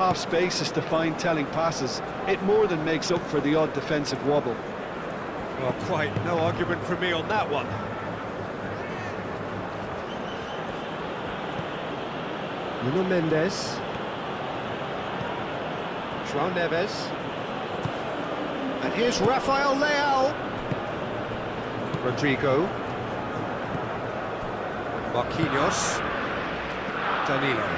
half spaces to find telling passes. It more than makes up for the odd defensive wobble. Well, quite no argument from me on that one. Nuno Mendes. João Neves. And here's Rafael Leao. Rodrigo. Marquinhos. Danilo.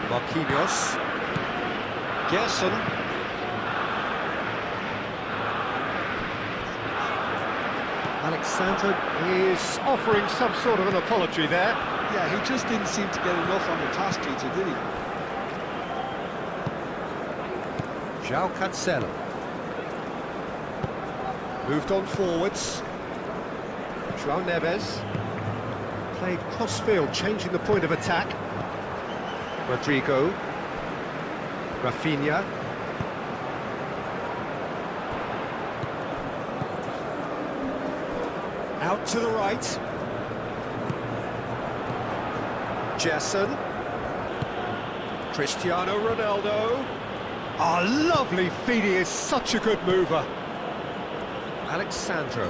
Marquinhos. Gerson. Alexandro is offering some sort of an apology there. Yeah, he just didn't seem to get enough on the task teacher, did he? João Cancelo. Moved on forwards. João Neves. Played cross-field, changing the point of attack. Rodrigo. Rafinha. Out to the right. Gerson. Cristiano Ronaldo. Oh, lovely feet, he is such a good mover. Alexandro.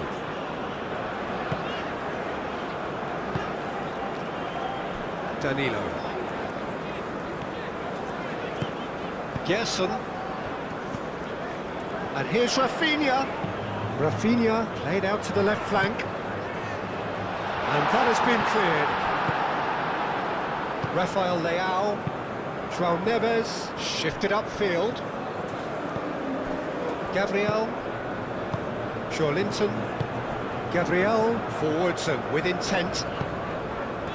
Danilo. Gerson. And here's Rafinha. Rafinha played out to the left flank. And that has been cleared. Rafael Leao. João Neves shifted upfield. Gabriel. Joelinton. Gabriel forwards and with intent.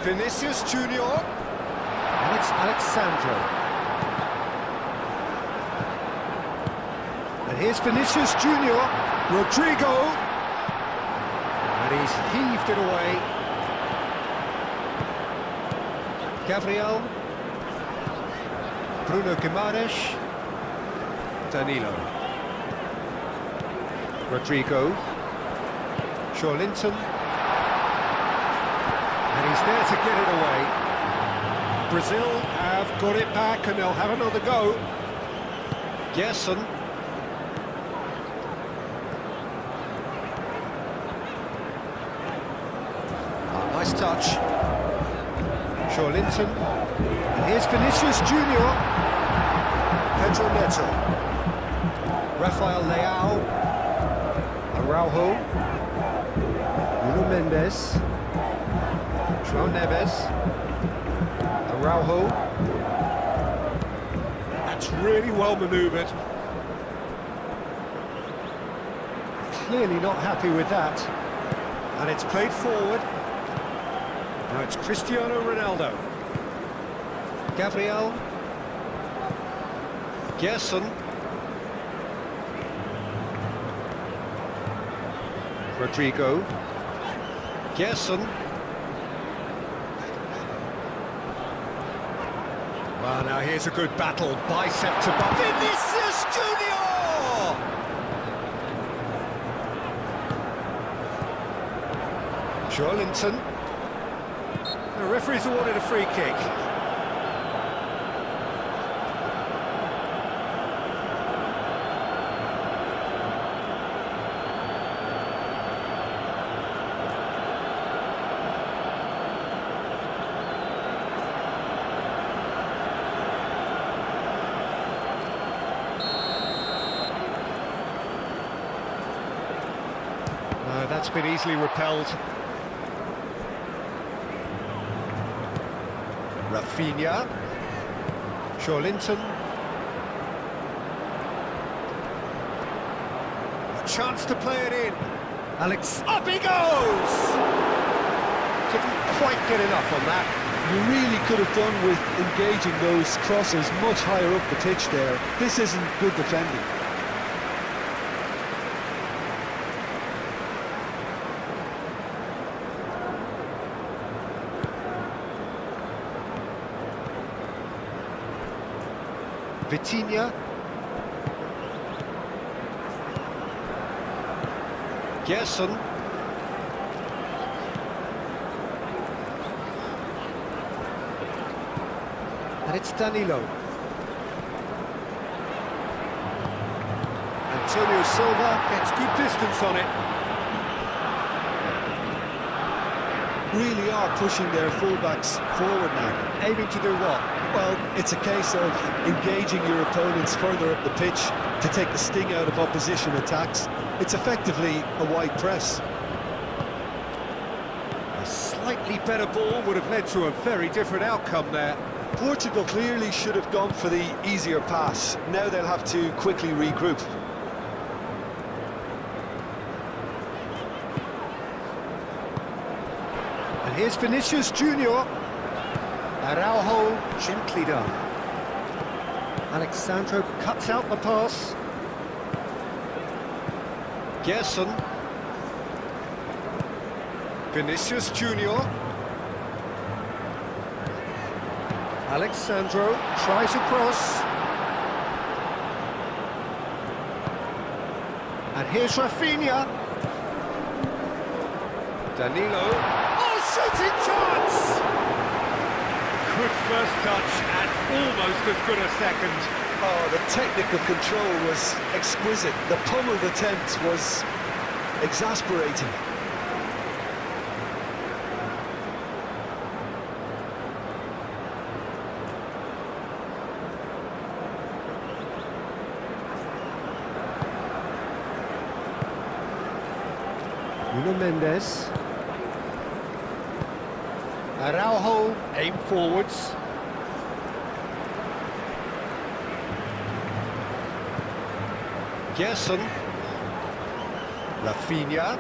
Vinicius Junior. And it's Alexandro. And here's Vinicius Junior. Rodrigo. And he's heaved it away. Gabriel. Bruno Guimaraes. Danilo. Rodrigo. Joelinton. And he's there to get it away. Brazil have got it back and they'll have another go. Gerson. Oh, nice touch. Joelinton. And here's Vinicius Junior. Pedro Neto. Rafael Leao. Araujo. Nuno Mendes. João Neves. Araujo. That's really well manoeuvred. Clearly not happy with that. And it's played forward. Now it's Cristiano Ronaldo. Gabriel. Gerson. Rodrigo. Gerson. Well, now here's a good battle, bicep to bicep. Vinicius Junior! Joelinton. The referee's awarded a free kick. That's been easily repelled. Rafinha. Joelinton. A chance to play it in. Alex, up he goes! Couldn't quite get enough on that. You really could have done with engaging those crosses much higher up the pitch there. This isn't good defending. Vitinha. Gerson. And it's Danilo. Antonio Silva gets good distance on it. Really are pushing their fullbacks forward now. Aiming to do what? Well, it's a case of engaging your opponents further up the pitch to take the sting out of opposition attacks. It's effectively a wide press. A slightly better ball would have led to a very different outcome there. Portugal clearly should have gone for the easier pass. Now they'll have to quickly regroup. And here's Vinicius Junior. Araujo, gently done. Alexandro cuts out the pass. Gerson. Vinicius Junior. Alexandro tries across. And here's Rafinha. Danilo. Oh, shooting chance! Good first touch and almost as good a second. Oh, the technical control was exquisite. The pummeled attempt was exasperating. Nuno Mendes. Araujo, aim forwards. Gerson. Rafinha.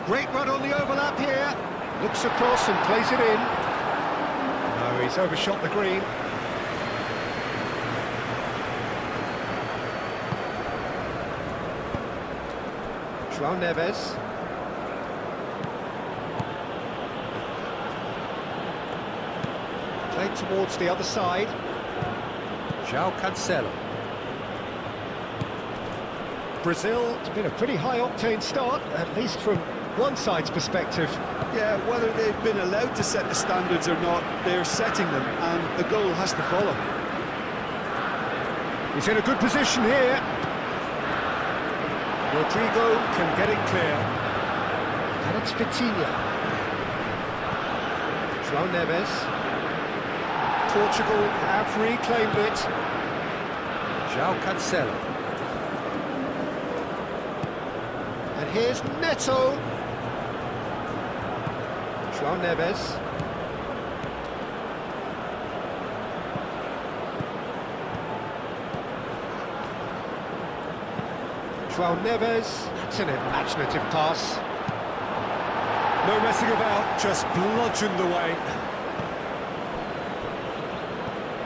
Great run on the overlap here. Looks across and plays it in. No, he's overshot the green. João Neves. Played towards the other side. João Cancelo. Brazil, it's been a pretty high-octane start, at least from one side's perspective. Yeah, whether they've been allowed to set the standards or not, they're setting them, and the goal has to follow. He's in a good position here. Rodrigo can get it clear. And it's Vitinha. João Neves. Portugal have reclaimed it. João Cancelo. And here's Neto. João Neves. João Neves. That's an imaginative pass. No messing about, just bludgeoned away.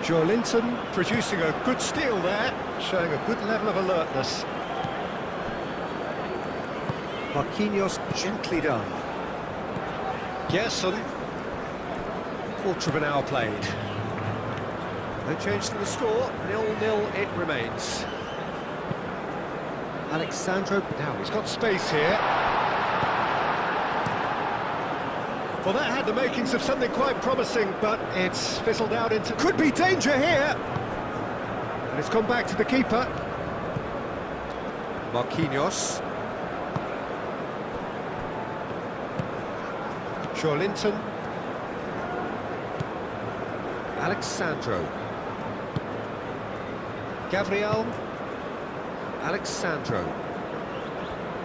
Joelinton producing a good steal there, showing a good level of alertness. Marquinhos gently done. Gerson. Quarter of an hour played. No change to the score, 0-0 it remains. Alexandro, now he's got space here. Well, that had the makings of something quite promising, but it's fizzled out into... Could be danger here! And it's gone back to the keeper. Marquinhos. Joelinton. Alexandro. Gabriel. Alexandro.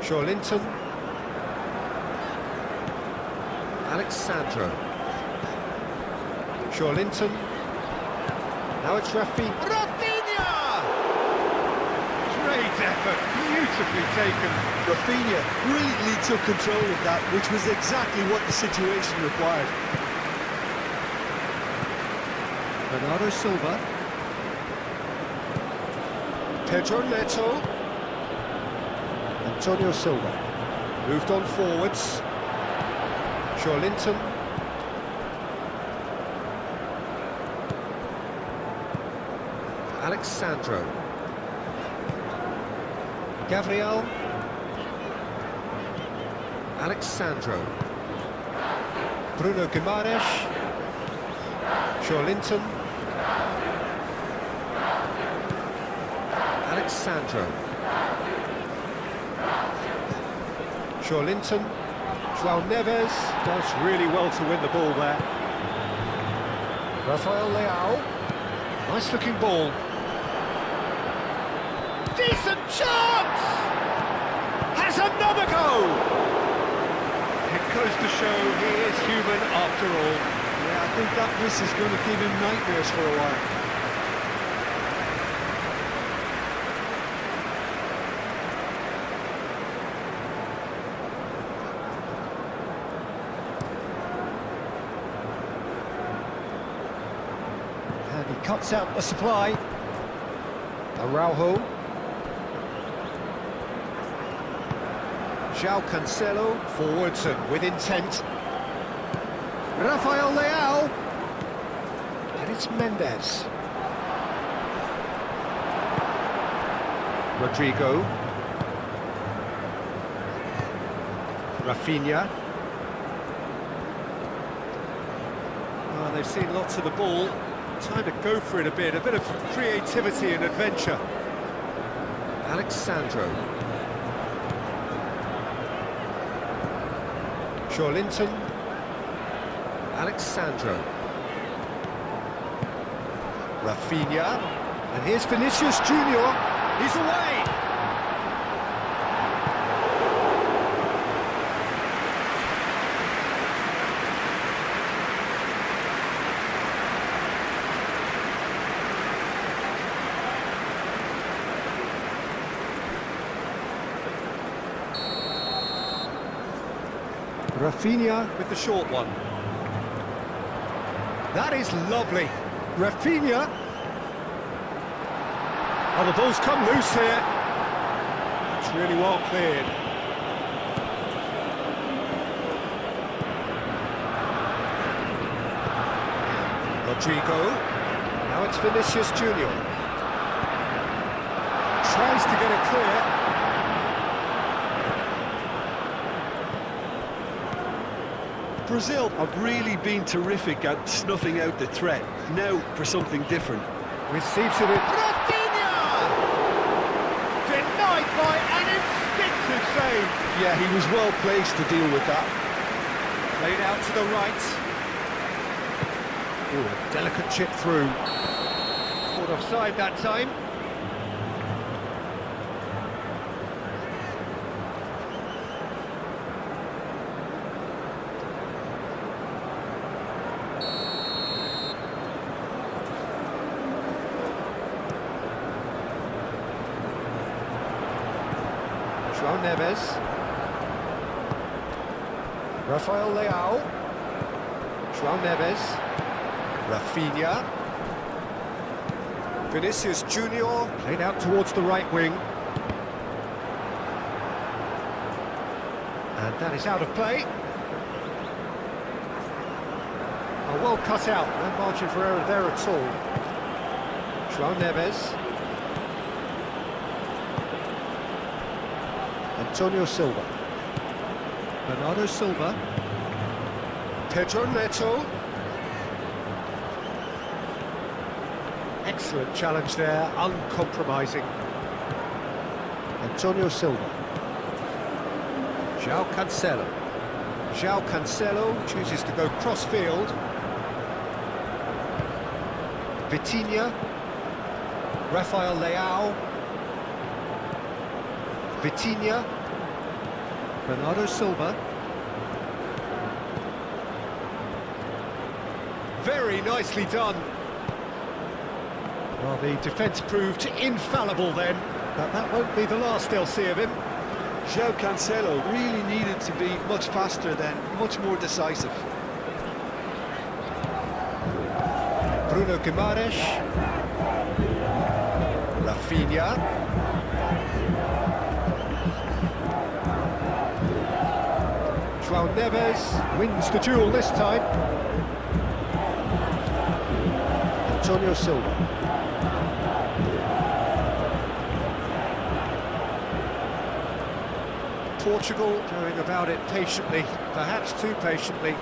Joelinton. Alexandro. Joelinton. Now it's Rafinha. Great effort, beautifully taken. Rafinha brilliantly took control of that, which was exactly what the situation required. Bernardo Silva. Pedro Neto. Antonio Silva. Moved on forwards. Joelinton. Alexandro. Gabriel. Alexandro. Bruno Guimaraes. Linton. Alexandro. Linton. João Neves does really well to win the ball there. Rafael Leao. Nice looking ball. Decent chance! Has another go! It goes to show he is human after all. Yeah, I think that miss is going to give him nightmares for a while. And he cuts out the supply. Araujo. João Cancelo, forwards and with intent. Rafael Leao. And it's Mendes. Rodrigo. Rafinha. Oh, they've seen lots of the ball. Time to go for it a bit of creativity and adventure. Alexandro. Linton. Alexandro. Rafinha. And here's Vinicius Junior. He's away. Rafinha with the short one. That is lovely. Rafinha. Oh, the ball's come loose here. It's really well cleared. Rodrigo. Now it's Vinicius Junior. Tries to get it clear. Brazil have really been terrific at snuffing out the threat. Now for something different. Receives it with Rafinha! Denied by an instinctive save. Yeah, he was well placed to deal with that. Played out to the right. Ooh, a delicate chip through. Caught offside that time. João Neves. Rafael Leao. João Neves. Rafinha. Vinicius Junior. Played out towards the right wing. And that is out of play. Oh, well cut out. No margin for error there at all. João Neves. Antonio Silva. Bernardo Silva. Pedro Neto. Excellent challenge there, uncompromising. Antonio Silva. João Cancelo. João Cancelo chooses to go cross-field. Vitinha. Rafael Leao. Vitinha. Bernardo Silva. Very nicely done. Well, the defence proved infallible then, but that won't be the last they'll see of him. João Cancelo really needed to be much faster then, much more decisive. Bruno Guimaraes. Rafinha. João Neves wins the duel this time. Antonio Silva. Portugal going about it patiently, perhaps too patiently.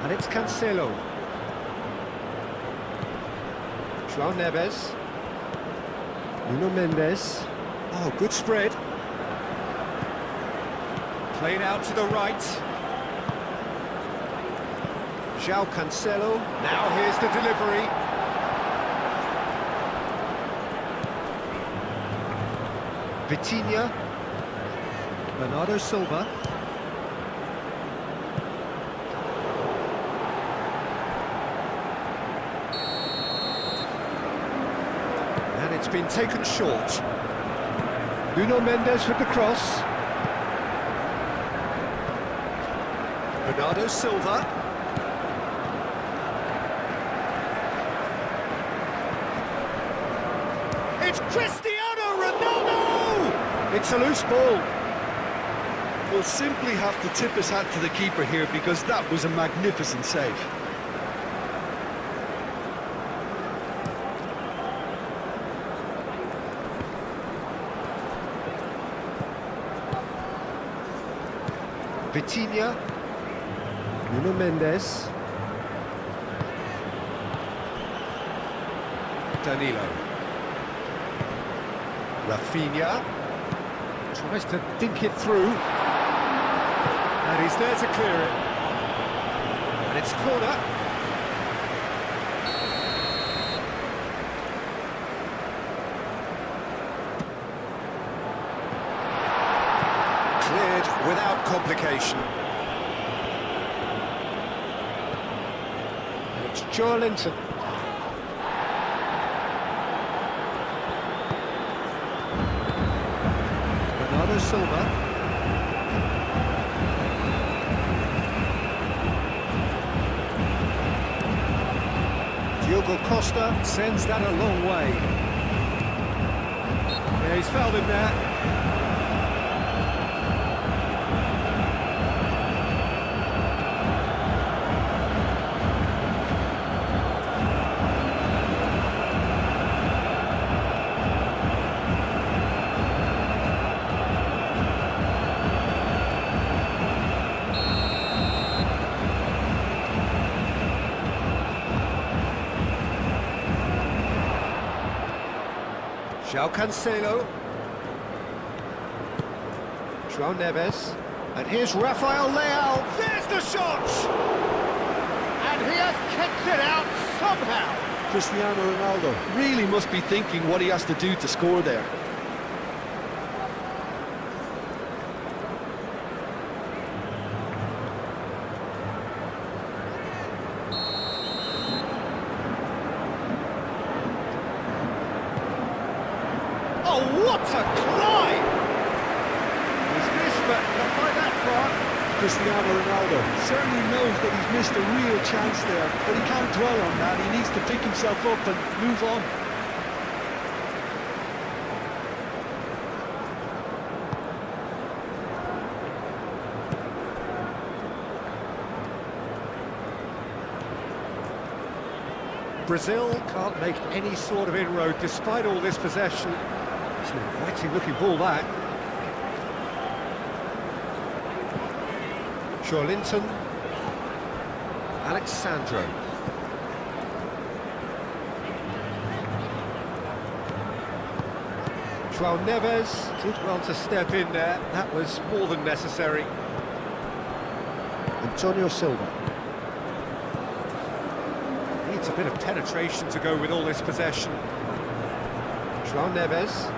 And it's Cancelo. João Neves. Nuno Mendes. Oh, good spread. Played out to the right. João Cancelo. Now here's the delivery. Vitinha. Bernardo Silva. And it's been taken short. Nuno Mendes with the cross. Bernardo Silva. It's Cristiano Ronaldo! It's a loose ball. We'll simply have to tip his hat to the keeper here because that was a magnificent save. Vitinha. Nuno Mendes. Danilo. Rafinha. Tries to dink it through. And he's there to clear it. And it's corner. Cleared without complication. And it's Joelinton. Bernardo Silva. Diogo Costa sends that a long way. Yeah, he's fouled him there. João Cancelo. João Neves. And here's Rafael Leao. There's the shot! And he has kicked it out somehow. Cristiano Ronaldo really must be thinking what he has to do to score there. Oh, what a climb! He's missed, but not by that far. Cristiano Ronaldo certainly knows that he's missed a real chance there, but he can't dwell on that. He needs to pick himself up and move on. Brazil can't make any sort of inroad despite all this possession. It's an inviting looking ball, that. Joelinton. Alexandro. João Neves did well to step in there. That was more than necessary. Antonio Silva. Needs a bit of penetration to go with all this possession. João Neves.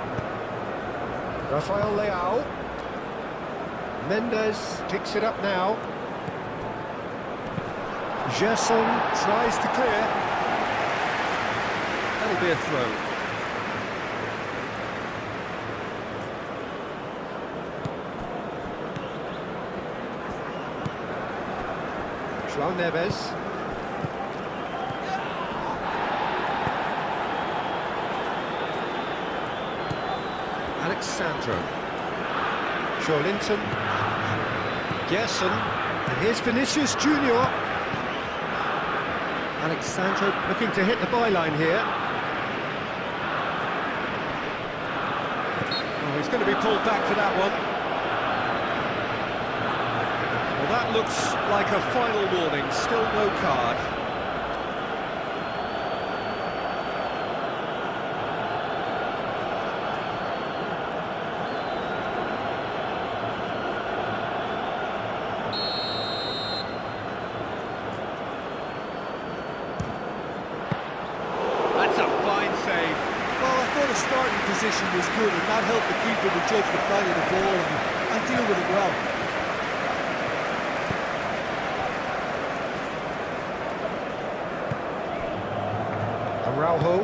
Rafael Leao. Mendes picks it up now. Gerson tries to clear. That'll be a throw. João Neves. Alexandro. Joelinton. Gerson. And here's Vinicius Junior. Alexandro looking to hit the byline here. Oh, he's going to be pulled back for that one. Well, that looks like a final warning, still no card. That's a fine save. Well, I thought the starting position was good, and that helped the keeper to judge the flight of the ball and deal with it well. Araujo,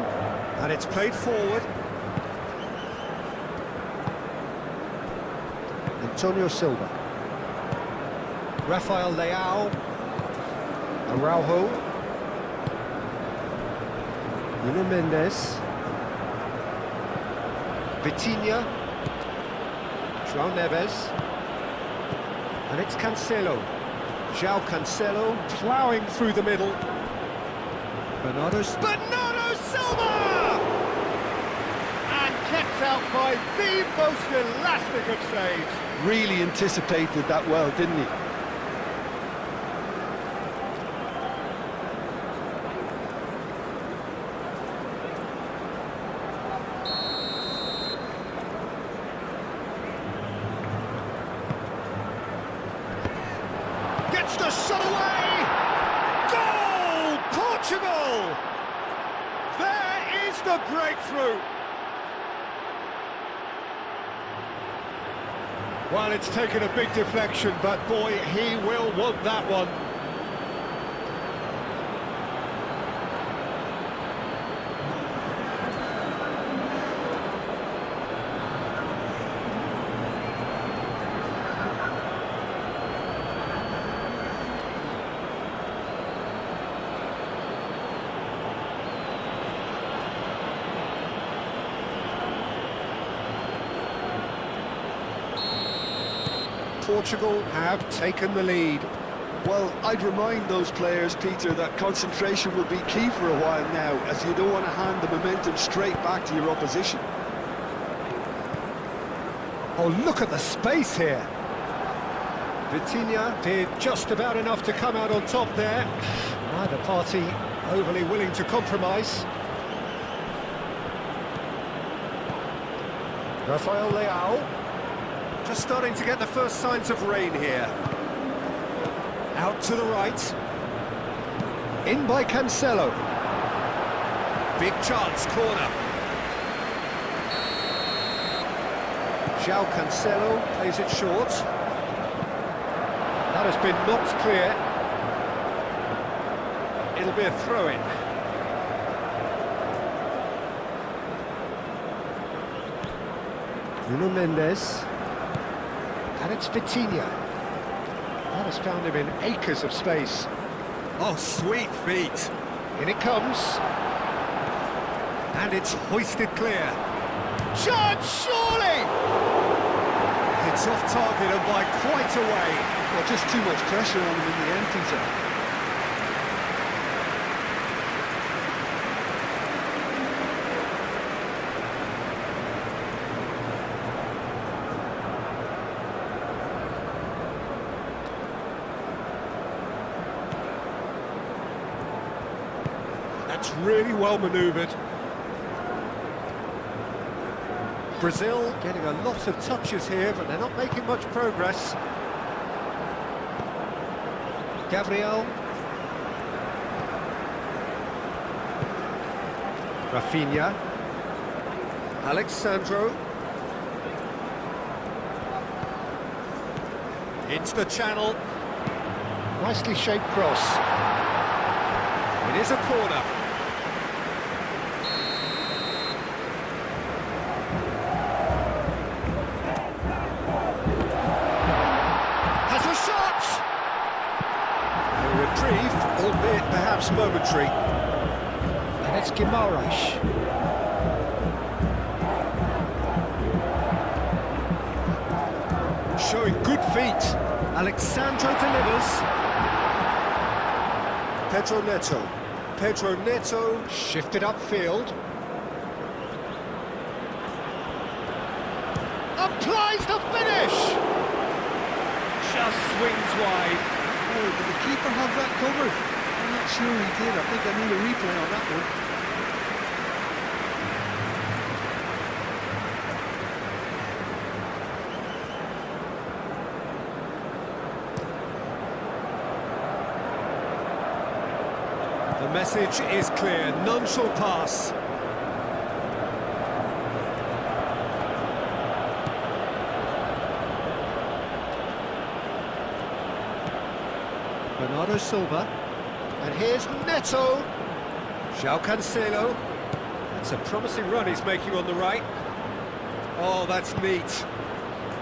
and it's played forward. Antonio Silva. Rafael Leao. Araujo. Nuno Mendes. Vitinha. João Neves. And it's Cancelo. João Cancelo ploughing through the middle. Bernardo Silva! And kept out by the most elastic of saves. Really anticipated that well, didn't he? Gets the shot away! Goal! Portugal! There is the breakthrough! Well, it's taken a big deflection, but boy, he will want that one. Portugal have taken the lead. Well, I'd remind those players, Peter, that concentration will be key for a while now, as you don't want to hand the momentum straight back to your opposition. Oh, look at the space here. Vitinha did just about enough to come out on top there. Neither party overly willing to compromise. Rafael Leao. Just starting to get the first signs of rain here. Out to the right. In by Cancelo. Big chance, corner. João Cancelo plays it short. That has been knocked clear. It'll be a throw-in. Nuno Mendes. And it's Vitinha. That has found him in acres of space. Oh, sweet feet. In it comes. And it's hoisted clear. Chance, surely! It's off target and by quite a way. Well, just too much pressure on him in the empty zone. That's really well manoeuvred. Brazil getting a lot of touches here, but they're not making much progress. Gabriel. Rafinha. Alexandro. Into the channel. Nicely shaped cross. It is a corner. Has a shot! A reprieve, albeit perhaps momentary. And it's Guimaraes. Showing good feet. Alexandro delivers. Pedro Neto. Pedro Neto shifted upfield. Applies the finish! Just swings wide. Oh, did the keeper have that covered? I'm not sure he did. I think I need a replay on that one. The message is clear, none shall pass. Bernardo Silva, and here's Neto. João Cancelo. It's a promising run he's making on the right. Oh, that's neat.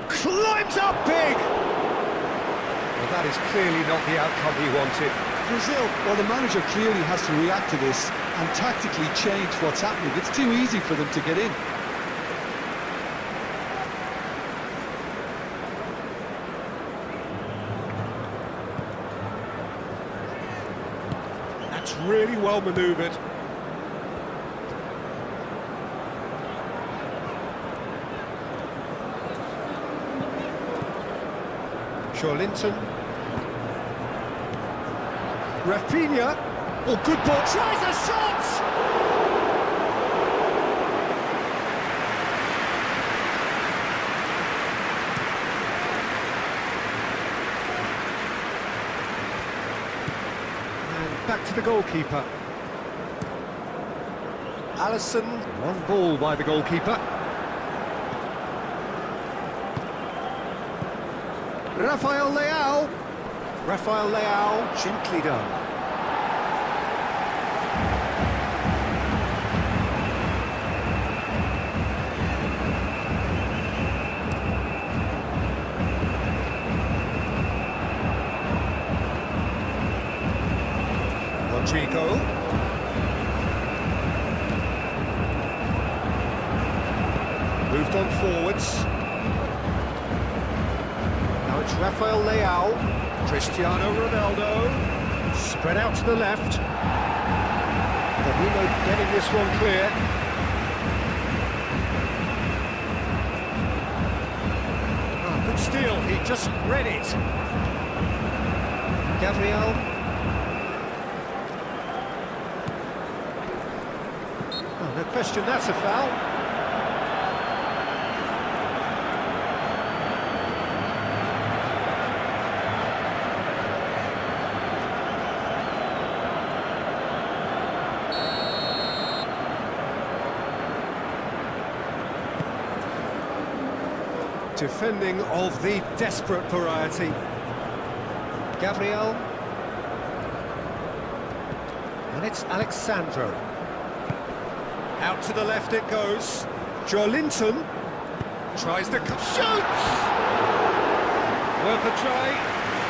Climbs up big! Well, that is clearly not the outcome he wanted. Brazil, well, the manager clearly has to react to this and tactically change what's happening. It's too easy for them to get in. That's really well manoeuvred. Linton. Rafinha. Oh, good ball. Tries a shot! And back to the goalkeeper. Alisson. One ball by the goalkeeper. Rafael Leao. Rafael Leao, gently done. Rodrigo. Moved on forwards. Now it's Rafael Leao. Cristiano Ronaldo, spread out to the left. Danilo getting this one clear. Oh, good steal, he just read it. Gabriel. Oh, no question, that's a foul. Defending of the desperate variety. Gabriel. And it's Alexandro. Out to the left it goes. Linton tries to shoots! Worth a try,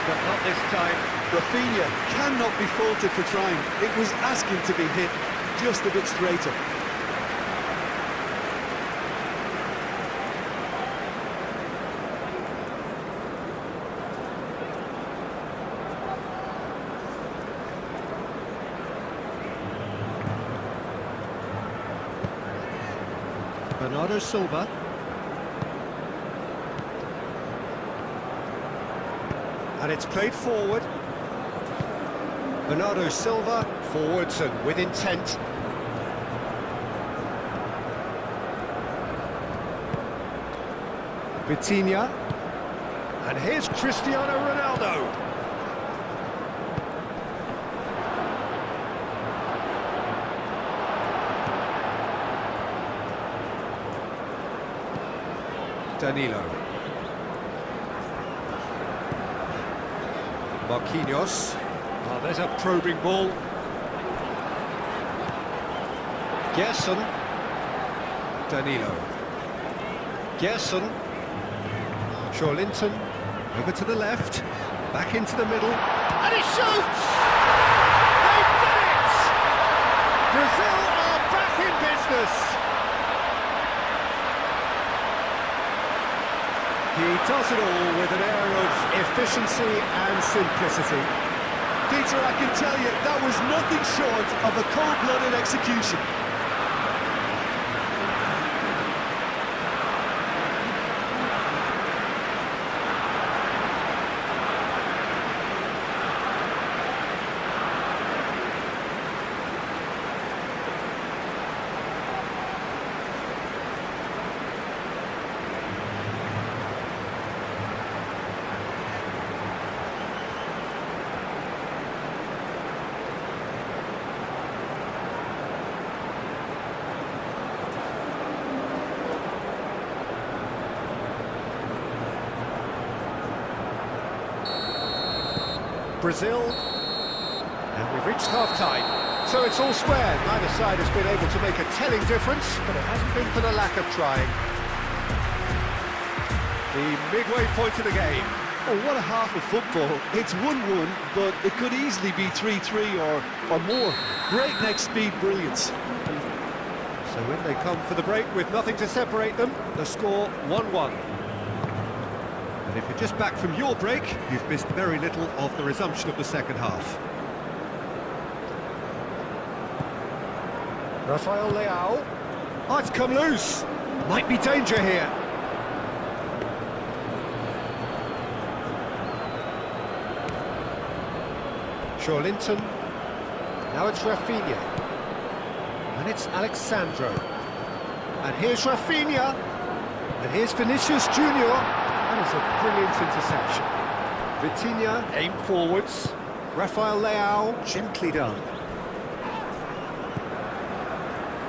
but not this time. Rafinha cannot be faulted for trying. It was asking to be hit just a bit straighter. Bernardo Silva. And it's played forward. Bernardo Silva, forwards and with intent. Vitinha. And here's Cristiano Ronaldo. Danilo. Marquinhos. Oh, there's a probing ball. Gerson. Danilo. Gerson. Linton. Over to the left. Back into the middle. And he shoots! They've done it! Brazil are back in business! He does it all with an air of efficiency and simplicity. Peter, I can tell you, that was nothing short of a cold-blooded execution. Brazil. And we've reached half-time. So it's all square. Neither side has been able to make a telling difference, but it hasn't been for the lack of trying. The midway point of the game. Oh, what a half of football. It's 1-1, but it could easily be 3-3 or more. Breakneck speed brilliance. So when they come for the break with nothing to separate them, the score 1-1. And if you're just back from your break, you've missed very little of the resumption of the second half. Rafael Leao. Oh, it's come loose. Might be danger here. Linton. Now it's Rafinha. And it's Alexandro. And here's Rafinha. And here's Vinicius Junior. That is a brilliant interception. Vitinha aimed forwards. Rafael Leao, gently done.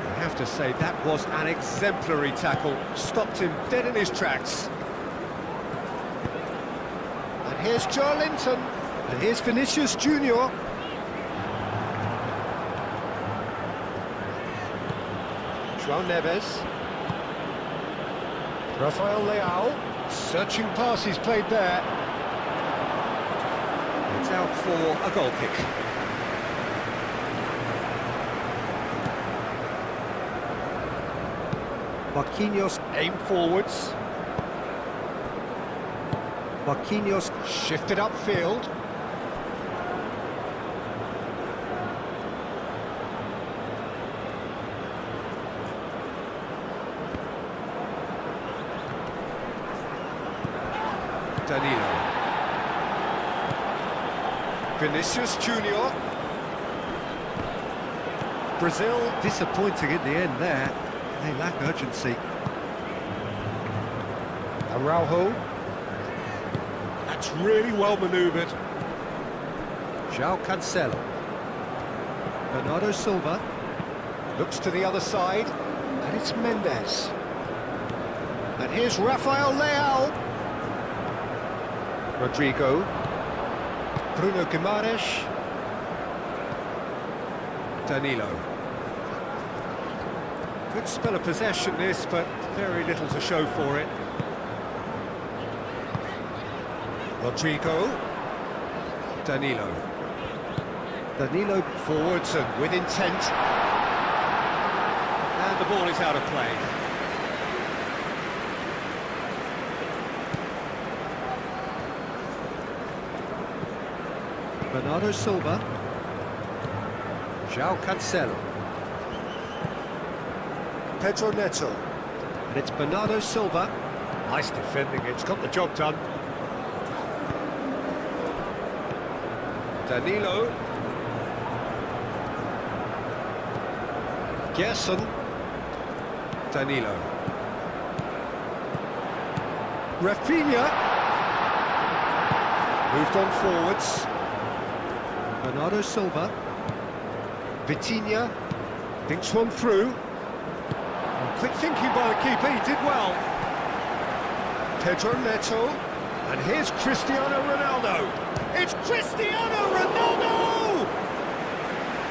I have to say, that was an exemplary tackle. Stopped him dead in his tracks. And here's Linton. And here's Vinicius Junior. João Neves. Rafael Leao. Searching passes played there. It's out for a goal kick. Marquinhos aimed forwards. Marquinhos shifted upfield. Danilo. Vinicius Junior. Brazil disappointing in the end there. They lack urgency. Araujo. That's really well manoeuvred. João Cancelo. Bernardo Silva. Looks to the other side. And it's Mendes. And here's Rafael Leao. Rodrigo. Bruno Guimaraes. Danilo. Good spell of possession this, but very little to show for it. Rodrigo. Danilo. Danilo forwards and with intent. And the ball is out of play. Bernardo Silva. João Cancelo. Pedro Neto. And it's Bernardo Silva. Nice defending, it's got the job done. Danilo. Gerson. Danilo. Rafinha. Moved on forwards. Bernardo Silva. Vitinha. Thinks one through. Quick thinking by the keeper, he did well. Pedro Neto. And here's Cristiano Ronaldo. It's Cristiano Ronaldo!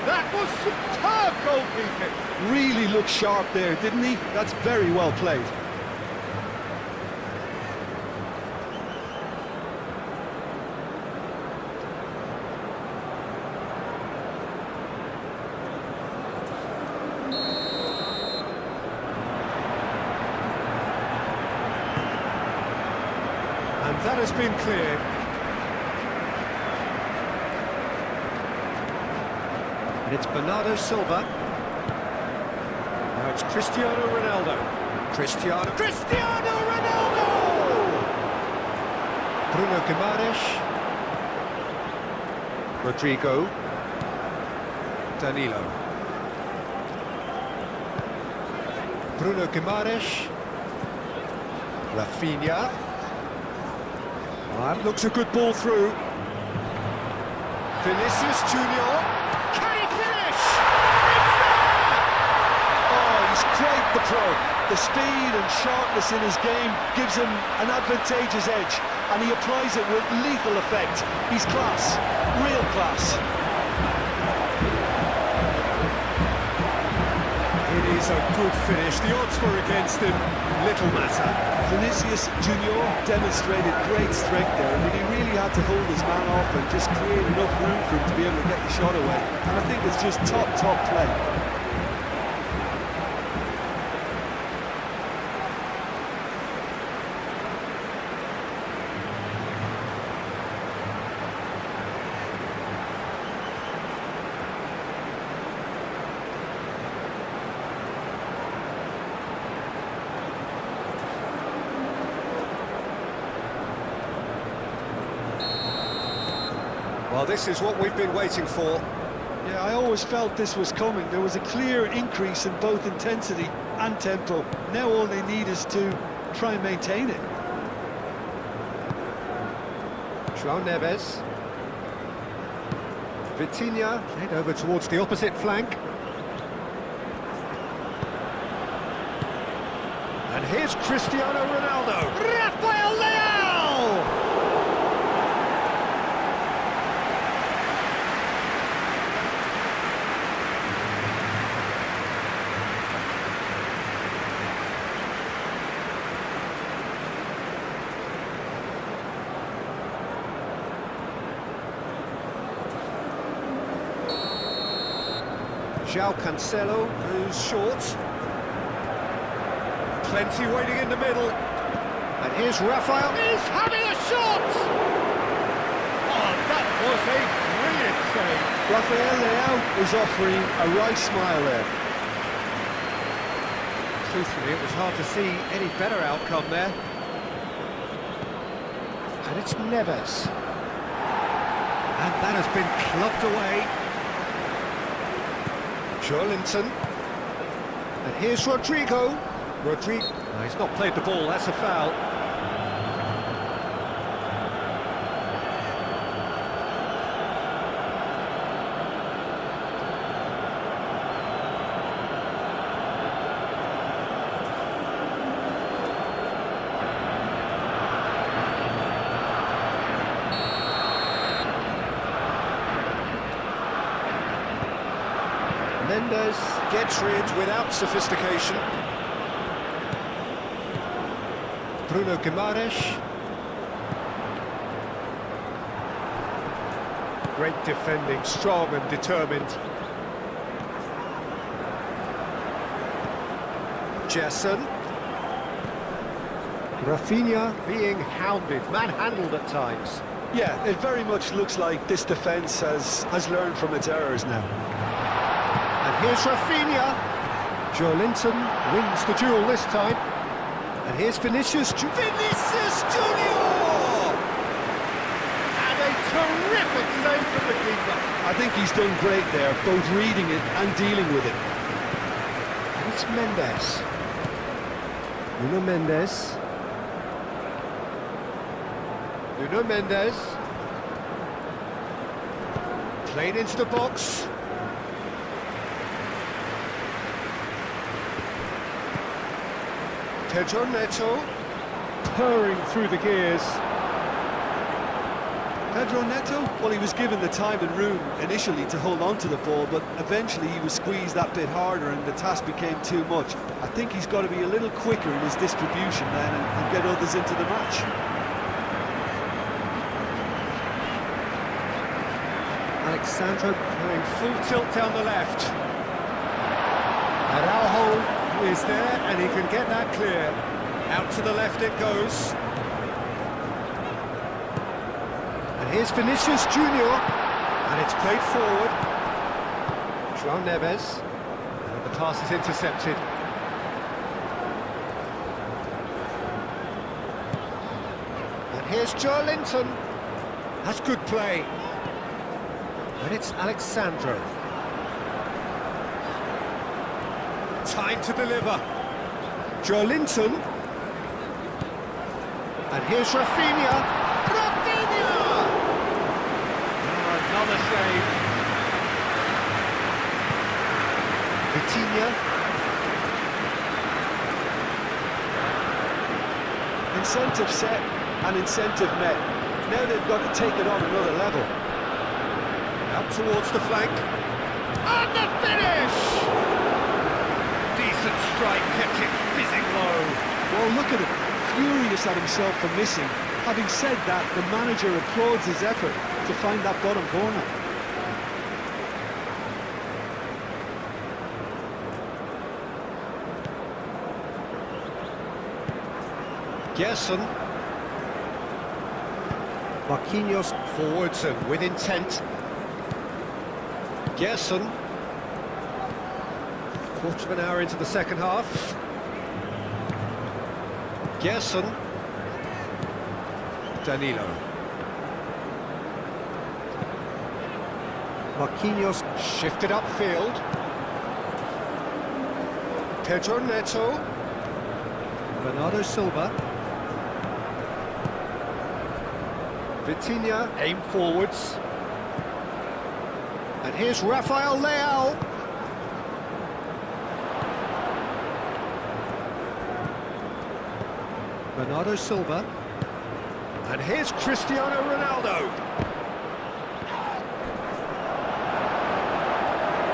That was superb goalkeeping. Really looked sharp there, didn't he? That's very well played. And that has been cleared. And it's Bernardo Silva. Now it's Cristiano Ronaldo. Cristiano Ronaldo! Bruno Guimaraes. Rodrigo. Danilo. Bruno Guimaraes. Rafinha. That looks a good ball through. Vinicius Junior. Can he finish? It's there! Oh, he's great, the pro. The speed and sharpness in his game gives him an advantageous edge. and he applies it with lethal effect. He's class, real class. It is a good finish. The odds were against him. Little matter. Vinicius Junior demonstrated great strength there. I mean, he really had to hold his man off and just create enough room for him to be able to get the shot away. And I think it's just top play. Well, this is what we've been waiting for. Yeah, I always felt this was coming. There was a clear increase in both intensity and tempo. Now all they need is to try and maintain it. João Neves. Vitinha played over towards the opposite flank. And here's Cristiano Ronaldo. Rafael Leão! João Cancelo goes short. Plenty waiting in the middle. And here's Rafael. He's having a shot! Oh, that was a brilliant save. Rafael Leão is offering a right smile there. Truthfully, it was hard to see any better outcome there. And it's Neves. And that has been clubbed away. Joelinton. And here's Rodrigo. No, he's not played the ball, that's a foul. Mendes gets rid without sophistication. Bruno Guimaraes. Great defending, strong and determined. Jason. Rafinha being hounded, manhandled at times. Yeah, it very much looks like this defence has learned from its errors now. And here's Rafinha. Joelinton wins the duel this time. And here's Vinicius Junior. And a terrific save from the keeper. I think he's done great there, both reading it and dealing with it. And it's Mendes. Nuno Mendes. Nuno Mendes. Played into the box. Pedro Neto. Purring through the gears. Pedro Neto, well, he was given the time and room initially to hold on to the ball, but eventually he was squeezed that bit harder and the task became too much. I think he's got to be a little quicker in his distribution then and get others into the match. Alexandro going full tilt down the left. Araujo is there and he can get that clear. Out to the left it goes. And here's Vinicius Junior. And it's played forward. João Neves. And the pass is intercepted. And here's Joelinton. That's good play. And it's Alexandro. Time to deliver. Joelinton. And here's Rafinha. Rafinha! Oh, another save. Vitinha. Incentive set. and incentive met. Now they've got to take it on another level. Out towards the flank. And the finish! Decent strike, kept it fizzing low. Well, look at him, furious at himself for missing. Having said that, the manager applauds his effort to find that bottom corner. Gerson. Marquinhos forwards and with intent. Gerson. Quarter of an hour into the second half. Gerson. Danilo. Marquinhos shifted upfield. Pedro Neto. Bernardo Silva. Vitinha aim forwards. And here's Rafael Leao. Bernardo Silva. And here's Cristiano Ronaldo.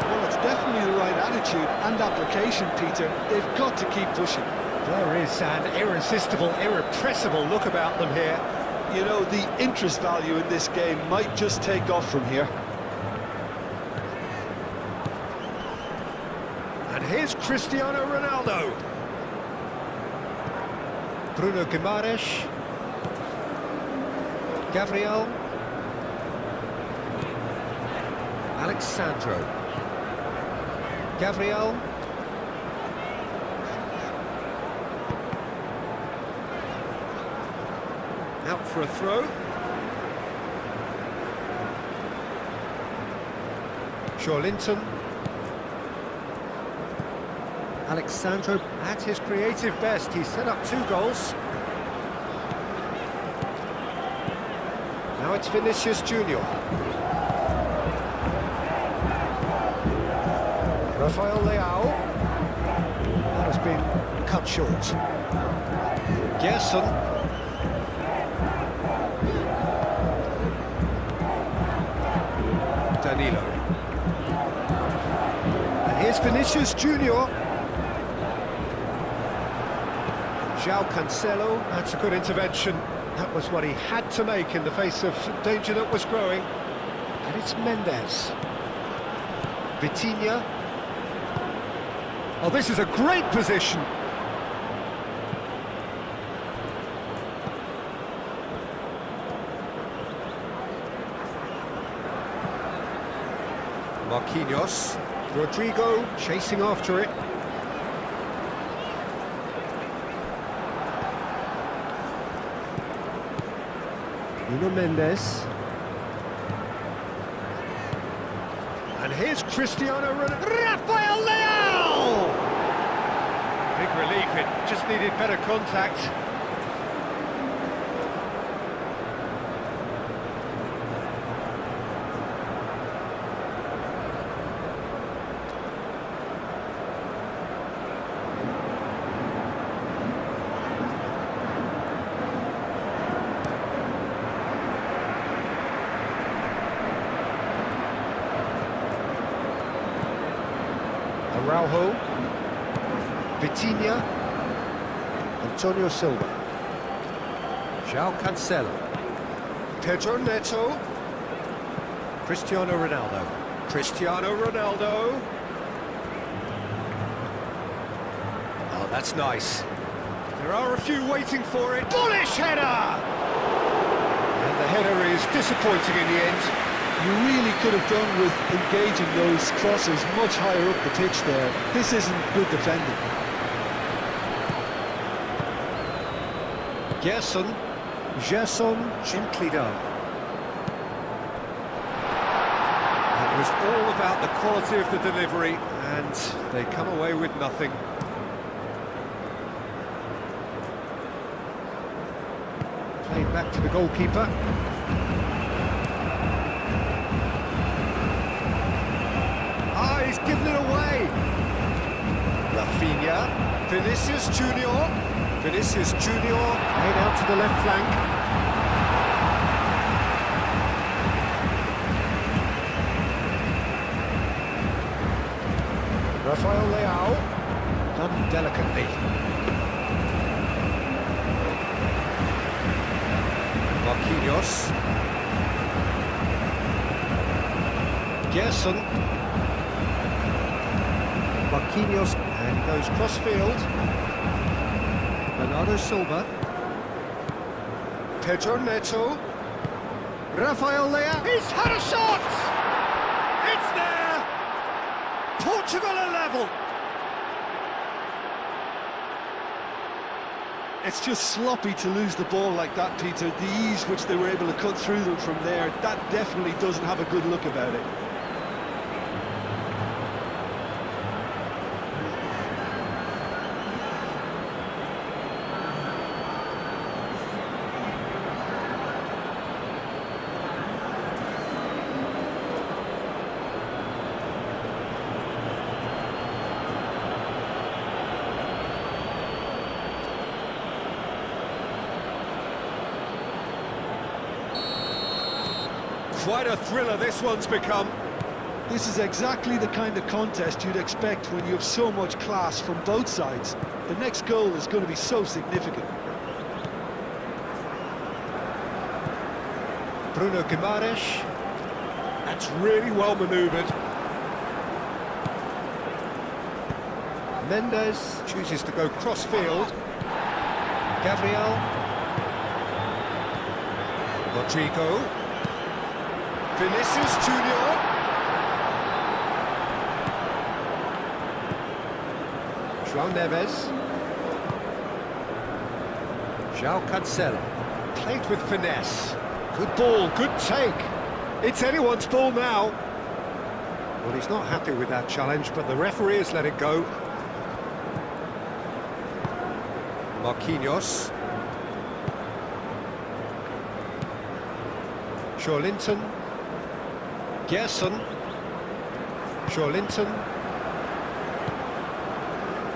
Well, it's definitely the right attitude and application, Peter. They've got to keep pushing. There is an irresistible, irrepressible look about them here. You know, the interest value in this game might just take off from here. And here's Cristiano Ronaldo. Bruno Guimaraes. Gabriel. Alexandro. Gabriel. Out for a throw. Linton. Alexandro at his creative best. He set up 2 goals. Now it's Vinicius Junior. Rafael Leao. That has been cut short. Gerson. Danilo. And here's Vinicius Junior. João Cancelo, that's a good intervention. That was what he had to make in the face of danger that was growing. And it's Mendes. Vitinha. Oh, this is a great position. Marquinhos. Rodrigo chasing after it. Nuno Mendes. And here's Cristiano Ronaldo. Rafael Leao! Big relief, it just needed better contact. Araujo, Vitinha, Antonio Silva, João Cancelo, Pedro Neto, Cristiano Ronaldo, Cristiano Ronaldo. Oh, that's nice. There are a few waiting for it. Bullish header! And the header is disappointing in the end. You really could have done with engaging those crosses much higher up the pitch there. This isn't good defending. Gerson, gently done. It was all about the quality of the delivery, and they come away with nothing. Played back to the goalkeeper. He's given it away. Rafinha, Vinicius Junior. Vinicius Junior made out to the left flank. Rafael Leao, done delicately. Marquinhos. Gerson. Marquinhos, and he goes cross-field. Bernardo Silva. Pedro Neto. Rafael Leao. He's had a shot! It's there! Portugal are level! It's just sloppy to lose the ball like that, Peter. The ease which they were able to cut through them from there, that definitely doesn't have a good look about it. Quite a thriller this one's become. This is exactly the kind of contest you'd expect when you have so much class from both sides. The next goal is going to be so significant. Bruno Guimaraes. That's really well manoeuvred. Mendes chooses to go cross-field. Gabriel. Rodrigo. Vinicius Junior. João Neves. João Cancelo. Played with finesse. Good ball, good take. It's anyone's ball now. Well, he's not happy with that challenge, but the referee has let it go. Marquinhos. Linton. Gerson. Linton.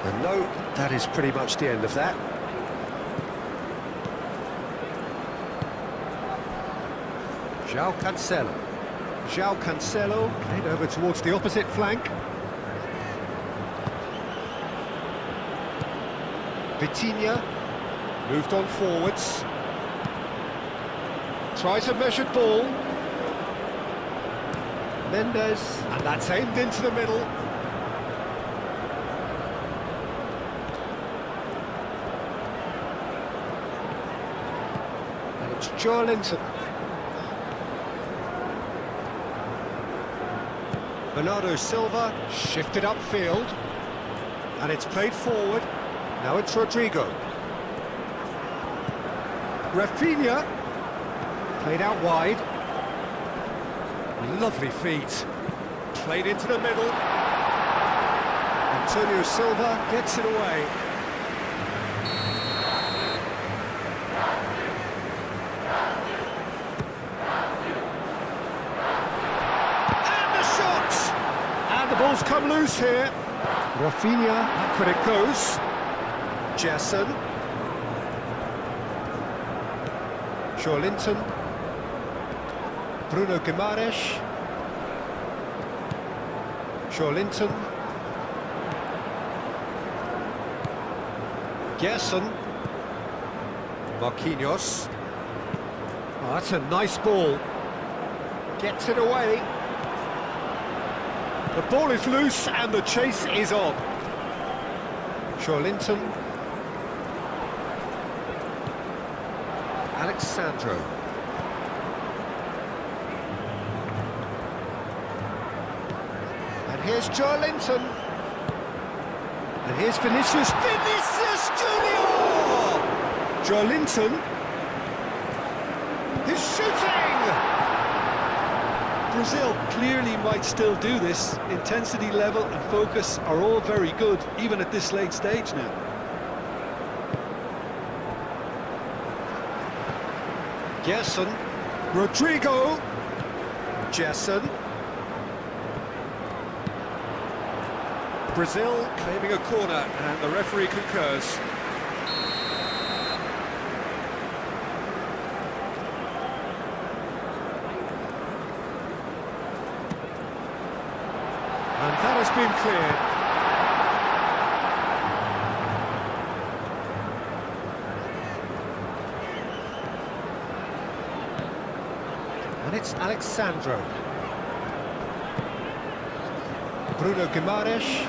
And no, that is pretty much the end of that. João Cancelo. João Cancelo played over towards the opposite flank. Vitinha moved on forwards. Tries a measured ball. Mendes, and that's aimed into the middle. And it's Linton. Bernardo Silva shifted upfield. And it's played forward. Now it's Rodrigo. Rafinha. Played out wide. Lovely feet. Played into the middle. Antonio Silva gets it away. And the shot! And the ball's come loose here. Rafinha, up it goes. Gerson. Linton. Bruno Guimaraes. Linton. Gerson. Marquinhos. Oh, that's a nice ball. Gets it away. The ball is loose and the chase is on. Linton. Alexandro. And here's Linton. And here's Vinicius. Vinicius Junior! Linton. He's shooting! Brazil clearly might still do this. Intensity level and focus are all very good, even at this late stage now. Gerson. Rodrigo. Gerson. Brazil claiming a corner, and the referee concurs. And that has been cleared. And it's Alexandro. Bruno Guimaraes.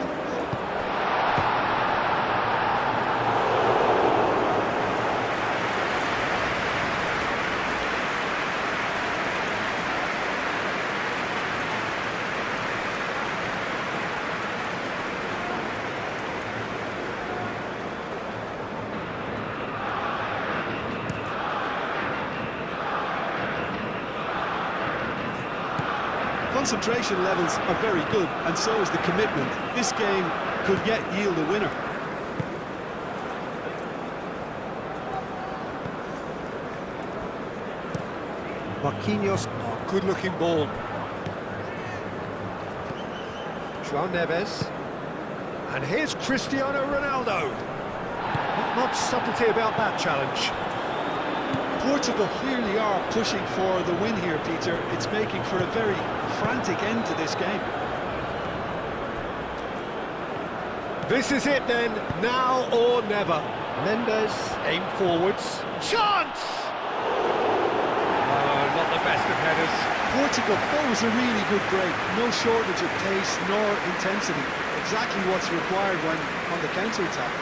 Concentration levels are very good, and so is the commitment. This game could yet yield a winner. Marquinhos, good-looking ball. João Neves. And here's Cristiano Ronaldo. Not much subtlety about that challenge. Portugal clearly are pushing for the win here, Peter. It's making for a very frantic end to this game. This is it then, now or never. Mendes, aim forwards. Chance! Oh, not the best of headers. Portugal, that was a really good break. No shortage of pace nor intensity. Exactly what's required when on the counter-attack.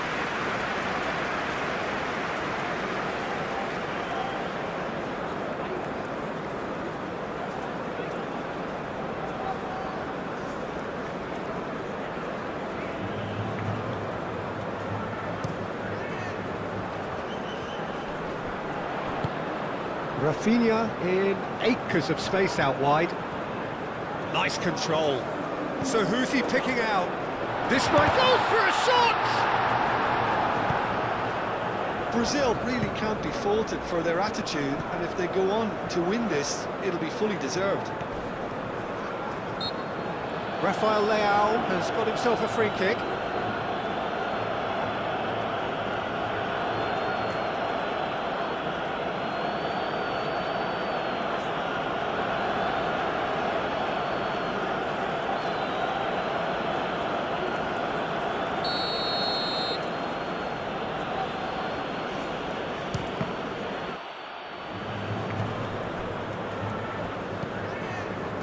Rafinha in acres of space out wide. Nice control. So who's he picking out? This might go for a shot! Brazil really can't be faulted for their attitude, and if they go on to win this, it'll be fully deserved. Rafael Leao has got himself a free kick.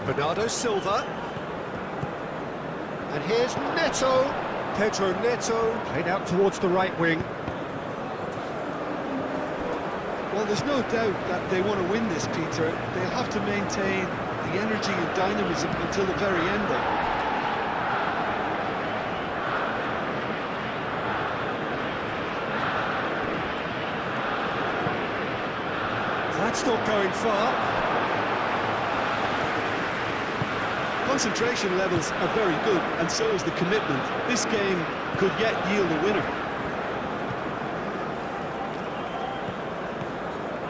Bernardo Silva. And here's Neto. Pedro Neto, played out towards the right wing. Well, there's no doubt that they want to win this, Peter. They'll have to maintain the energy and dynamism until the very end, though. That's not going far. Concentration levels are very good, and so is the commitment. This game could yet yield a winner.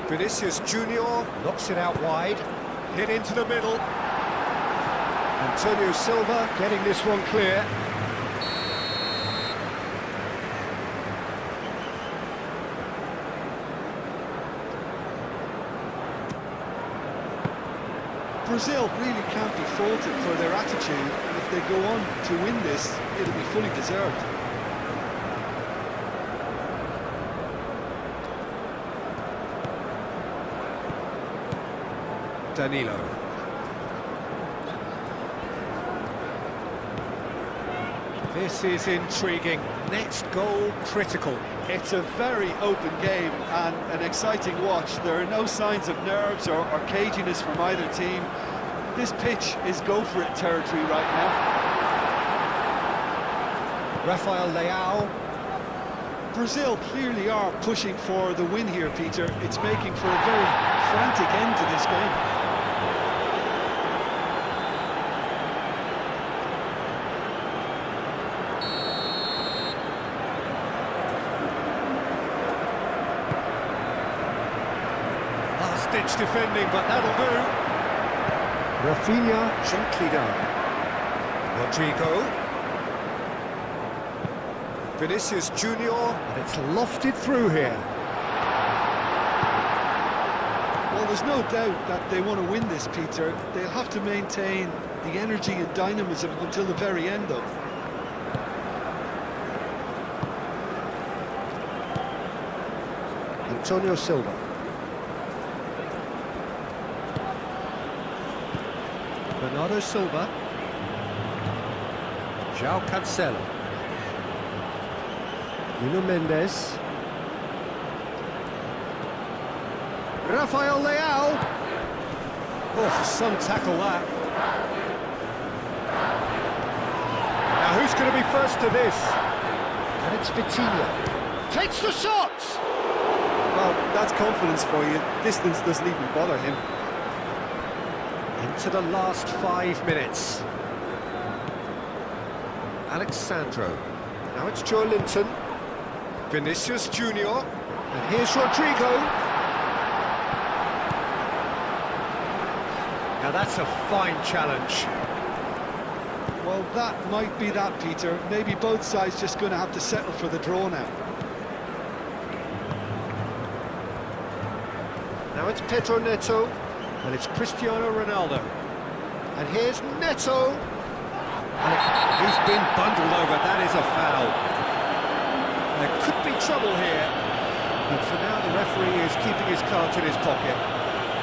Vinicius Junior knocks it out wide. Hit into the middle. Antonio Silva getting this one clear. Brazil really can't be faulted for their attitude, and if they go on to win this, it'll be fully deserved. Danilo. This is intriguing. Next goal critical. It's a very open game and an exciting watch. There are no signs of nerves or caginess from either team. This pitch is go-for-it territory right now. Rafael Leao. Brazil clearly are pushing for the win here, Peter. It's making for a very frantic end to this game. Last-ditch defending, but that'll do. Rafinha gently down. Rodrigo. Vinicius Junior, and it's lofted through here. Well, there's no doubt that they want to win this, Peter. They'll have to maintain the energy and dynamism until the very end, though. Antonio Silva. Bernardo Silva. João Cancelo. Nuno Mendes. Rafael Leao. Oh, some tackle that. Now who's going to be first to this? And it's Vitinha. Takes the shot! Well, that's confidence for you. Distance doesn't even bother him. Into the last 5 minutes. Alexandro. Now it's Joe Linton. Vinicius Junior. And here's Rodrigo. Now that's a fine challenge. Well, that might be that, Peter. Maybe both sides just going to have to settle for the draw now. Now it's Pedro Neto. And it's Cristiano Ronaldo. And here's Neto. And he's been bundled over. That is a foul. There could be trouble here. But for now, the referee is keeping his cards in his pocket.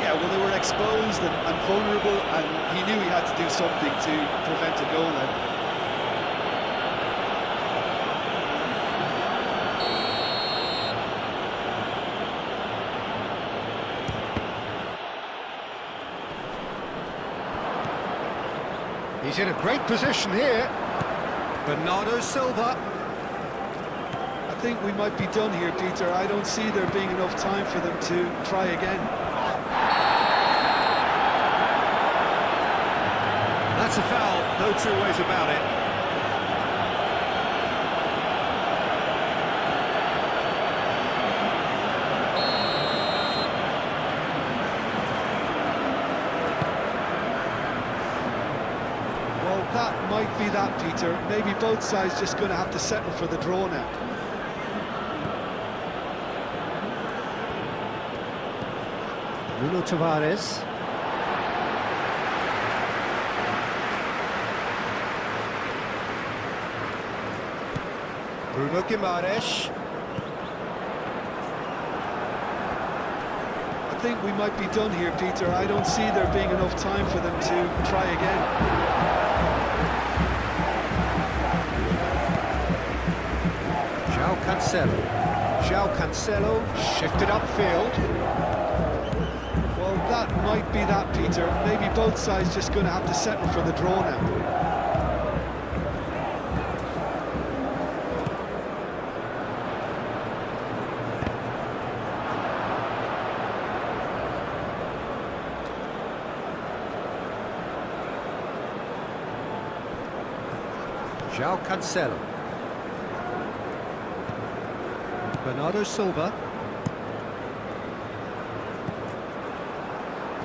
Yeah, well, they were exposed and vulnerable, and he knew he had to do something to prevent a goal then. He's in a great position here. Bernardo Silva. I think we might be done here, Peter. I don't see there being enough time for them to try again. That's a foul, no two ways about it. Well, that might be that, Peter. Maybe both sides just going to have to settle for the draw now. Bruno Tavares. Bruno Guimaraes. I think we might be done here, Peter. I don't see there being enough time for them to try again. João Cancelo. João Cancelo shifted upfield. Well, that might be that, Peter. Maybe both sides just going to have to settle for the draw now. João Cancelo. Bernardo Silva.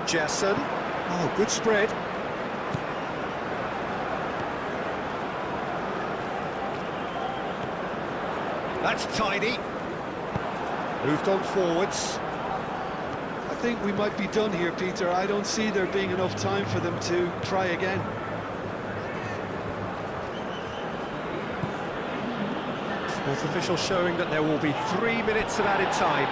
Jason. Oh, good spread. That's tidy. Moved on forwards. I think we might be done here, Peter. I don't see there being enough time for them to try again. Fourth official showing that there will be 3 minutes of added time.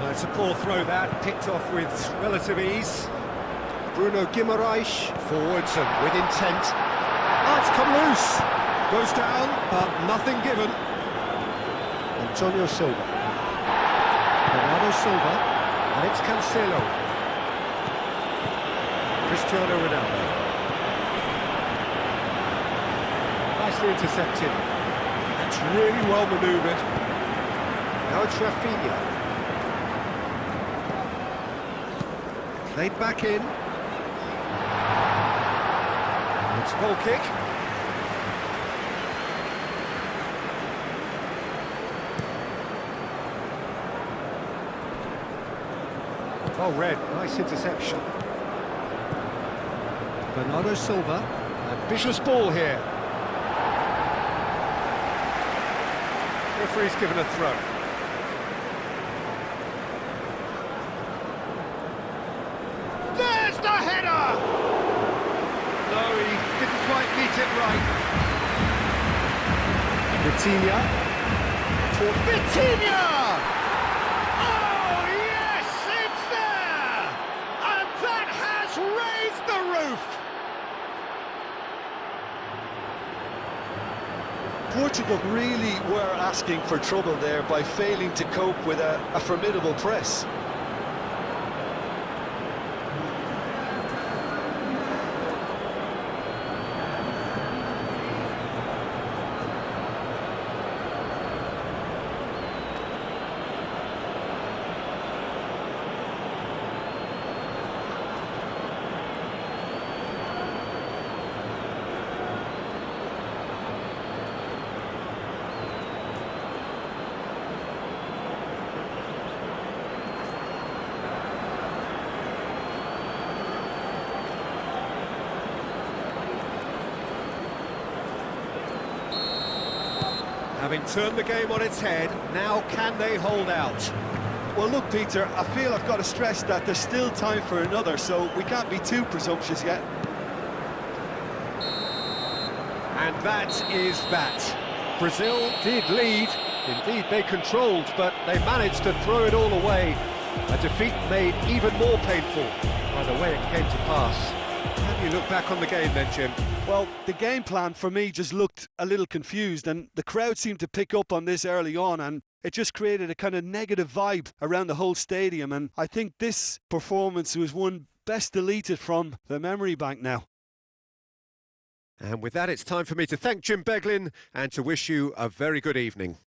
It's a poor throw that, picked off with relative ease. Bruno Guimaraes, forwards and with intent. Oh, it's come loose. Goes down, but nothing given. Antonio Silva. Bernardo Silva, and it's Cancelo. Cristiano Ronaldo. Nicely intercepted. That's really well manoeuvred. Now it's Rafinha. Played back in. It's goal kick. Oh, red. Nice interception. Bernardo Silva. Ambitious ball here. Referee's given a throw. There's the header! No, he didn't quite meet it right. Vitinha. For Vitinha! Portugal really were asking for trouble there by failing to cope with a formidable press. Having turned the game on its head, now can they hold out? Well, look, Peter, I feel I've got to stress that there's still time for another, so we can't be too presumptuous yet. And that is that. Brazil did lead, indeed they controlled, but they managed to throw it all away. A defeat made even more painful by the way it came to pass. How do you look back on the game then, Jim? Well, the game plan for me just looked a little confused, and the crowd seemed to pick up on this early on, and it just created a kind of negative vibe around the whole stadium, and I think this performance was one best deleted from the memory bank now. And with that, it's time for me to thank Jim Beglin and to wish you a very good evening.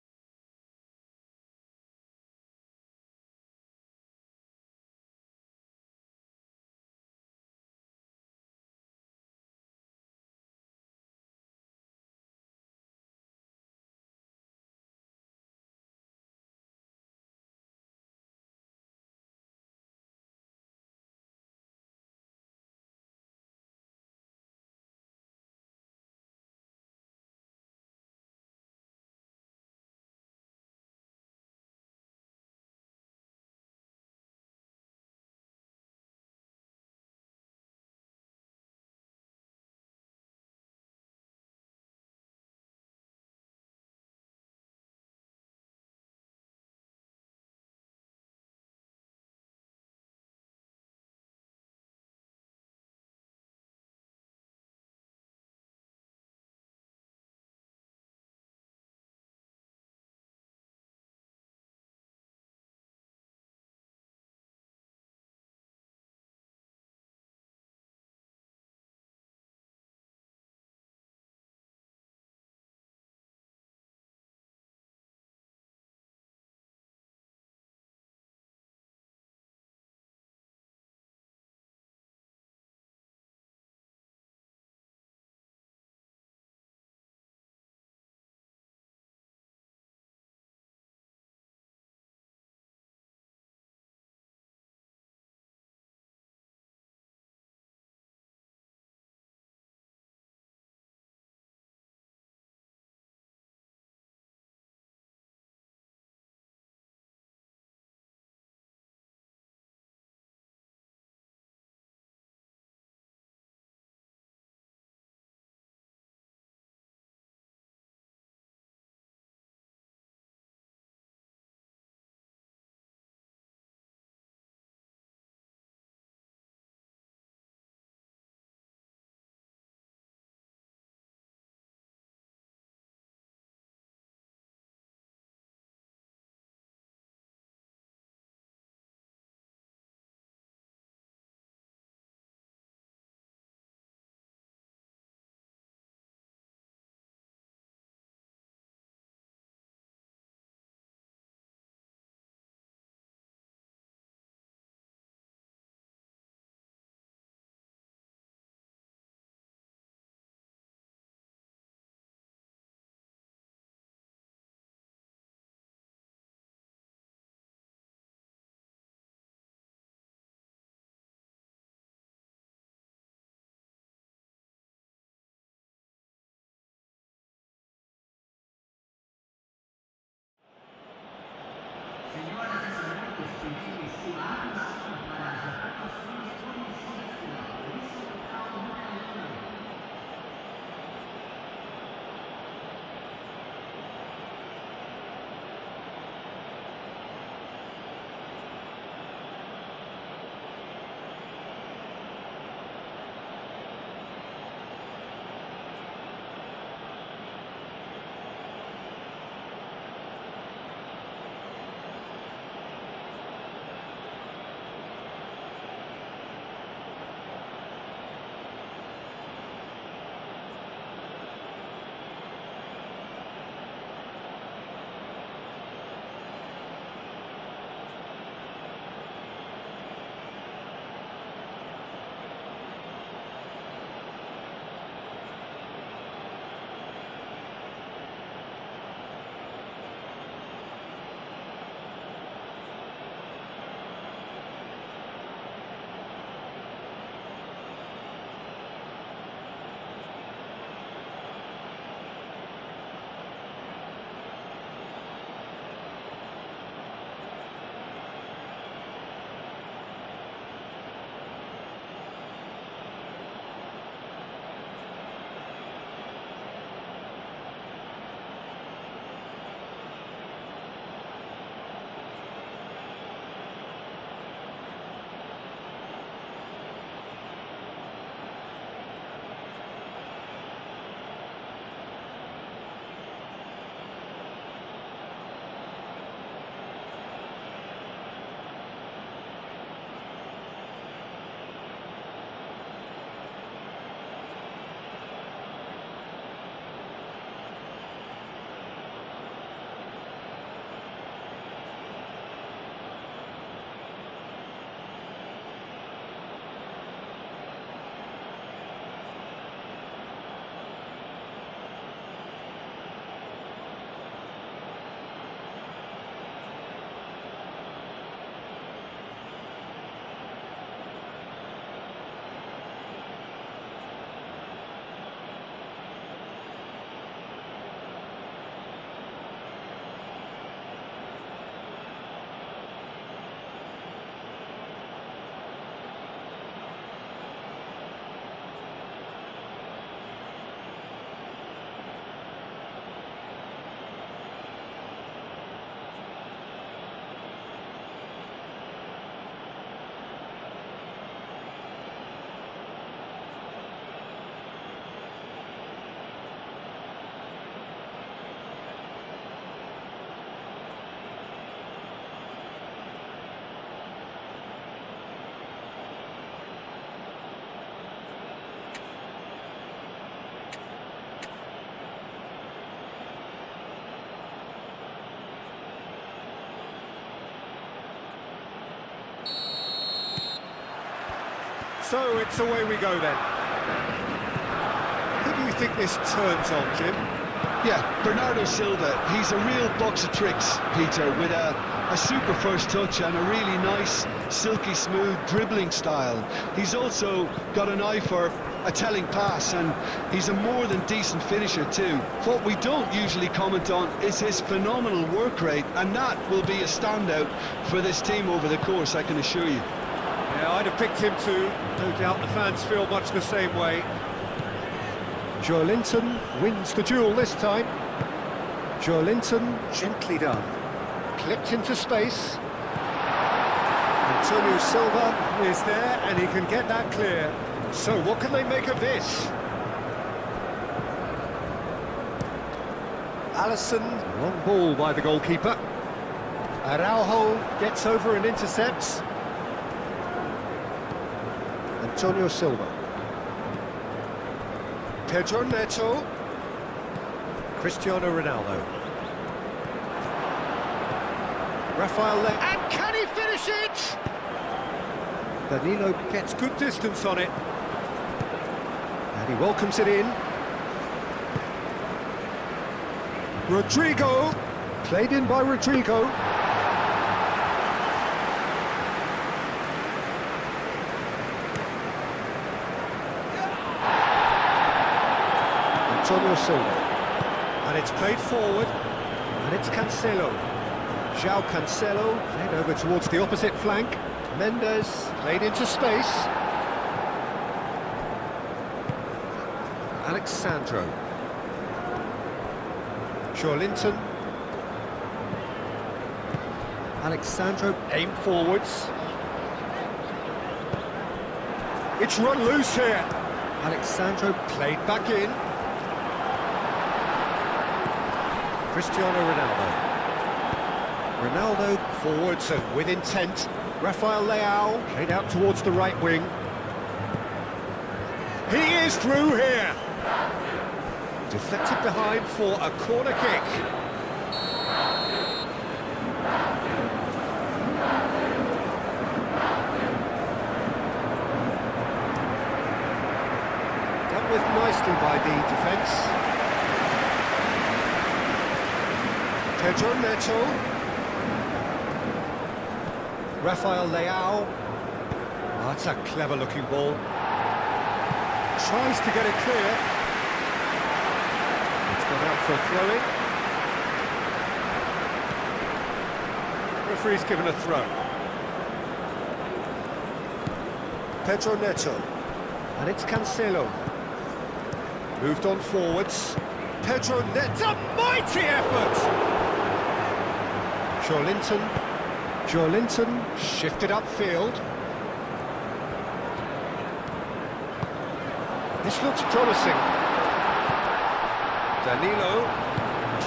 So it's away we go then. Who do you think this turns on, Jim? Yeah, Bernardo Silva, he's a real box of tricks, Peter, with a super first touch and a really nice, silky smooth dribbling style. He's also got an eye for a telling pass, and he's a more than decent finisher too. What we don't usually comment on is his phenomenal work rate, and that will be a standout for this team over the course, I can assure you. Yeah, I'd have picked him too. No doubt the fans feel much the same way. Joelinton wins the duel this time. Joelinton, gently done. Clipped into space. Antonio Silva is there, and he can get that clear. So what can they make of this? Alisson, long ball by the goalkeeper. Araujo gets over and intercepts. Antonio Silva. Pedro Neto. Cristiano Ronaldo. Rafael Le... And can he finish it? Danilo gets good distance on it. And he welcomes it in. Rodrigo. Played in by Rodrigo. Antonio Silva. And it's played forward. And it's Cancelo. João Cancelo played over towards the opposite flank. Mendes played into space. Alexandro. Joelinton. Alexandro aim forwards. It's run loose here. Alexandro played back in. Cristiano Ronaldo. Ronaldo forwards and with intent. Rafael Leao played out towards the right wing. He is through here. Deflected behind for a corner kick. Dealt with nicely by the defence. Pedro Neto. Rafael Leao. Oh, that's a clever-looking ball. Tries to get it clear. It's gone out for a throw-in. Referee's given a throw. Pedro Neto. And it's Cancelo. Moved on forwards. Pedro Neto. A mighty effort! Joelinton shifted upfield. This looks promising. Danilo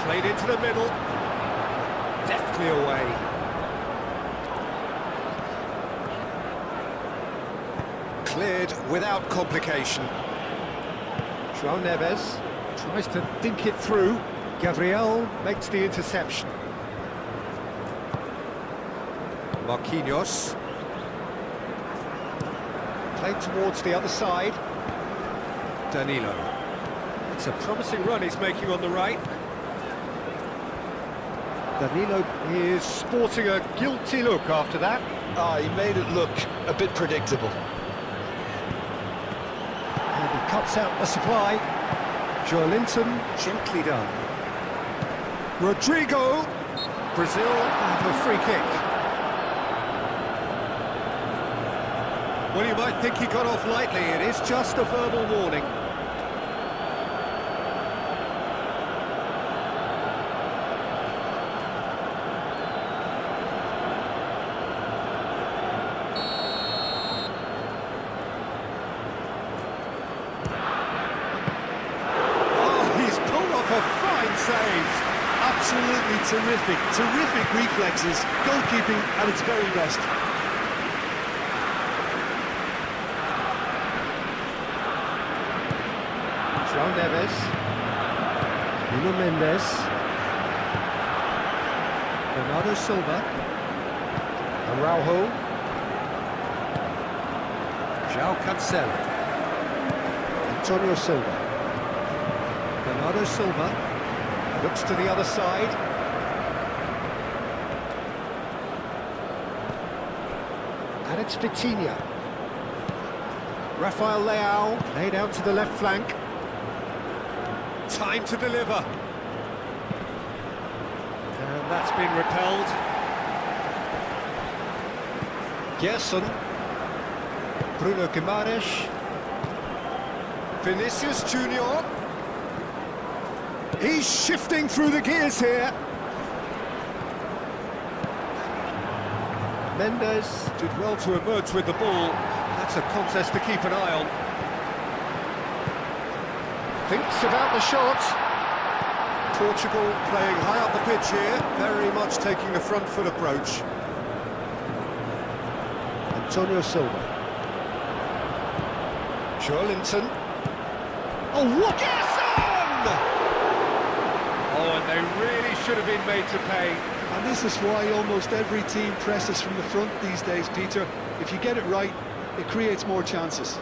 played into the middle. Deftly away. Cleared without complication. João Neves tries to think it through. Gabriel makes the interception. Marquinhos. Played towards the other side. Danilo. It's a promising run he's making on the right. Danilo is sporting a guilty look after that. He made it look a bit predictable. And he cuts out the supply. Joelinton, gently done. Rodrigo. Brazil have a free kick. Well, you might think he got off lightly. It is just a verbal warning. Oh, he's pulled off a fine save. Absolutely terrific reflexes, goalkeeping at its very best. João Neves. Nuno Mendes. Bernardo Silva. Araujo. João Cancelo. Antonio Silva. Bernardo Silva. Looks to the other side. And it's Vitinha. Rafael Leao, laid out to the left flank. Time to deliver. And that's been repelled. Gerson. Bruno Guimaraes. Vinicius Junior. He's shifting through the gears here. Mendes did well to emerge with the ball. That's a contest to keep an eye on. Thinks about the shot. Portugal playing high up the pitch here, very much taking the front foot approach. Antonio Silva. Joelinton. Oh, what? Gerson! Oh, and they really should have been made to pay. And this is why almost every team presses from the front these days, Peter. If you get it right, it creates more chances.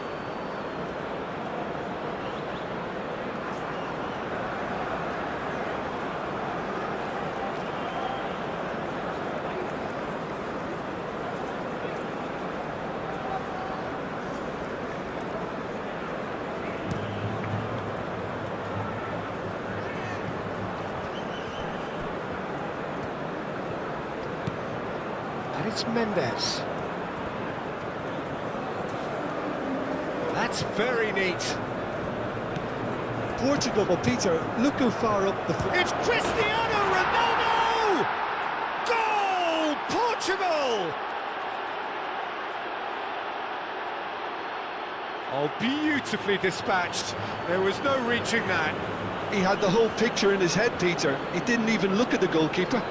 And it's Mendes. That's very neat. Portugal, but Peter, look how far up the foot. It's Cristiano Ronaldo! Goal! Portugal! Oh, beautifully dispatched. There was no reaching that. He had the whole picture in his head, Peter. He didn't even look at the goalkeeper.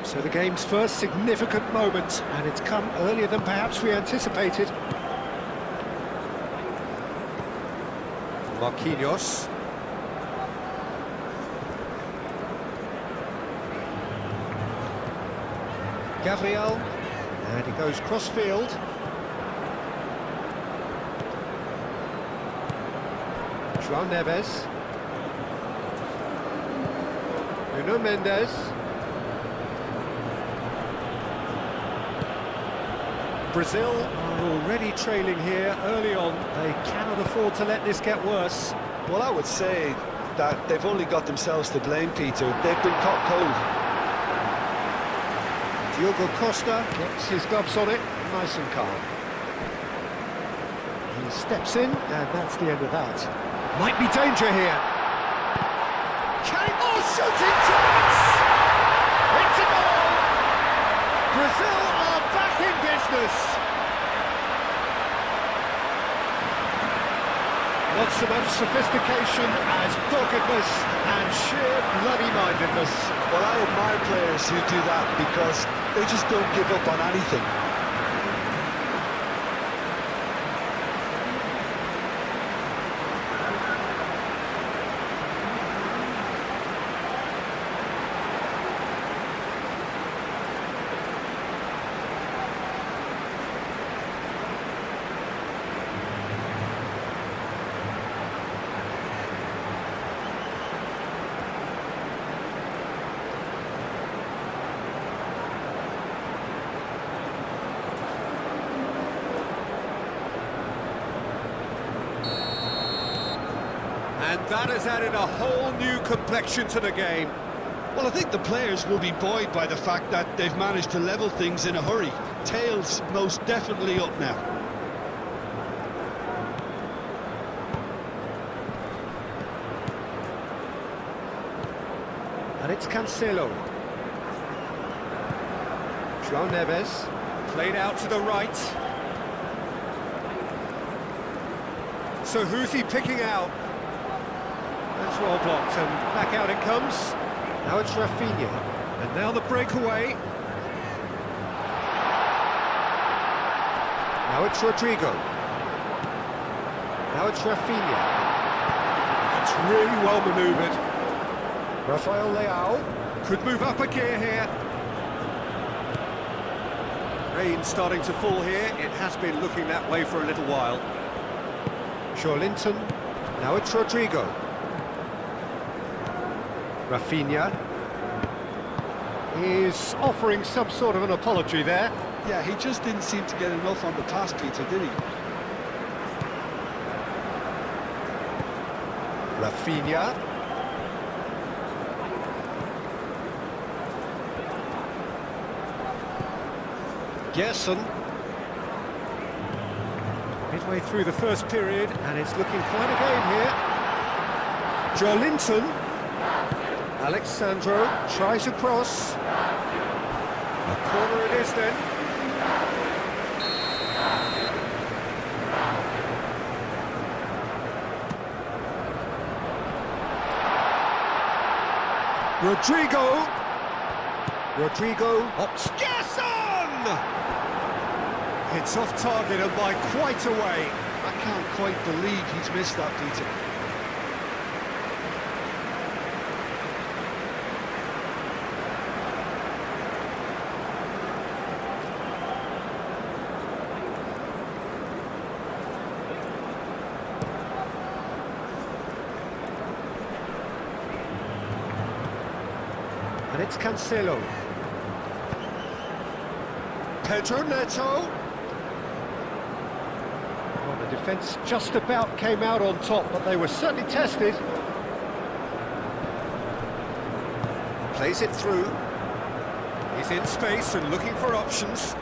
So the game's first significant moment, and it's come earlier than perhaps we anticipated. Marquinhos. Gabriel, and he goes cross-field. João Neves. Nuno Mendes. Brazil are already trailing here early on. They cannot afford to let this get worse. Well, I would say that they've only got themselves to blame, Peter. They've been caught cold. Diogo Costa gets his gloves on it, nice and calm. He steps in, and that's the end of that. Might be danger here. Shooting chance! It's a goal! Brazil are back in business. Not so much sophistication as doggedness and sheer bloody-mindedness. Well, I admire players who do that because they just don't give up on anything. And that has added a whole new complexion to the game. Well, I think the players will be buoyed by the fact that they've managed to level things in a hurry. Tails most definitely up now. And it's Cancelo. João Neves, played out to the right. So who's he picking out? That's well blocked, and back out it comes. Now it's Rafinha, and now the breakaway. Now it's Rodrigo. Now it's Rafinha. It's really well manoeuvred. Rafael Leao could move up a gear here. Rain starting to fall here. It has been looking that way for a little while. Linton. Now it's Rodrigo. Rafinha is offering some sort of an apology there. Yeah, he just didn't seem to get enough on the pass, Peter, did he? Rafinha. Gerson. Midway through the first period, and it's looking quite a game here. Linton. Alexandro tries a cross. A corner it is then. Rodrigo opts. Gerson! It's off target and by quite a way. I can't quite believe he's missed that, Peter. And it's Cancelo. Pedro Neto. Well, the defence just about came out on top, but they were certainly tested. Plays it through. He's in space and looking for options.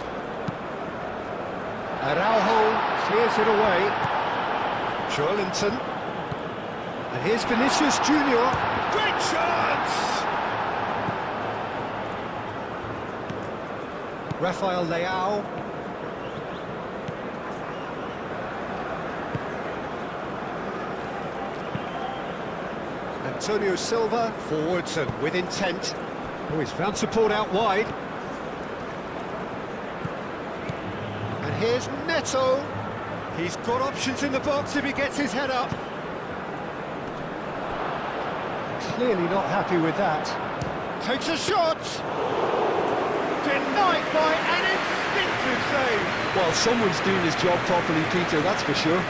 Araujo clears it away. Linton. And here's Vinicius Junior. Great chance! Rafael Leao. Antonio Silva forwards and with intent. Oh, he's found support out wide. And here's Neto. He's got options in the box if he gets his head up. Clearly not happy with that. Takes a shot. Denied by an instinctive save. Well, someone's doing his job properly, Peter, that's for sure.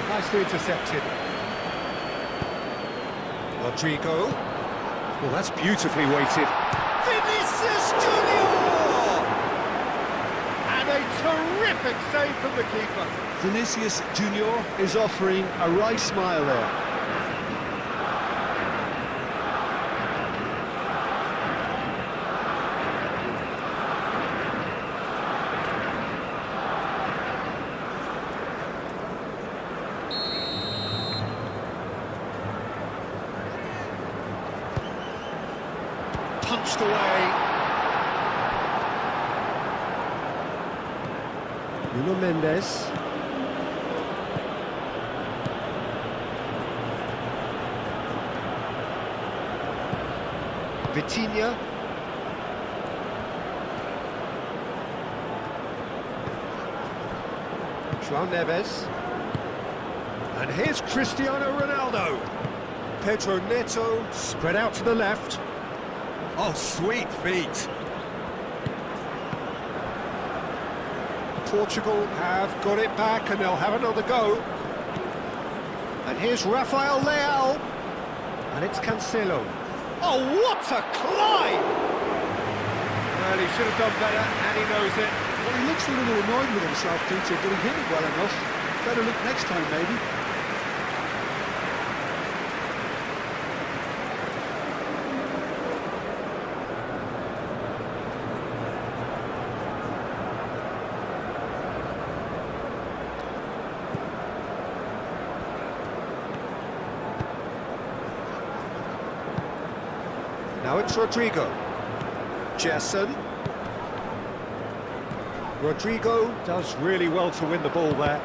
Nicely intercepted. Rodrigo. Well, that's beautifully weighted. Vinicius Junior! And a terrific save from the keeper. Vinicius Junior is offering a right smile there. Punched away. Nuno Mendes. Vitinha. João Neves. And here's Cristiano Ronaldo. Pedro Neto spread out to the left. Oh, sweet feet. Portugal have got it back and they'll have another go. And here's Rafael Leao. And it's Cancelo. Oh, what a climb! Well, he should have done better, and he knows it. Well, he looks a little annoyed with himself, Peter, but he hit it well enough. Better look next time, maybe. Now it's Rodrigo. Gerson. Rodrigo does really well to win the ball there.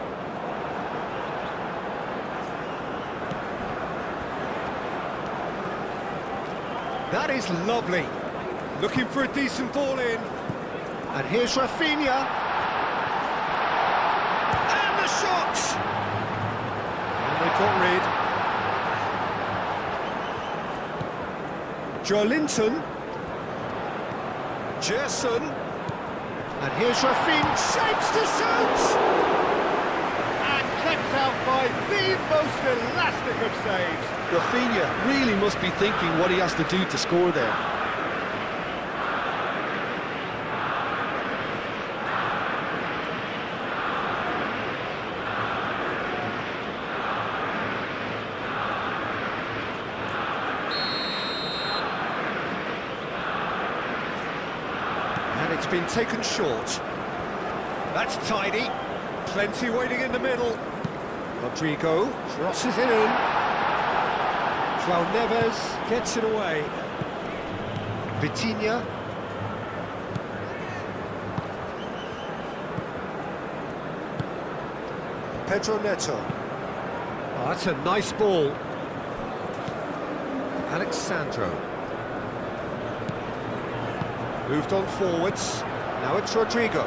That is lovely. Looking for a decent ball in. And here's Rafinha. And the shot! And they got rid. Joelinton. Gerson. And here's Rafinha. Shapes to shoot! And kept out by the most elastic of saves. Rafinha really must be thinking what he has to do to score there. And it's been taken short. That's tidy. Plenty waiting in the middle. Rodrigo crosses it in. João Neves gets it away. Vitinha. Pedro Neto. Oh, that's a nice ball. Alexandro. Moved on forwards. Now it's Rodrigo.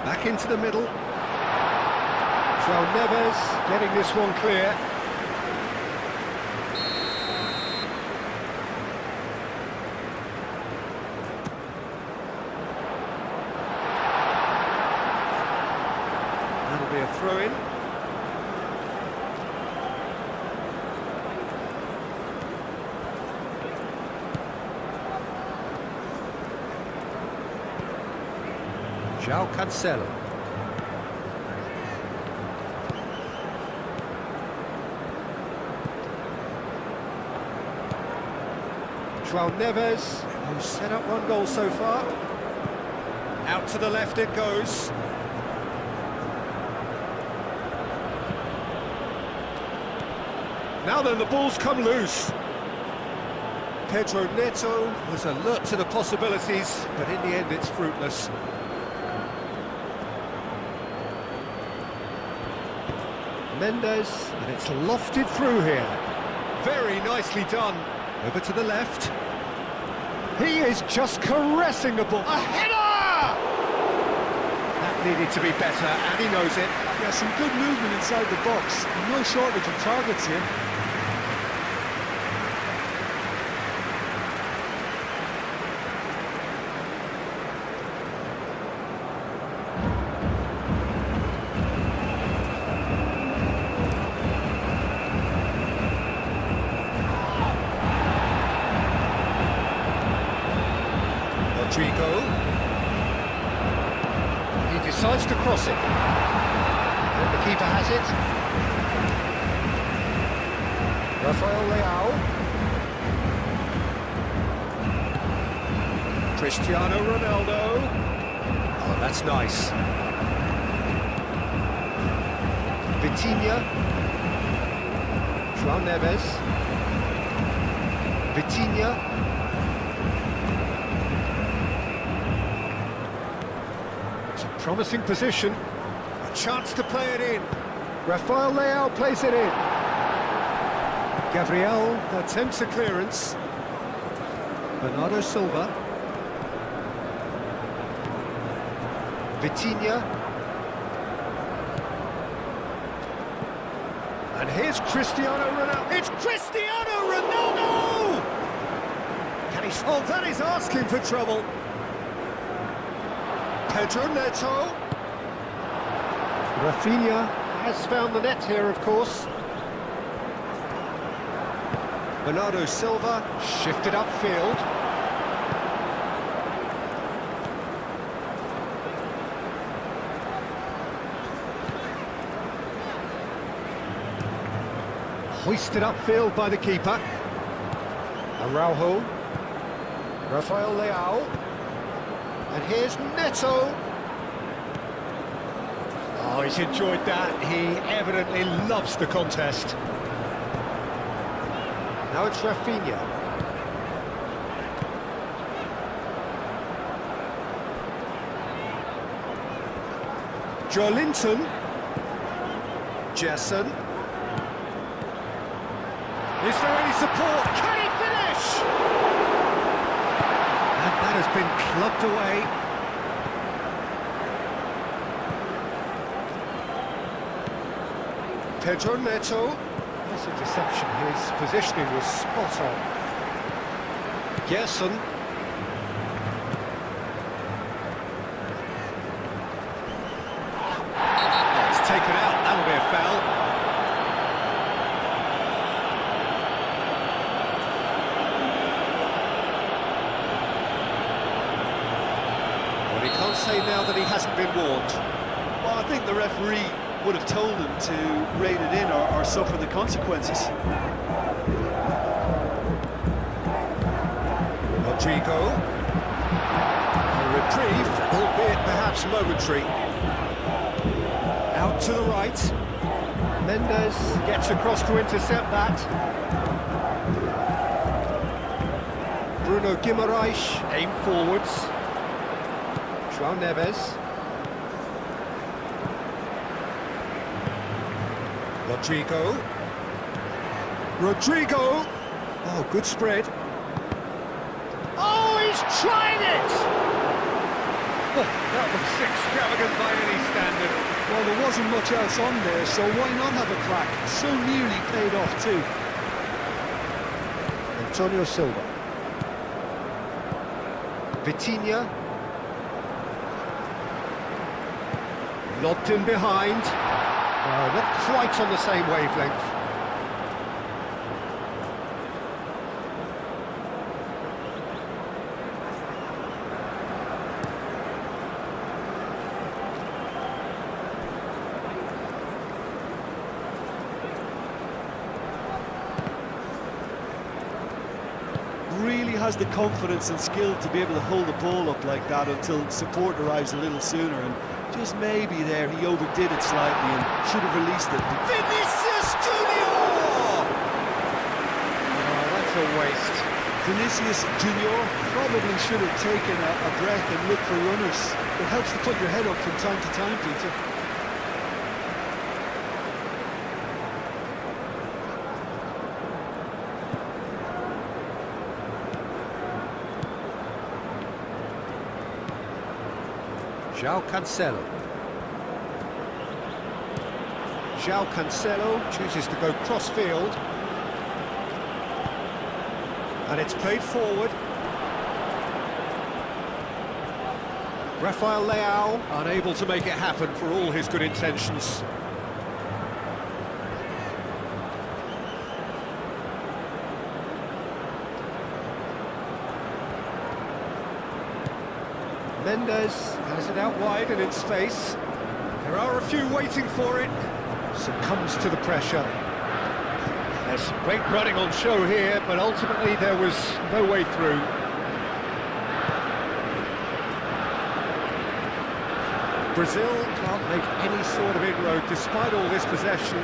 Back into the middle. João Neves getting this one clear. That'll be a throw-in. João Cancelo. João Neves, who's set up one goal so far. Out to the left it goes. Now then, the ball's come loose. Pedro Neto was alert to the possibilities, but in the end it's fruitless. Mendes, and it's lofted through here. Very nicely done. Over to the left. He is just caressing the ball. A header! That needed to be better, and he knows it. Yeah, some good movement inside the box. No shortage of targets here. Rodrigo. He decides to cross it. And the keeper has it. Rafael Leao. Cristiano Ronaldo. Oh, that's nice. Vitinha. João Neves. Vitinha. Promising position, a chance to play it in. Rafael Leao plays it in. Gabriel attempts a clearance. Bernardo Silva. Vitinha. And here's Cristiano Ronaldo. It's Cristiano Ronaldo! Can he... Oh, that is asking for trouble. Pedro Neto. Rafinha has found the net here, of course. Bernardo Silva shifted upfield. Hoisted upfield by the keeper. Araujo. Rafael Leao. And here's Neto. Oh, he's enjoyed that. He evidently loves the contest. Now it's Rafinha. Joelinton. Jesson. Is there any support? Can he finish? And that has been clubbed away. Pedro Neto. That's a deception. His positioning was spot on. Gerson. It's taken out. That'll be a foul. Well, he can't say now that he hasn't been warned. Well, I think the referee would have told him to rein it in or suffer the consequences. Rodrigo. A reprieve, albeit perhaps momentary. Out to the right. Mendes gets across to intercept that. Bruno Guimaraes aim forwards. João Neves. Rodrigo. Oh, good spread. Oh, he's trying it! That was extravagant by any standard. Well, there wasn't much else on there, so why not have a crack? So nearly paid off too. Antonio Silva. Vitinha. Lobbed in behind. Not quite on the same wavelength. Really has the confidence and skill to be able to hold the ball up like that until support arrives a little sooner, and just maybe there he overdid it slightly and should have released it. Vinicius Junior! Oh, that's a waste. Vinicius Junior probably should have taken a breath and looked for runners. It helps to put your head up from time to time, Peter. João Cancelo. João Cancelo chooses to go cross-field. And it's played forward. Rafael Leao unable to make it happen for all his good intentions. Mendes has it out wide and in space. There are a few waiting for it. Succumbs to the pressure. There's some great running on show here, but ultimately there was no way through. Brazil can't make any sort of inroad despite all this possession.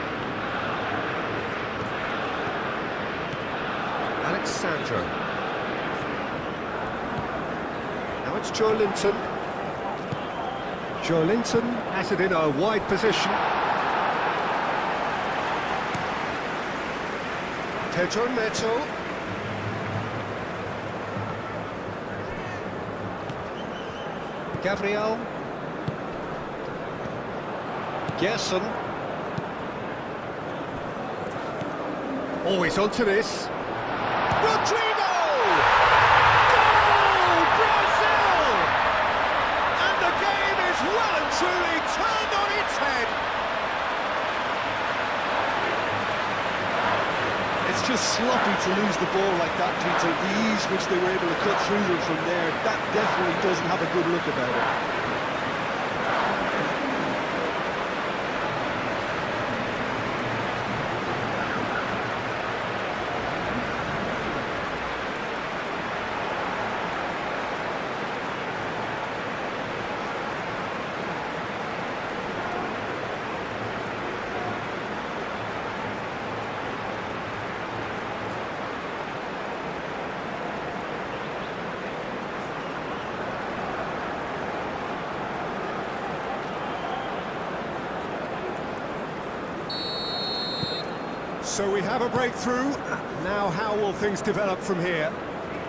Alexandro. Now it's Joelinton. Joelinton has it in a wide position. Pedro Neto. Gabriel. Gerson. Always onto this. Rodrigo! Goal! Brazil! And the game is well and truly turned on its head. It's just sloppy to lose the ball like that, Peter. The ease which they were able to cut through them from there, that definitely doesn't have a good look about it. So we have a breakthrough. Now how will things develop from here?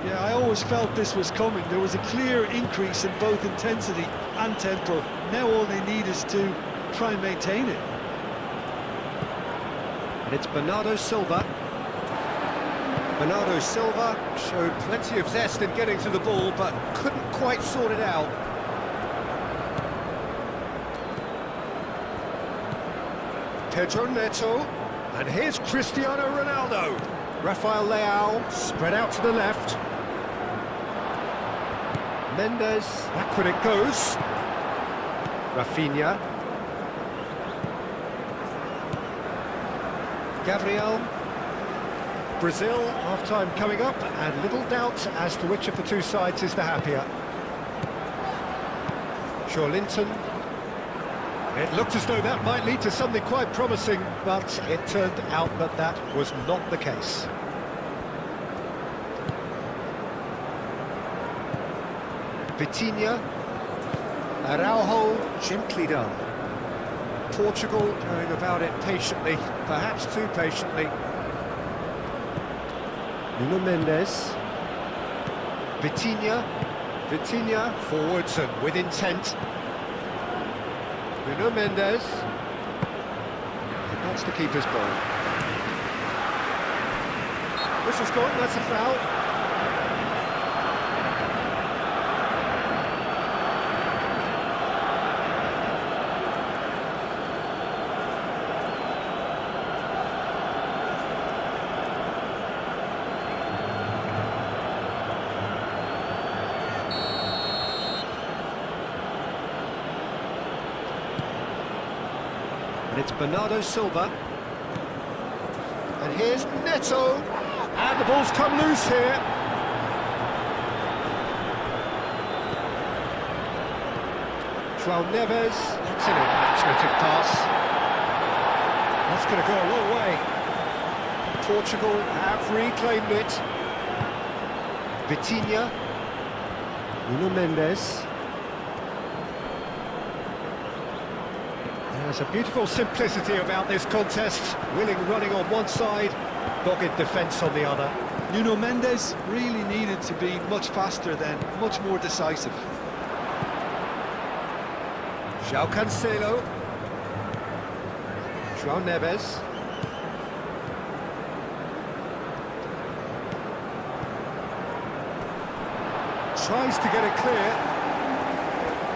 Yeah, I always felt this was coming. There was a clear increase in both intensity and tempo. Now all they need is to try and maintain it. And it's Bernardo Silva. Bernardo Silva showed plenty of zest in getting to the ball, but couldn't quite sort it out. Pedro Neto. And here's Cristiano Ronaldo. Rafael Leao spread out to the left. Mendes, back when it goes. Rafinha. Gabriel. Brazil, half-time coming up, and little doubt as to which of the two sides is the happier. Linton. It looked as though that might lead to something quite promising, but it turned out that that was not the case. Vitinha. Araujo, gently done. Portugal going about it patiently, perhaps too patiently. Nuno Mendes. Vitinha. Vitinha forwards and with intent. Nuno Mendes. That's the keeper's ball. Whistle's gone, that's a foul. And it's Bernardo Silva. And here's Neto. And the ball's come loose here. João Neves. That's an imaginative pass. That's going to go a long way. Portugal have reclaimed it. Vitinha. Nuno Mendes. There's a beautiful simplicity about this contest. Willing running on one side, dogged defence on the other. Nuno Mendes really needed to be much faster then, much more decisive. João Cancelo. João Neves. Tries to get it clear.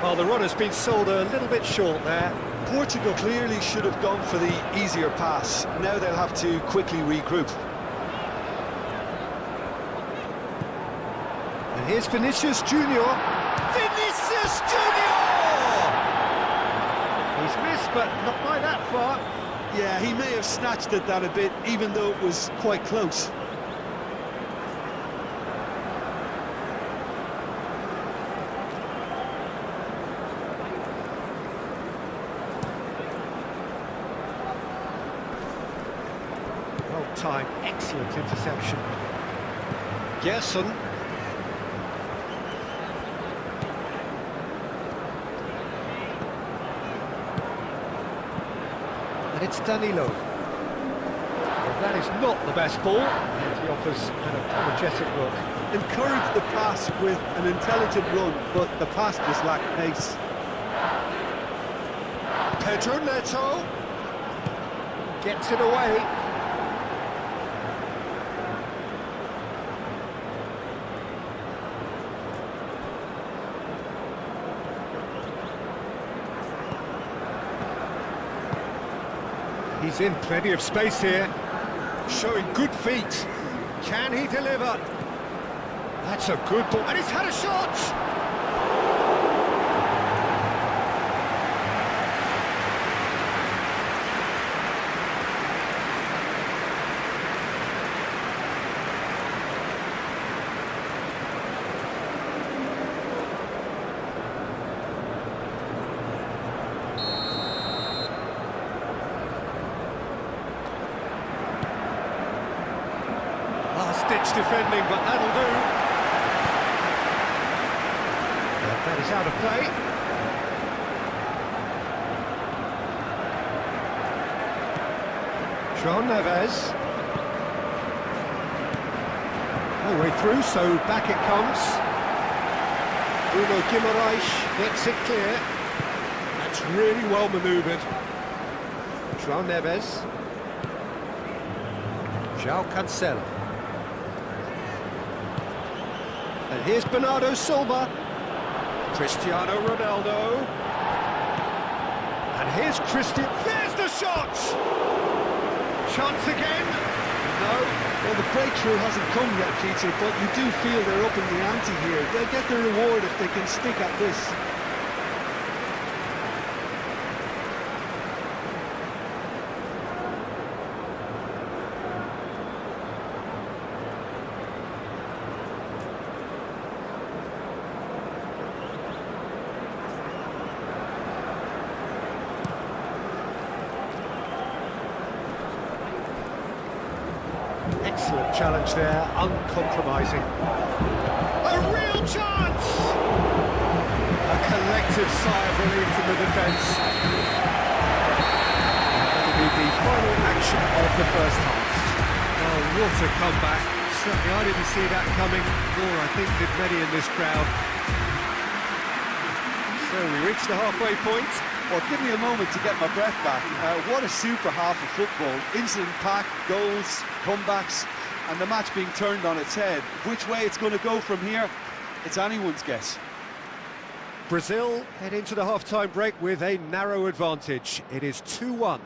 Well, the runner's been sold a little bit short there. Portugal clearly should have gone for the easier pass. Now they'll have to quickly regroup. And here's Vinicius Junior. Vinicius Junior! He's missed, but not by that far. Yeah, he may have snatched at that a bit, even though it was quite close. Time, excellent interception. Gerson. And it's Danilo. Well, that is not the best ball, and he offers an apologetic look. Encouraged the pass with an intelligent run, but the pass just lacked pace. Pedro Neto gets it away. He's in plenty of space here, showing good feet. Can he deliver? That's a good ball, and he's had a shot! Last-ditch defending, but that'll do. And that is out of play. João Neves. All the way through, so back it comes. Bruno Guimaraes gets it clear. That's really well manoeuvred. João Neves. João Cancelo. And here's Bernardo Silva. Cristiano Ronaldo. And here's Christian. There's the shot! Chance again. No. Well, the breakthrough hasn't come yet, Peter, but you do feel they're up in the ante here. They'll get their reward if they can stick at this. Excellent challenge there, uncompromising. A real chance! A collective sigh of relief from the defence. That'll be the final action of the first half. Oh, what a comeback. Certainly I didn't see that coming, nor I think did many in this crowd. So we reach the halfway point. Well, give me a moment to get my breath back. What a super half of football. Incident-packed, goals, comebacks, and the match being turned on its head. Which way it's going to go from here, it's anyone's guess. Brazil head into the half-time break with a narrow advantage. It is 2-1.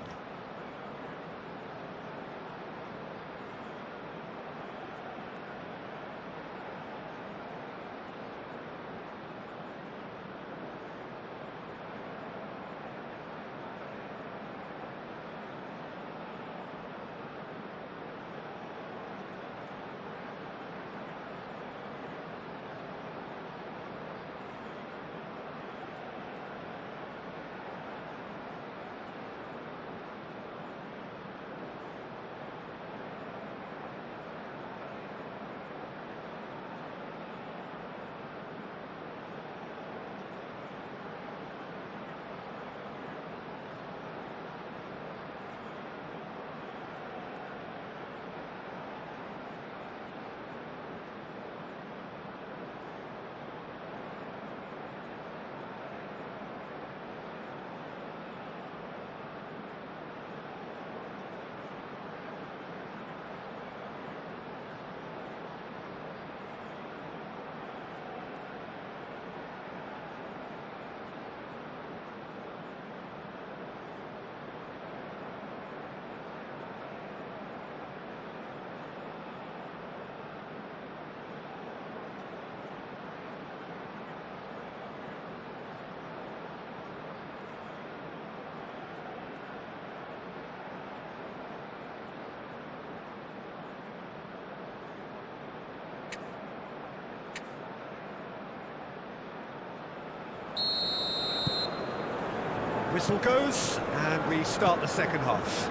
Whistle goes, and we start the second half.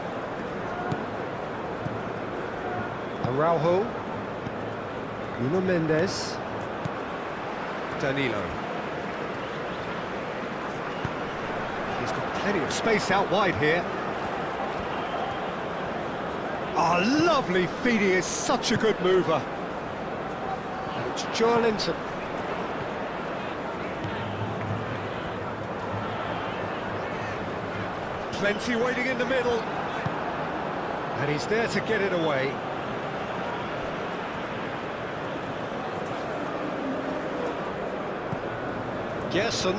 Araujo, Nuno Mendes, Danilo. He's got plenty of space out wide here. Oh, lovely feed, he is such a good mover. And it's Joelinton. Plenty waiting in the middle. And he's there to get it away. Gerson.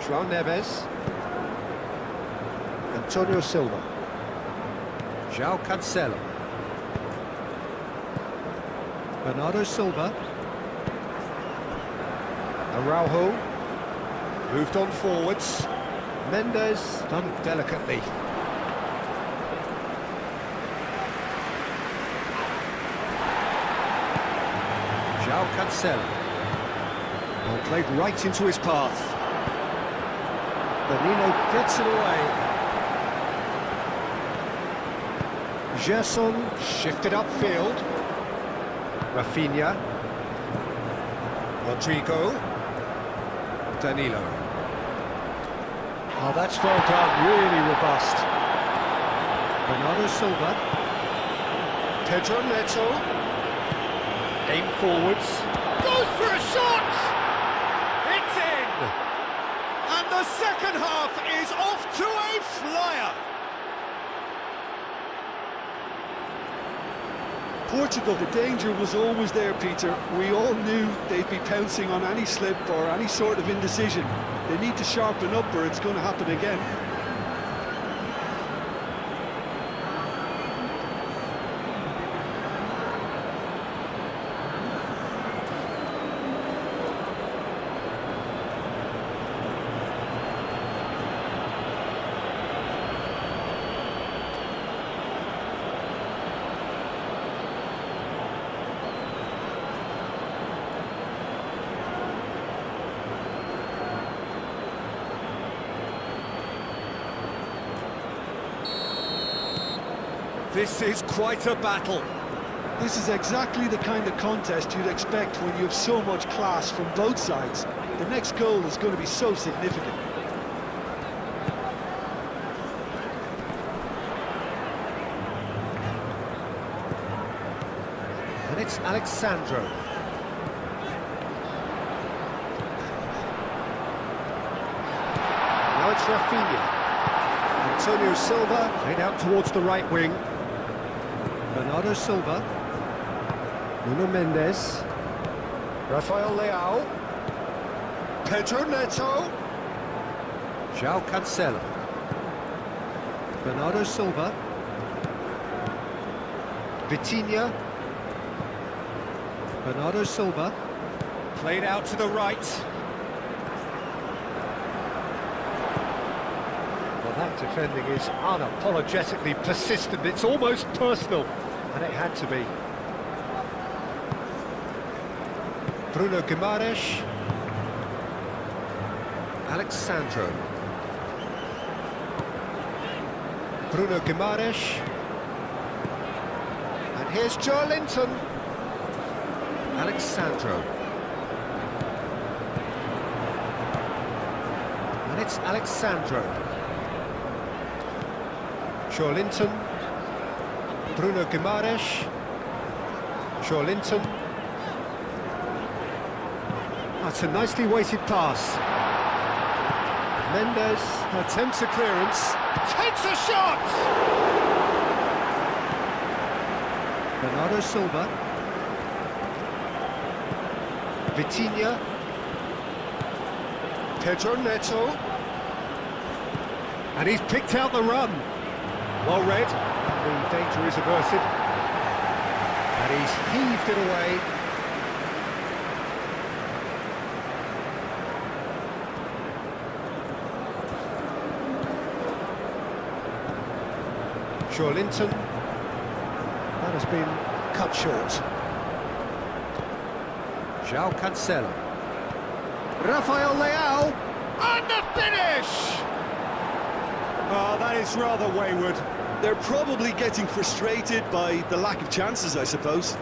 João Neves. Antonio Silva. João Cancelo. Bernardo Silva. Araujo. Moved on forwards. Mendes done delicately. João Cancelo. Well, played right into his path. Danilo gets it away. Gerson shifted upfield. Rafinha. Rodrigo. Danilo. Oh, that's well done, really robust. Bernardo Silva. Pedro Neto. Aim forwards. Goes for a shot! It's in! And the second half is off to a flyer! Portugal, the danger was always there, Peter. We all knew they'd be pouncing on any slip or any sort of indecision. They need to sharpen up or it's going to happen again. This is quite a battle. This is exactly the kind of contest you'd expect when you have so much class from both sides. The next goal is going to be so significant. And it's Alexandro. Now it's Rafinha. Antonio Silva played out towards the right wing. Bernardo Silva. Nuno Mendes. Rafael Leao. Pedro Neto. João Cancelo. Bernardo Silva. Vitinha. Bernardo Silva. Played out to the right. Well, that defending is unapologetically persistent. It's almost personal, and it had to be. Bruno Guimaraes. Alexandro. Bruno Guimaraes. And here's Joelinton. Alexandro. And it's Alexandro. Joelinton. Bruno Guimaraes. Joelinton. That's a nicely weighted pass. Mendes attempts a clearance. Takes a shot! Bernardo Silva. Vitinha. Pedro Neto. And he's picked out the run. Well read. The danger is averted. And he's heaved it away. Joelinton. That has been cut short. João Cancelo. Rafael Leao. And the finish! Oh, that is rather wayward. They're probably getting frustrated by the lack of chances, I suppose.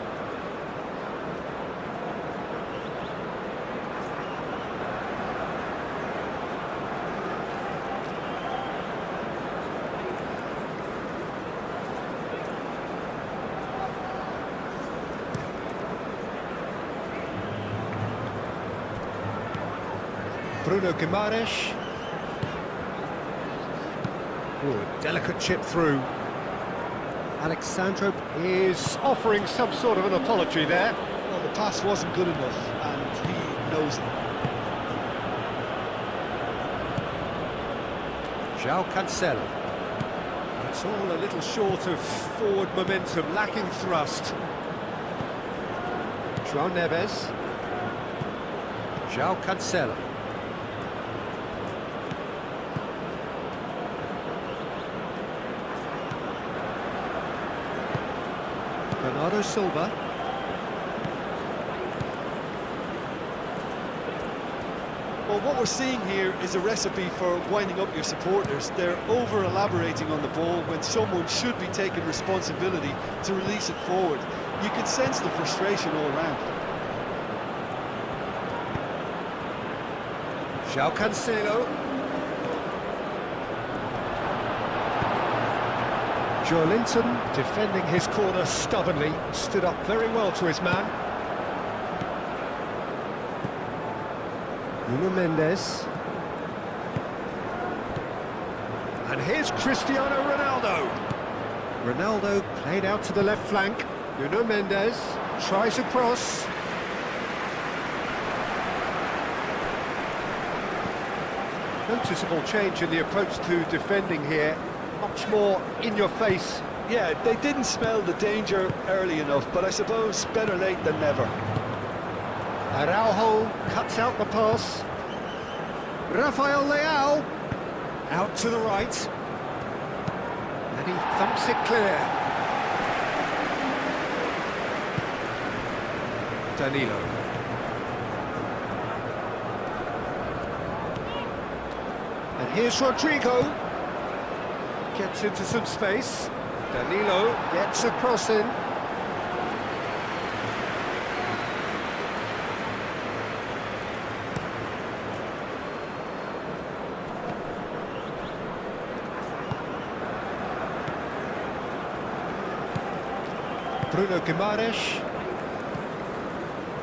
Bruno Guimaraes. Ooh, a delicate chip through. Alexandro is offering some sort of an apology there. Well, the pass wasn't good enough, and he knows it. João Cancelo. It's all a little short of forward momentum, lacking thrust. João Neves. João Cancelo. Bernardo Silva. Well, what we're seeing here is a recipe for winding up your supporters. They're over-elaborating on the ball when someone should be taking responsibility to release it forward. You can sense the frustration all round. João Cancelo. Joelinton defending his corner stubbornly, stood up very well to his man. Nuno Mendes. And here's Cristiano Ronaldo. Ronaldo played out to the left flank. Nuno Mendes tries a cross. Noticeable change in the approach to defending here. Much more in your face. Yeah, they didn't smell the danger early enough, but I suppose better late than never. Araujo cuts out the pass. Rafael Leao out to the right. And he thumps it clear. Danilo. And here's Rodrigo. Gets into some space. Danilo gets a cross in. Bruno Guimaraes.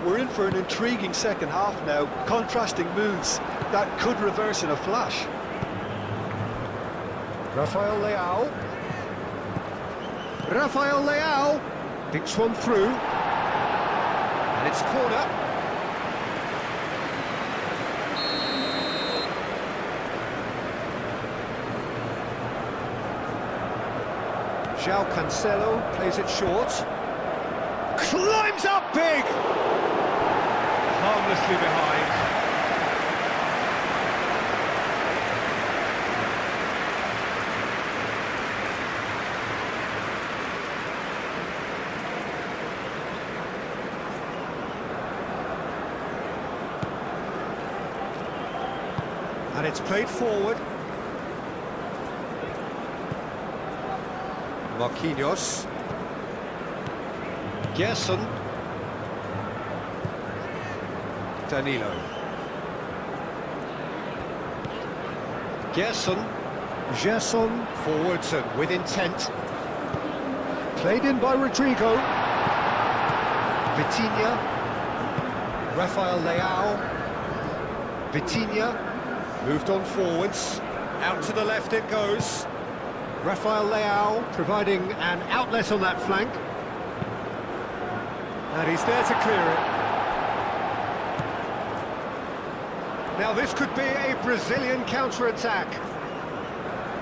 We're in for an intriguing second half now, contrasting moves that could reverse in a flash. Rafael Leao. Rafael Leao thinks one through. And it's corner. João Cancelo plays it short. Climbs up big! Harmlessly behind. And it's played forward. Marquinhos. Gerson. Danilo. Gerson forwards and with intent. Played in by Rodrigo. Vitinha. Rafael Leao. Vitinha. Moved on forwards. Out to the left it goes. Rafael Leao providing an outlet on that flank. And he's there to clear it. Now this could be a Brazilian counter-attack.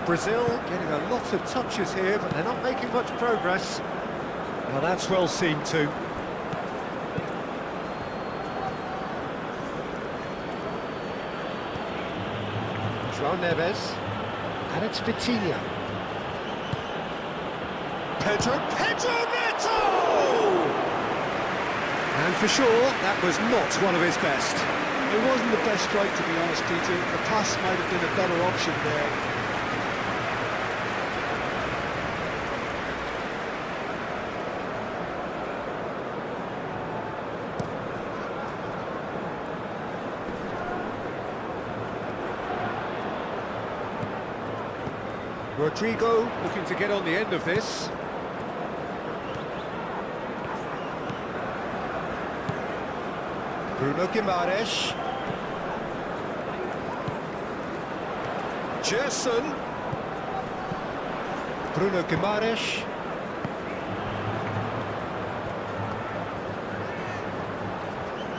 Brazil getting a lot of touches here, but they're not making much progress. Now that's well seen too. João Neves. And it's Vitinha. Pedro Neto! And for sure, that was not one of his best. It wasn't the best strike, to be honest, Peter. The pass might have been a better option there. Rodrigo looking to get on the end of this. Bruno Guimaraes. Gerson. Bruno Guimaraes.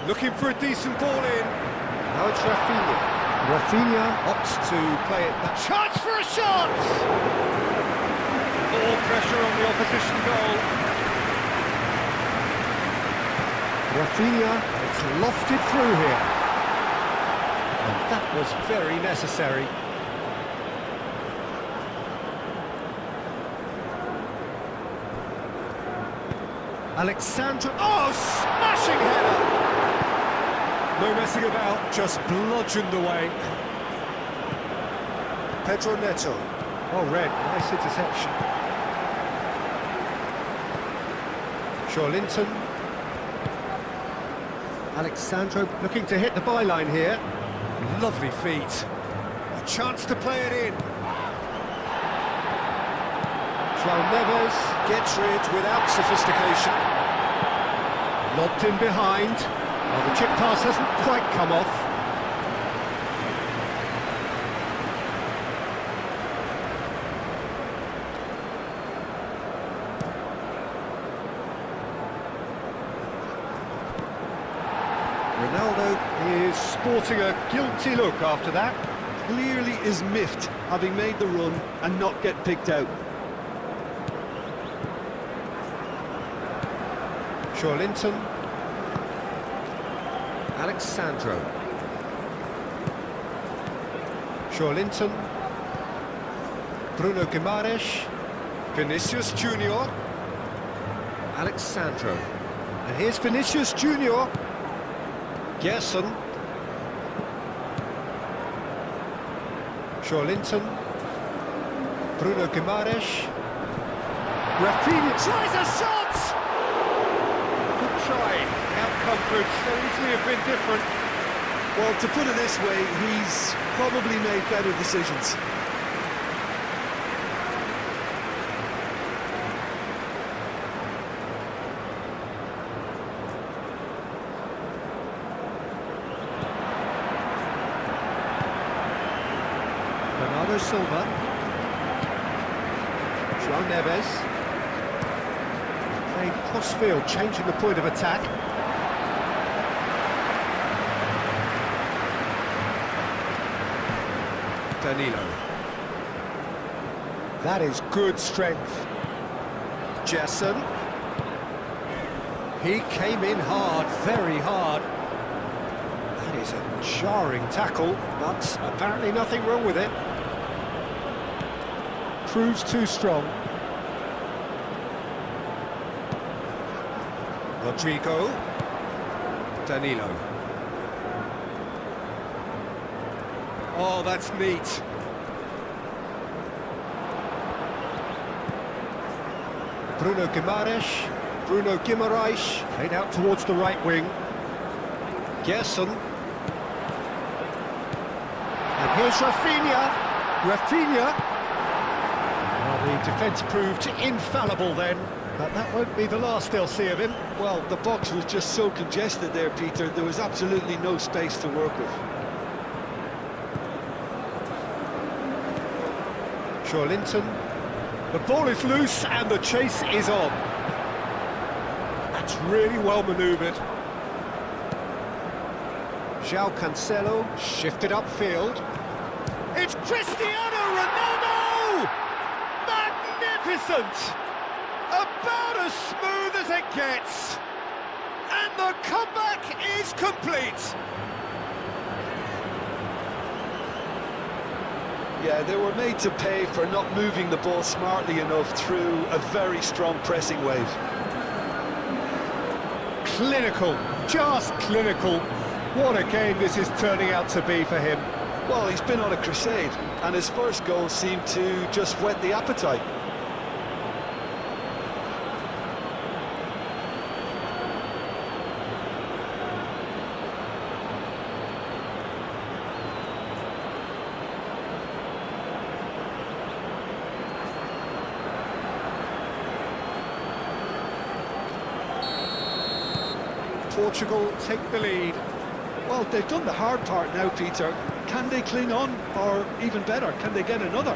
Looking for a decent ball in. Now it's Rafinha. Rafinha opts to play it. That chance for a shot! All pressure on the opposition goal. Rafinha, it's lofted through here. And that was very necessary. Alexandra, oh, smashing header! No messing about, just bludgeoned away. Pedro Neto. Oh, red, nice interception. Joelinton. Alexandro looking to hit the byline here. Lovely feet. A chance to play it in. João Neves gets rid without sophistication. Lobbed in behind. Well, the chip pass hasn't quite come off. Ronaldo is sporting a guilty look after that. Clearly is miffed, having made the run and not get picked out. Linton. Alexandro. Linton. Bruno Guimaraes. Vinicius Junior. Alexandro. And here's Vinicius Junior. Gerson. Linton. Bruno Guimaraes. Rafinha tries a shot! Try. Outcome could so easily have been different. Well, to put it this way, he's probably made better decisions. Bernardo Silva. João Neves. Playing cross-field, changing the point of attack. Danilo. That is good strength. Gerson. He came in hard, very hard. That is a jarring tackle, but apparently nothing wrong with it. Proves too strong. Rodrigo. Danilo. Oh, that's neat. Bruno Guimaraes, played out towards the right wing. Gerson. And here's Rafinha. Well, the defence proved infallible then. But that won't be the last they'll see of him. Well, the box was just so congested there, Peter. There was absolutely no space to work with. Linton. The ball is loose and the chase is on. That's really well manoeuvred. João Cancelo shifted upfield. It's Cristiano Ronaldo! Magnificent! About as smooth as it gets. And the comeback is complete. Yeah, they were made to pay for not moving the ball smartly enough through a very strong pressing wave. Clinical, just clinical. What a game this is turning out to be for him. Well, he's been on a crusade, and his first goal seemed to just whet the appetite. Portugal take the lead. Well, they've done the hard part now, Peter. Can they cling on, or even better, can they get another?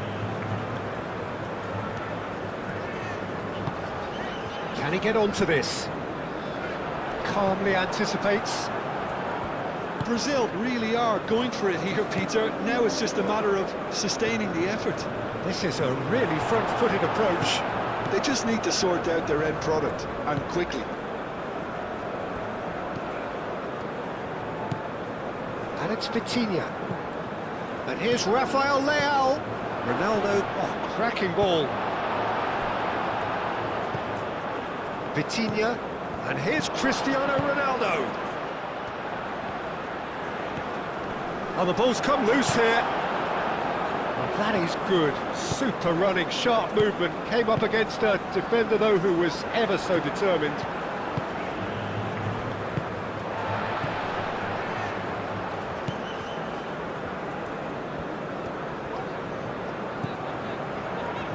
Can he get onto this? Calmly anticipates. Brazil really are going for it here, Peter. Now it's just a matter of sustaining the effort. This is a really front-footed approach. They just need to sort out their end product, and quickly. And it's Vitinha. And here's Rafael Leao. Ronaldo, oh, cracking ball. Vitinha. And here's Cristiano Ronaldo. Oh, the ball's come loose here. Oh, that is good. Super running, sharp movement. Came up against a defender, though, who was ever so determined.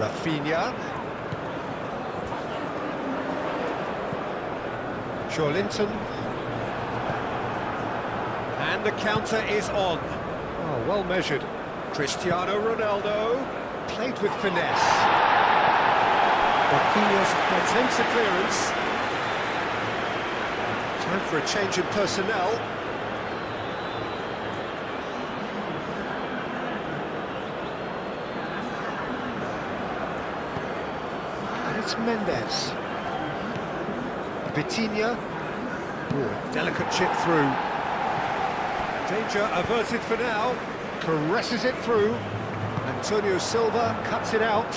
Rafinha. Linton. And the counter is on. Oh, well measured. Cristiano Ronaldo. Played with finesse. Marquinhos attempts a clearance. Time for a change in personnel. And it's Mendes. Vitinha. Ooh, delicate chip through. Danger averted for now. Caresses it through. Antonio Silva cuts it out.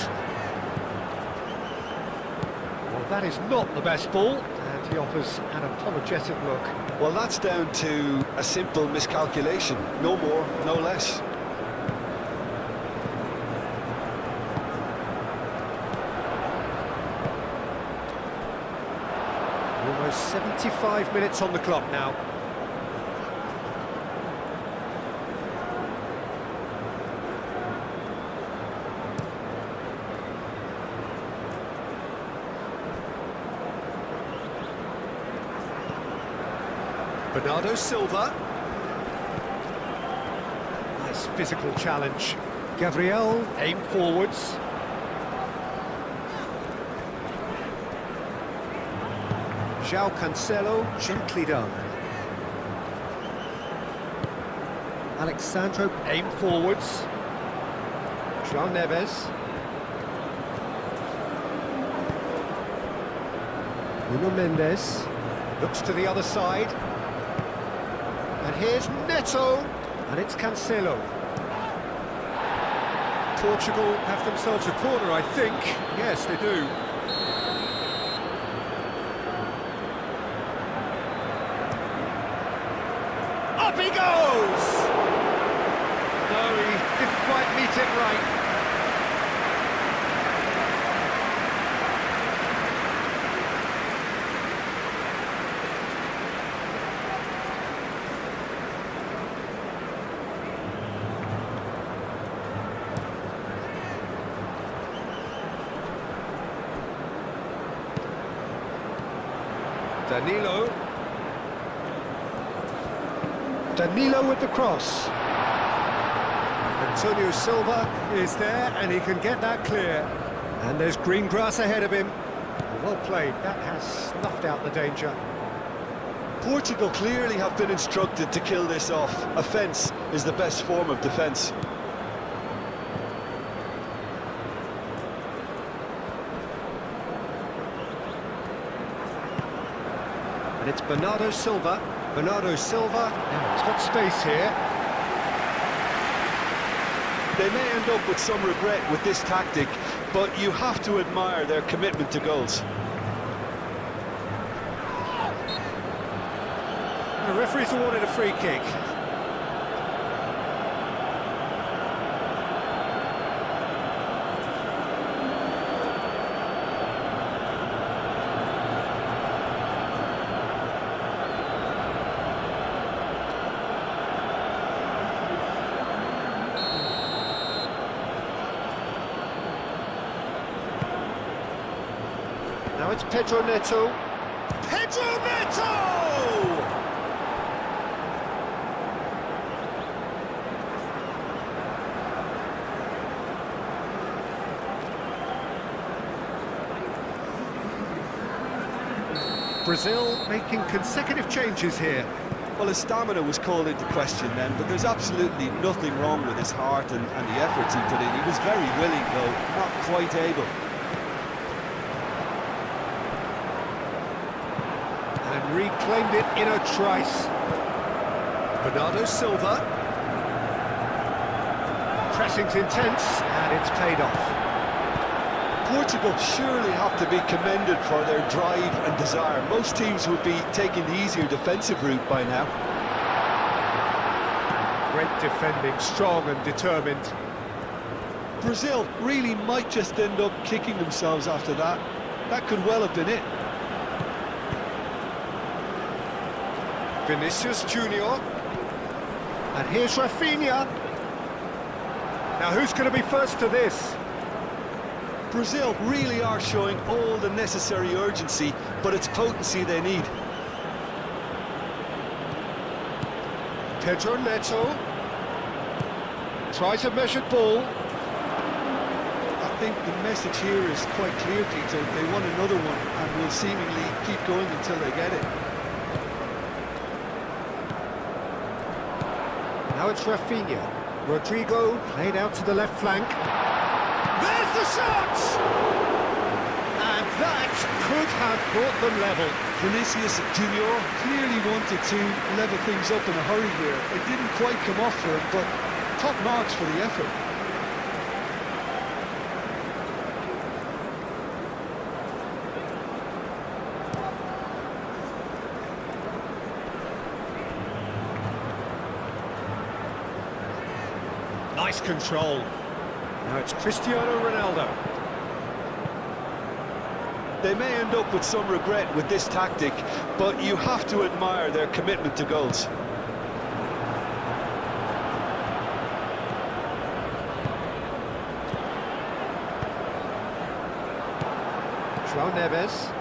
Well, that is not the best ball, and he offers an apologetic look. Well, that's down to a simple miscalculation. No more, no less. Almost 75 minutes on the clock now. Bernardo Silva. Nice physical challenge. Gabriel, aim forwards. João Cancelo, gently done. Alexandro, aim forwards. João Neves. Nuno Mendes. Looks to the other side. And here's Neto. And it's Cancelo. Portugal have themselves a corner, I think. Yes, they do. Up he goes! No, he didn't quite meet it right. Danilo with the cross. Antonio Silva is there and he can get that clear. And there's green grass ahead of him. Well played, that has snuffed out the danger. Portugal clearly have been instructed to kill this off. Offence is the best form of defence. And it's Bernardo Silva. Bernardo Silva, now he's got space here. They may end up with some regret with this tactic, but you have to admire their commitment to goals. The referee's awarded a free kick. Now it's Pedro Neto. Pedro Neto! Brazil making consecutive changes here. Well, his stamina was called into question then, but there's absolutely nothing wrong with his heart and the efforts he put in. He was very willing, though, not quite able. And reclaimed it in a trice. Bernardo Silva. Pressing's intense, and it's paid off. Portugal surely have to be commended for their drive and desire. Most teams would be taking the easier defensive route by now. Great defending, strong and determined. Brazil really might just end up kicking themselves after that. That could well have been it. Vinicius Junior. And here's Rafinha. Now who's going to be first to this? Brazil really are showing all the necessary urgency, but it's potency they need. Pedro Neto tries a measured ball. I think the message here is quite clear, Peter. They want another one and will seemingly keep going until they get it. Now it's Rafinha. Rodrigo played out to the left flank. There's the shot! And that could have brought them level. Vinicius Junior clearly wanted to level things up in a hurry here. It didn't quite come off for him, but top marks for the effort. Nice control. Now it's Cristiano Ronaldo. They may end up with some regret with this tactic, but you have to admire their commitment to goals. João Neves.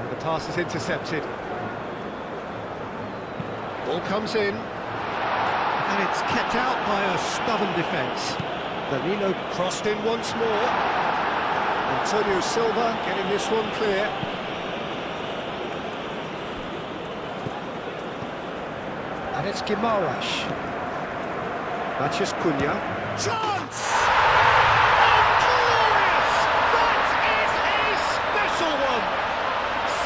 The pass is intercepted. Ball comes in. And it's kept out by a stubborn defence. Danilo crossed in once more. Antonio Silva getting this one clear. And it's Guimaraes. Matheus Cunha. Chance! Oh, glorious! That is a special one!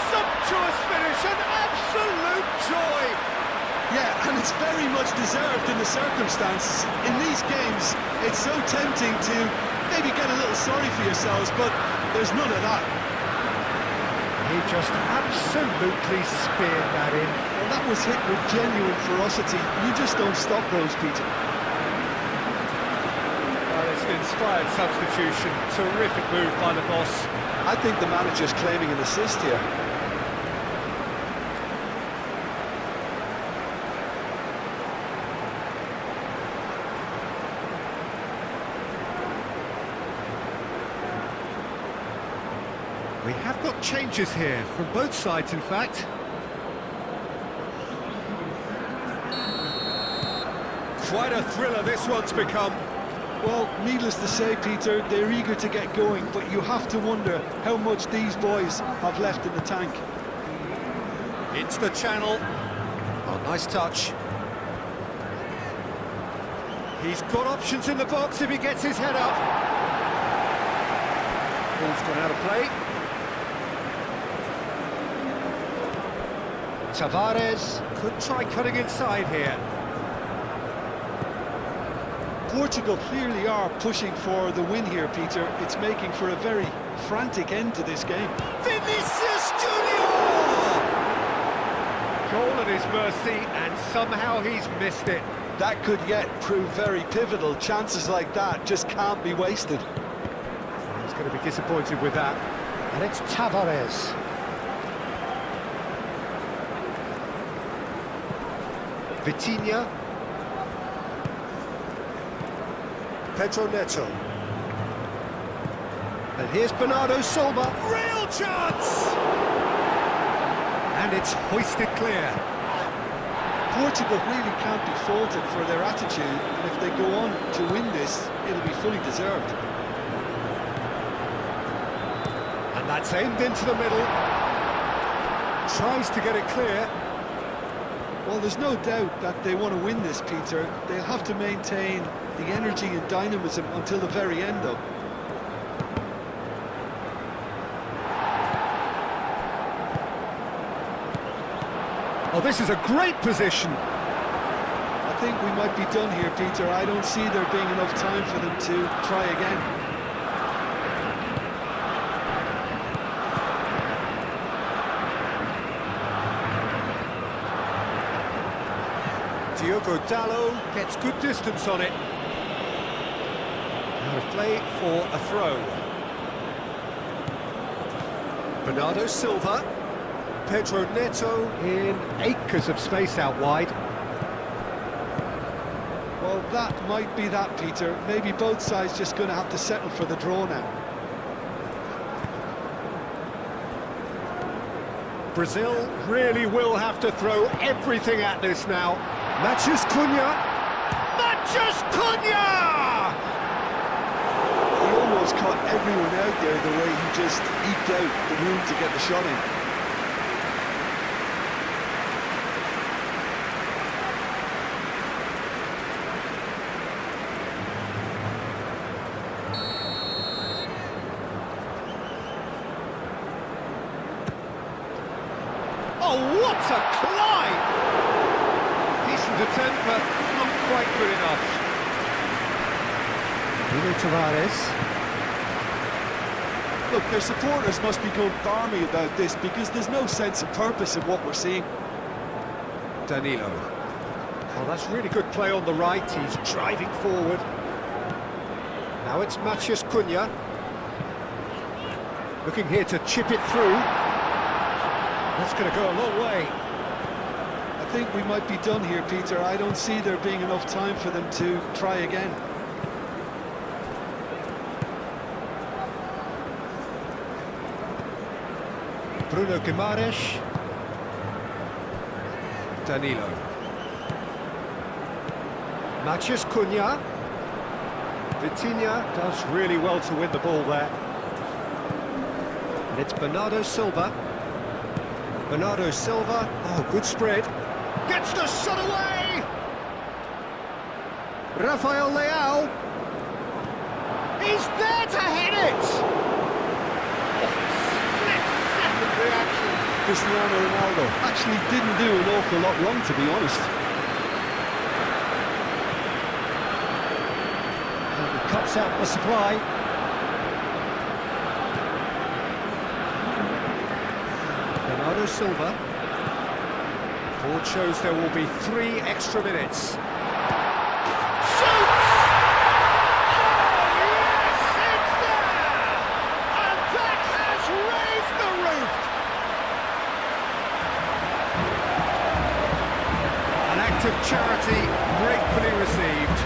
Sumptuous finish, an absolute joy! Yeah, and it's very much deserved in the circumstances. In these games, it's so tempting to maybe get a little sorry for yourselves, but there's none of that. He just absolutely speared that in. Well, that was hit with genuine ferocity. You just don't stop those, Peter. Well, it's an inspired substitution. Terrific move by the boss. I think the manager's claiming an assist here. We have got changes here, from both sides in fact. Quite a thriller this one's become. Well, needless to say, Peter, they're eager to get going, but you have to wonder how much these boys have left in the tank. Into the channel. Oh, nice touch. He's got options in the box if he gets his head up. Ball's gone out of play. Tavares could try cutting inside here. Portugal clearly are pushing for the win here, Peter. It's making for a very frantic end to this game. Vinicius Junior! Goal at his mercy, and somehow he's missed it. That could yet prove very pivotal. Chances like that just can't be wasted. He's going to be disappointed with that. And it's Tavares. Vitinha. Pedro Neto. And here's Bernardo Silva. Real chance! And it's hoisted clear. Portugal really can't be faulted for their attitude, and if they go on to win this, it'll be fully deserved. And that's aimed into the middle. Tries to get it clear. Well, there's no doubt that they want to win this, Peter. They'll have to maintain the energy and dynamism until the very end, though. Oh, this is a great position. I think we might be done here, Peter. I don't see there being enough time for them to try again. Diogo Dalot gets good distance on it. Out of play for a throw. Bernardo Silva. Pedro Neto in acres of space out wide. Well, that might be that, Peter. Maybe both sides just going to have to settle for the draw now. Brazil really will have to throw everything at this now. Matheus Cunha! Matheus Cunha! He almost caught everyone out there the way he just eked out the room to get the shot in. Oh, what a climb! Decent attempt, but not quite good enough. Bruno Tavares. Look, their supporters must be going balmy about this because there's no sense of purpose in what we're seeing. Danilo. Oh, that's really good play on the right. He's driving forward. Now it's Matheus Cunha. Looking here to chip it through. That's going to go a long way. I think we might be done here, Peter. I don't see there being enough time for them to try again. Bruno Guimaraes. Danilo. Matheus Cunha. Vitinha does really well to win the ball there. And it's Bernardo Silva. Bernardo Silva, oh, good spread. Gets the shot away! Rafael Leao. He's there to hit it! Split-second reaction. Cristiano Ronaldo actually didn't do an awful lot wrong, to be honest. And he cuts out the supply. Bernardo Silva. Board shows there will be 3 extra minutes. Shoots! Oh, yes, it's there! And that has raised the roof! An act of charity gratefully received.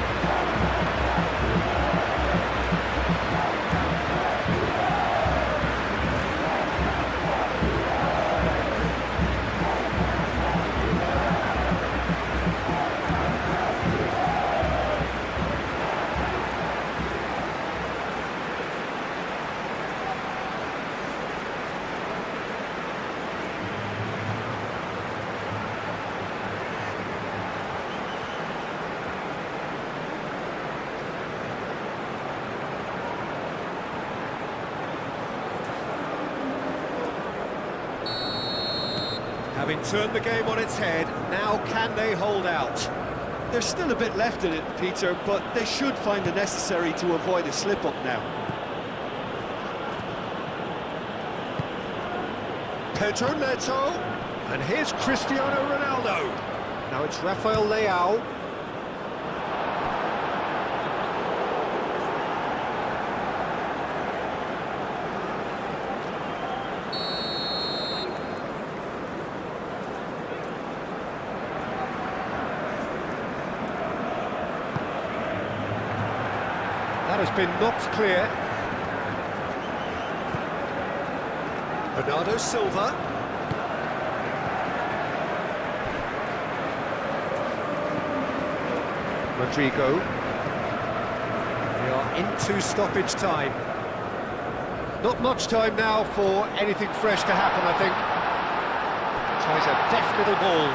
Having turned the game on its head, now can they hold out? There's still a bit left in it, Peter, but they should find the necessary to avoid a slip-up now. Pedro Neto, and here's Cristiano Ronaldo. Now it's Rafael Leao. That has been knocked clear. Bernardo Silva. Rodrigo. We are into stoppage time. Not much time now for anything fresh to happen, I think. Tries a deft little ball.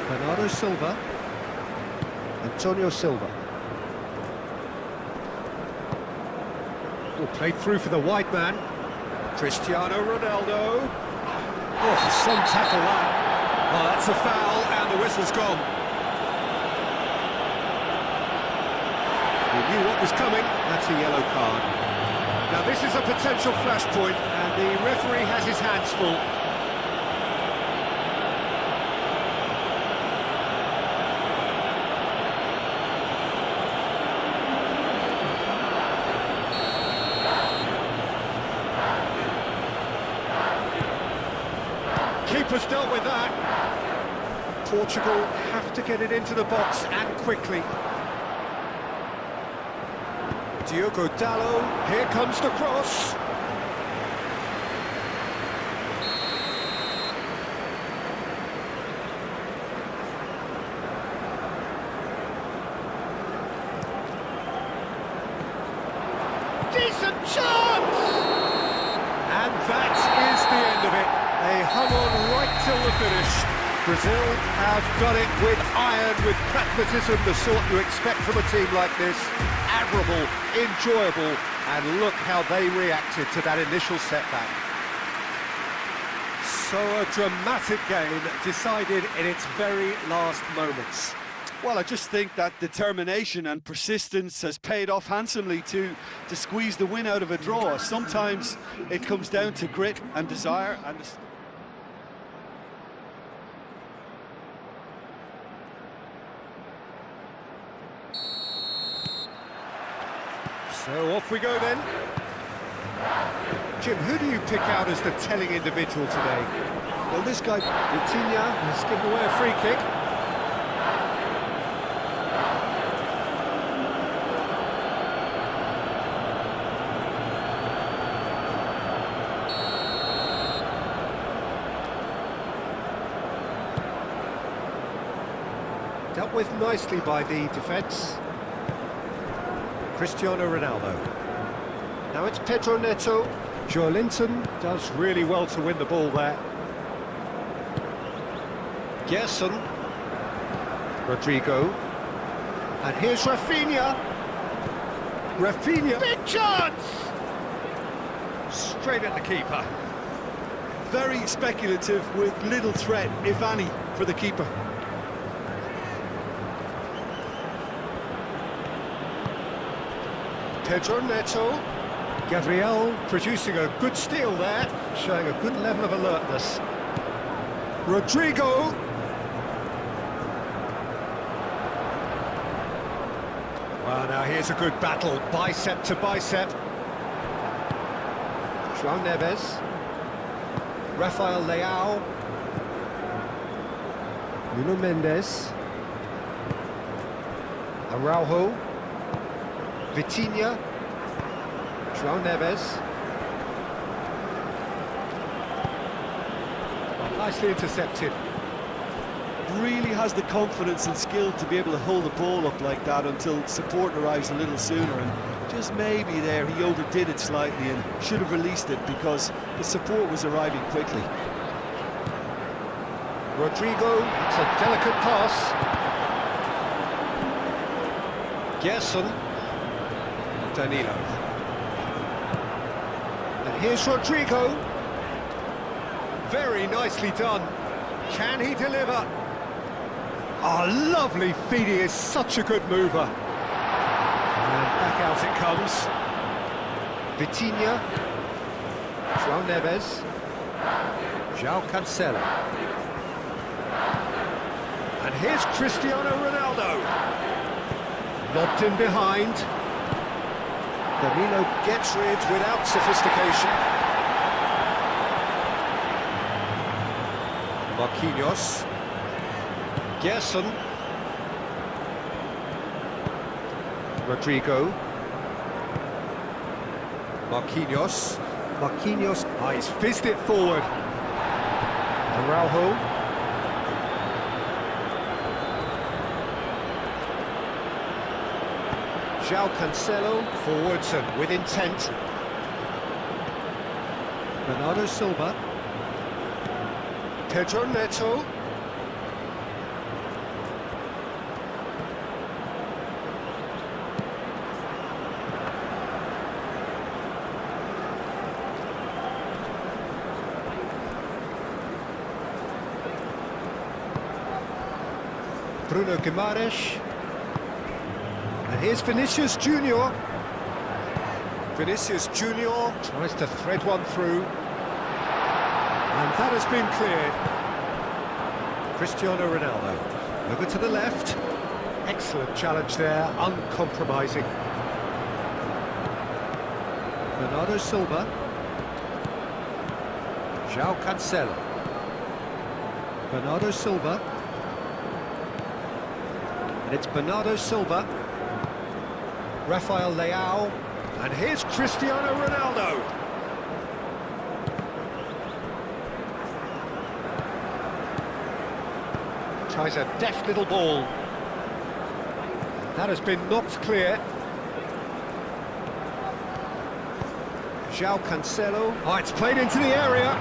Bernardo Silva. Antonio Silva. Played through for the white man. Cristiano Ronaldo. Oh, some tackle that. Oh, that's a foul, and the whistle's gone. He knew what was coming. That's a yellow card. Now this is a potential flashpoint, and the referee has his hands full. Keeper's dealt with that. Portugal have to get it into the box and quickly. Diogo Dalot, here comes the cross. Decent chance! And that is the end of it. They hung on right till the finish. Brazil have done it with iron, with pragmatism, the sort you expect from a team like this. Admirable, enjoyable, and look how they reacted to that initial setback. So a dramatic game decided in its very last moments. Well, I just think that determination and persistence has paid off handsomely to squeeze the win out of a draw. Sometimes it comes down to grit and desire and... So off we go then. Jim, who do you pick out as the telling individual today? Well, this guy... Vitinha has given away a free kick. Dealt with nicely by the defence. Cristiano Ronaldo. Now it's Pedro Neto. Joe Linton does really well to win the ball there. Gerson. Rodrigo. And here's Rafinha. Rafinha. Big chance! Straight at the keeper. Very speculative with little threat, if any, for the keeper. Pedro Neto. Gabriel producing a good steal there, showing a good level of alertness. Rodrigo. Well, now here's a good battle, bicep to bicep. João Neves. Rafael Leao. Nuno Mendes. Araujo. Vitinha. João Neves. Well, nicely intercepted. Really has the confidence and skill to be able to hold the ball up like that until support arrives a little sooner, and just maybe there he overdid it slightly and should have released it because the support was arriving quickly. Rodrigo, it's a delicate pass. Gerson. Danilo. And here's Rodrigo. Very nicely done. Can he deliver? Oh, lovely feed, he is such a good mover. And back out it comes. Vitinha. João Neves. João Cancelo. And here's Cristiano Ronaldo. Lobbed in behind. Danilo gets rid without sophistication. Marquinhos. Gerson. Rodrigo. Marquinhos. Marquinhos. Ah, he's fizzed it forward. Araujo. João Cancelo, forwards and with intent. Bernardo Silva. Pedro Neto. Bruno Guimaraes. And here's Vinicius Junior. Vinicius Junior tries to thread one through. And that has been cleared. Cristiano Ronaldo. Over to the left. Excellent challenge there, uncompromising. Bernardo Silva. João Cancelo. Bernardo Silva. And it's Bernardo Silva. Rafael Leao. And here's Cristiano Ronaldo. Tries a deft little ball. That has been knocked clear. João Cancelo. Oh, it's played into the area.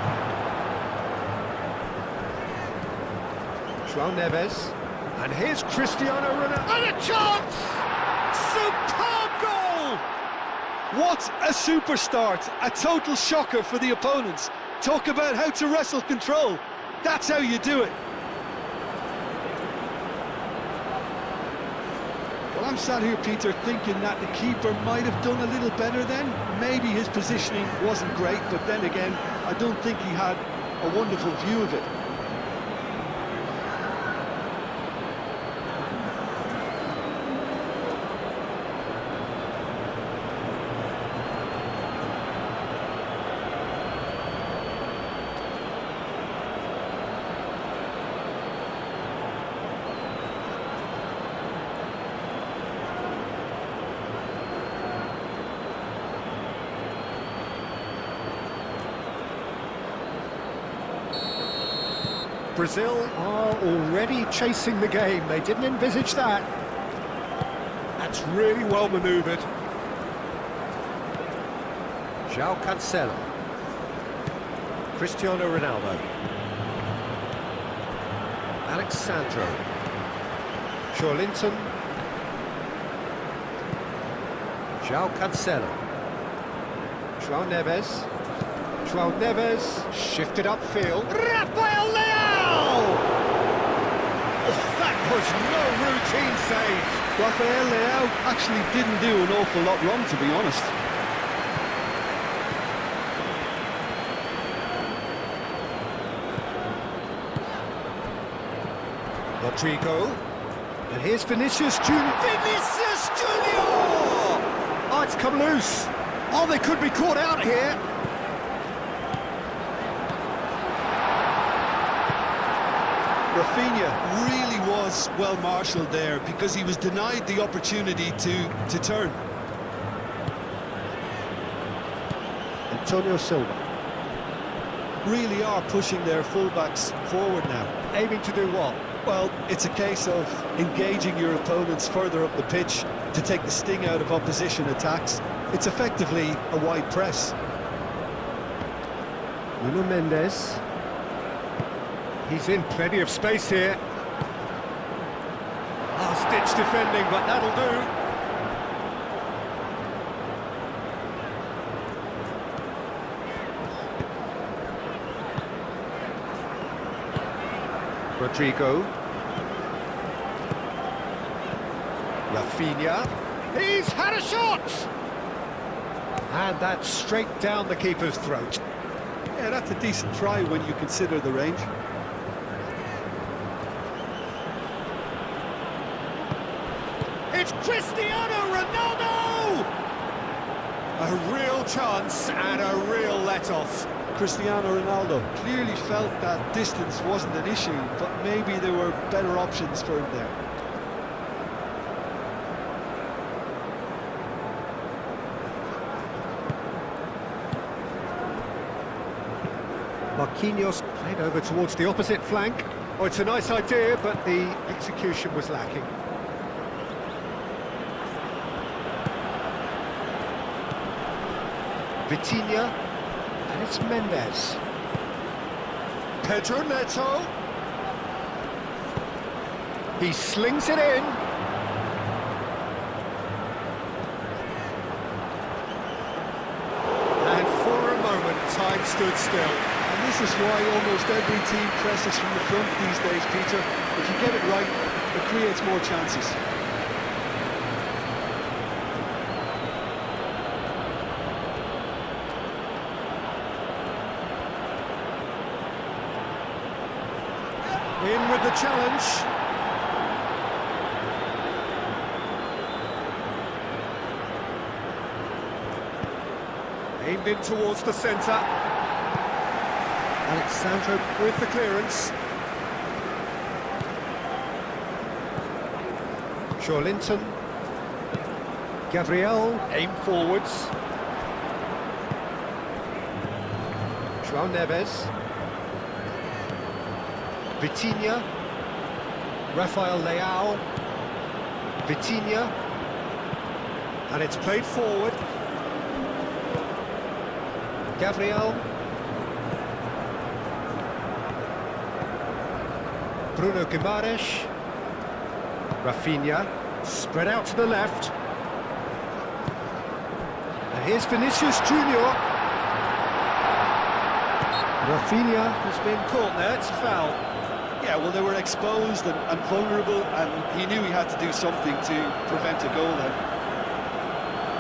João Neves. And here's Cristiano Ronaldo. And a chance! Superb goal! What a super start! A total shocker for the opponents. Talk about how to wrestle control. That's how you do it. Well, I'm sat here, Peter, thinking that the keeper might have done a little better then. Maybe his positioning wasn't great, but then again, I don't think he had a wonderful view of it. Brazil are already chasing the game. They didn't envisage that. That's really well manoeuvred. João Cancelo. Cristiano Ronaldo. Alexandro. Joelinton. João Cancelo. João Neves. João Neves. Shifted upfield. Rafael Leao! Oh, that was no routine save. Rafael Leao actually didn't do an awful lot wrong, to be honest. Rodrigo. And here's Vinicius Junior. Vinicius Junior! Oh, it's come loose. Oh, they could be caught out here. Rafinha really was well marshalled there because he was denied the opportunity to turn. Antonio Silva. Really are pushing their fullbacks forward now. Aiming to do what? Well, it's a case of engaging your opponents further up the pitch to take the sting out of opposition attacks. It's effectively a wide press. Nuno Mendes. He's in plenty of space here. Last-ditch defending, but that'll do. Rodrigo. Rafinha. He's had a shot! And that's straight down the keeper's throat. Yeah, that's a decent try when you consider the range. It's Cristiano Ronaldo! A real chance and a real let-off. Cristiano Ronaldo clearly felt that distance wasn't an issue, but maybe there were better options for him there. Marquinhos played over towards the opposite flank. Oh, it's a nice idea, but the execution was lacking. Vitinha, and it's Mendes. Pedro Neto. He slings it in. And for a moment, time stood still. And this is why almost every team presses from the front these days, Peter. If you get it right, it creates more chances. In with the challenge. Aimed in towards the centre. Alexandro with the clearance. Linton. Gabriel, aim forwards. João Neves. Vitinha. Rafael Leao. Vitinha. And it's played forward. Gabriel. Bruno Guimaraes. Rafinha. Spread out to the left. And here's Vinicius Junior. Rafinha has been caught there, it's a foul. Yeah, well, they were exposed and vulnerable, and he knew he had to do something to prevent a goal then.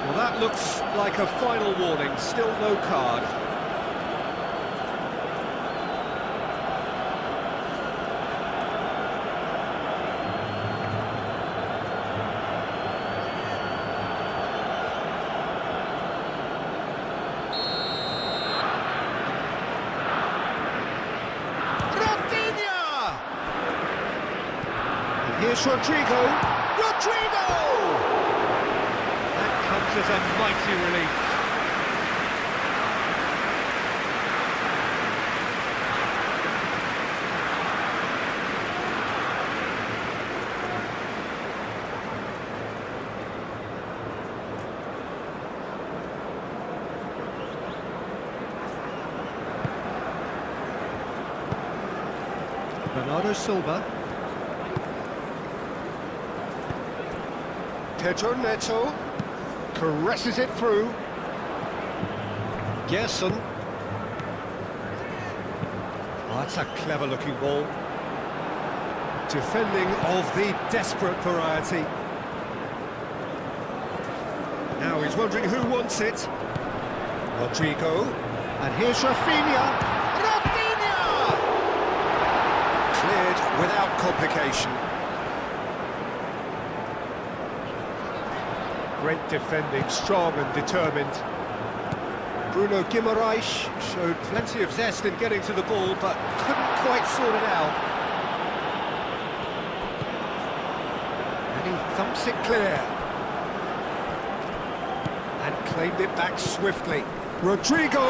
Well, that looks like a final warning, still no card. Here's Rodrigo. Rodrigo! That comes as a mighty relief. Bernardo Silva. Pedro Neto caresses it through. Gerson. Oh, that's a clever-looking ball. Defending of the desperate variety. Now he's wondering who wants it. Rodrigo. And here's Rafinha. Rafinha! Cleared without complication. Great defending, strong and determined. Bruno Guimaraes showed plenty of zest in getting to the ball, but couldn't quite sort it out. And he thumps it clear. And claimed it back swiftly. Rodrigo!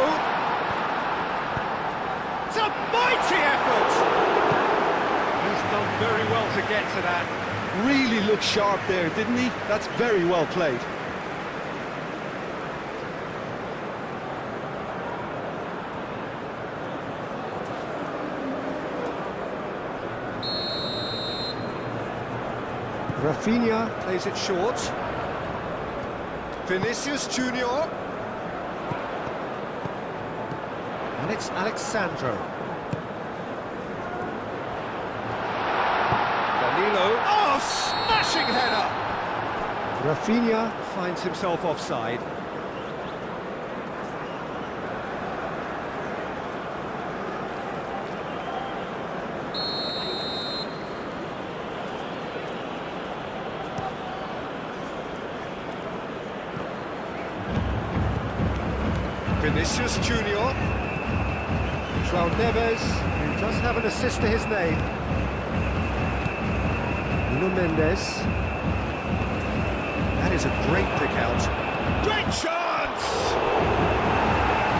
It's a mighty effort! He's done very well to get to that. Really looked sharp there, didn't he? That's very well played. Rafinha plays it short. Vinicius Junior. And it's Alexandro. Danilo. Oh, smashing header! Rafinha finds himself offside. Vinicius Junior. João Neves, who does have an assist to his name. Nuno Mendes. That is a great pick out. Great chance!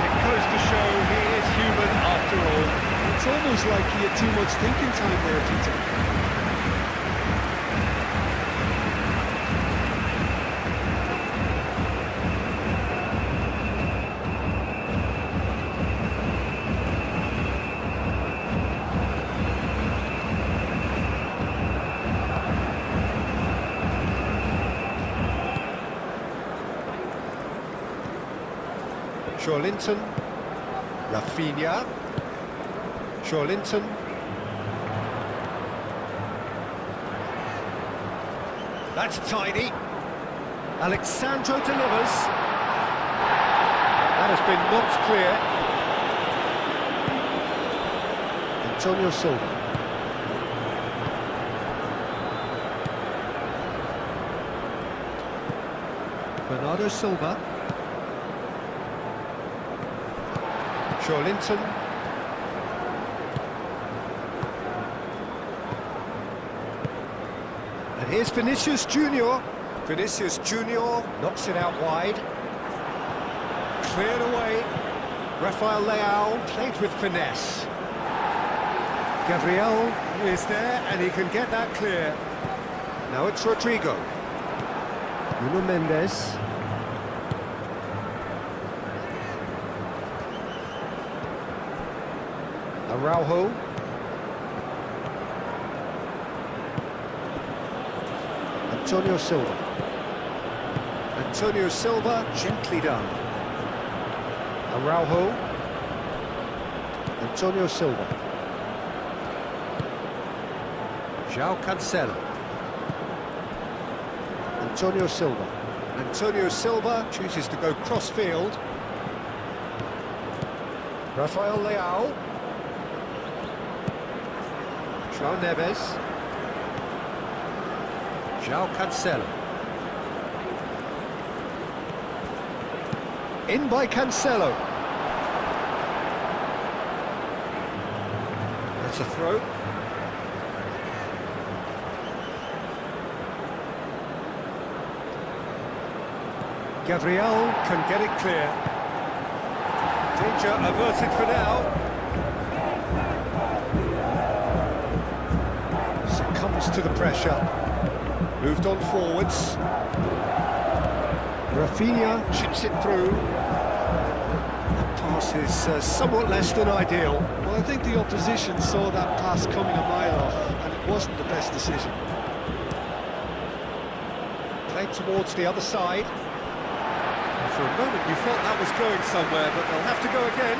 It goes to show he is human after all. It's almost like he had too much thinking time there, Peter. Linton. Rafinha. Linton. That's tidy. Alexandro delivers. That has been knocked clear. Antonio Silva. Bernardo Silva. Linton. And And here's Vinicius Junior. Vinicius Junior knocks it out wide. Cleared away. Rafael Leao played with finesse. Gabriel is there and he can get that clear. Now it's Rodrigo. Nuno Mendes. Araujo. Antonio Silva. Antonio Silva, gently done. Araujo. Antonio Silva. João Cancelo. Antonio Silva. Antonio Silva chooses to go cross-field. Rafael Leao. João Neves. João Cancelo. In by Cancelo. That's a throw. Gabriel can get it clear. Danger averted for now. Succumbs to the pressure. Moved on forwards. Rafinha chips it through. The pass is somewhat less than ideal. Well, I think the opposition saw that pass coming a mile off, and it wasn't the best decision. Played towards the other side. And for a moment you thought that was going somewhere, but they'll have to go again.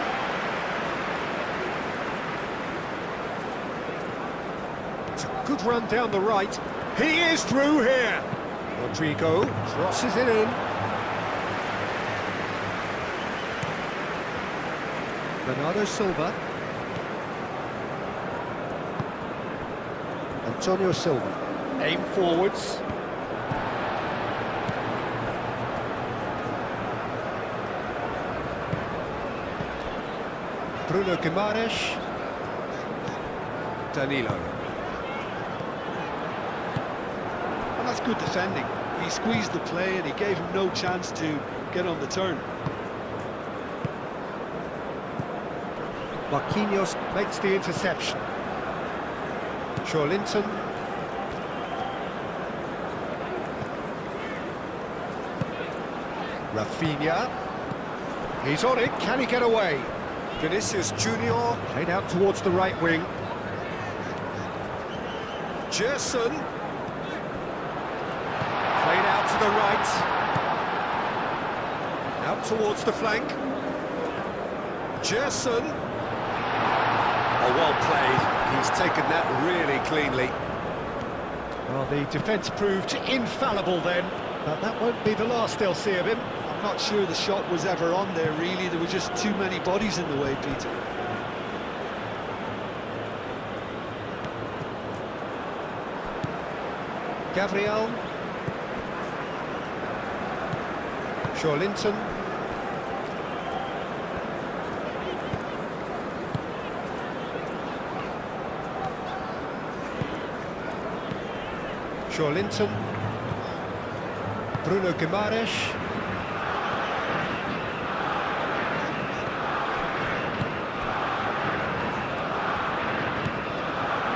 It's a good run down the right. He is through here. Rodrigo crosses it in. Bernardo Silva. Antonio Silva. Aim forwards. Bruno Guimaraes. Danilo. And that's good defending. He squeezed the play and he gave him no chance to get on the turn. Marquinhos makes the interception. Linton. Rafinha. He's on it, can he get away? Vinicius Junior played out towards the right wing. Gerson. Played out to the right. Out towards the flank. Gerson. Oh, well played. He's taken that really cleanly. Well, the defence proved infallible then, but that won't be the last they'll see of him. I'm not sure the shot was ever on there, really. There were just too many bodies in the way, Peter. Gabriel. Linton. Linton. Bruno Guimaraes.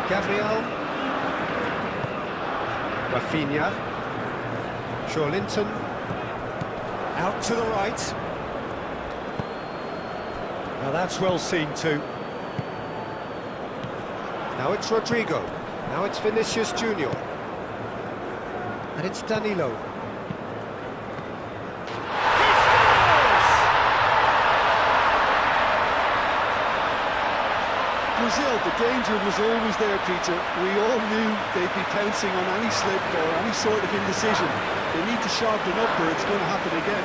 Gabriel. Rafinha. Linton. Out to the right. Now that's well seen too. Now it's Rodrigo. Now it's Vinicius Junior. And it's Danilo. He scores! Brazil, the danger was always there, Peter. We all knew they'd be pouncing on any slip or any sort of indecision. They need to sharpen up or it's going to happen again.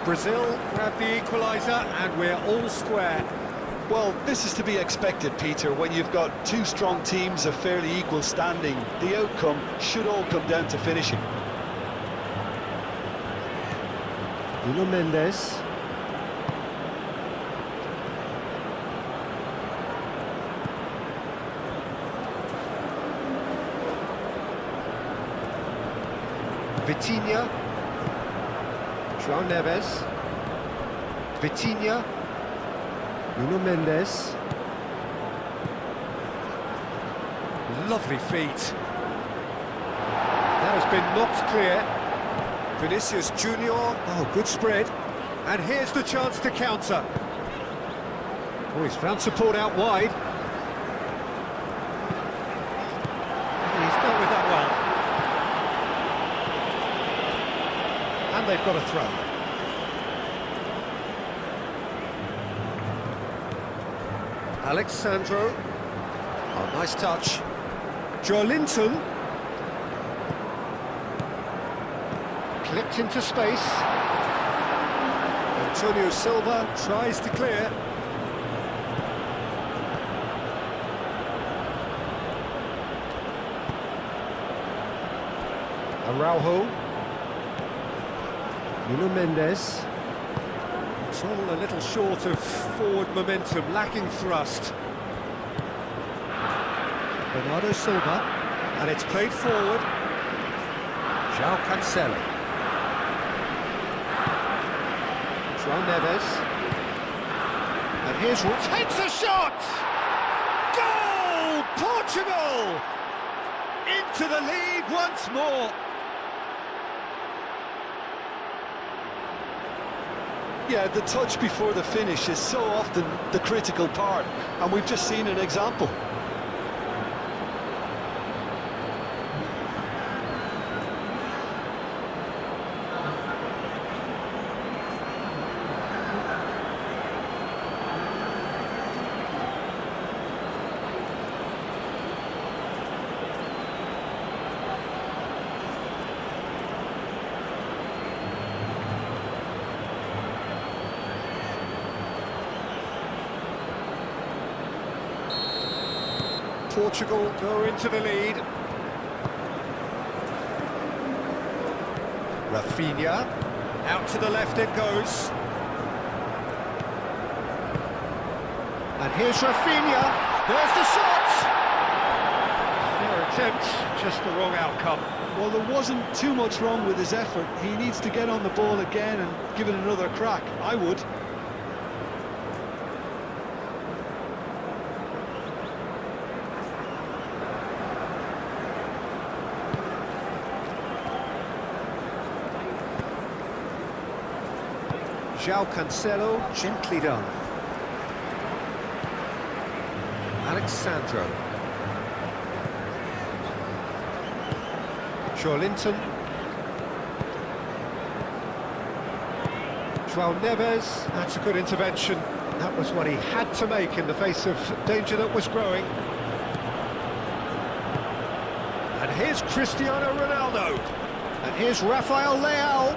Brazil grab the equaliser and we're all square. Well, this is to be expected, Peter. When you've got two strong teams of fairly equal standing, the outcome should all come down to finishing. Nuno Mendes. Vitinha. João Neves. Vitinha. Nuno Mendes. Lovely feet. That has been knocked clear. Vinicius Junior. Oh, good spread. And here's the chance to counter. Oh, he's found support out wide. And he's dealt with that well. And they've got a throw. Alexandro. Oh, nice touch. Joelinton. Clipped into space. Antonio Silva tries to clear. Araujo. Nuno Mendes. It's all a little short of forward momentum, lacking thrust. Bernardo Silva. And it's played forward. João Cancelo. João Neves. And here's... Takes a shot! Goal! Portugal! Into the lead once more. Yeah, the touch before the finish is so often the critical part, and we've just seen an example. Portugal go into the lead. Rafinha, out to the left it goes. And here's Rafinha, there's the shot! Fair attempt, just the wrong outcome. Well, there wasn't too much wrong with his effort. He needs to get on the ball again and give it another crack. I would. João Cancelo, gently done. Alexandro. Joelinton. João Neves, that's a good intervention. That was what he had to make in the face of danger that was growing. And here's Cristiano Ronaldo. And here's Rafael Leao.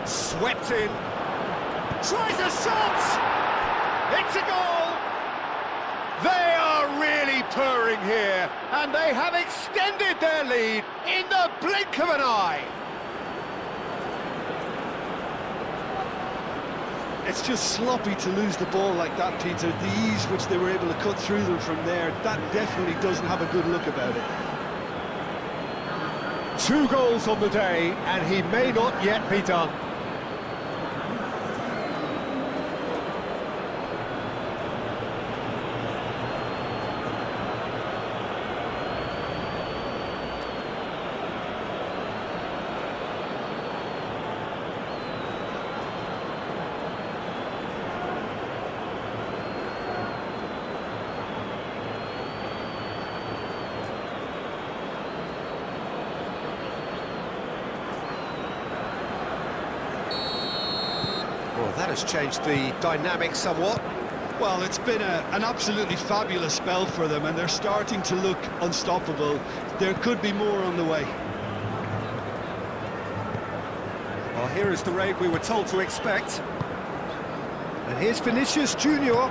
Swept in, tries a shot, it's a goal! They are really purring here, and they have extended their lead in the blink of an eye. It's just sloppy to lose the ball like that, Peter. The ease which they were able to cut through them from there, that definitely doesn't have a good look about it. 2 goals on the day, and he may not yet be done. Well, that has changed the dynamic somewhat. Well, it's been an absolutely fabulous spell for them, and they're starting to look unstoppable. There could be more on the way. Well, here is the rain we were told to expect. And here's Vinicius Junior.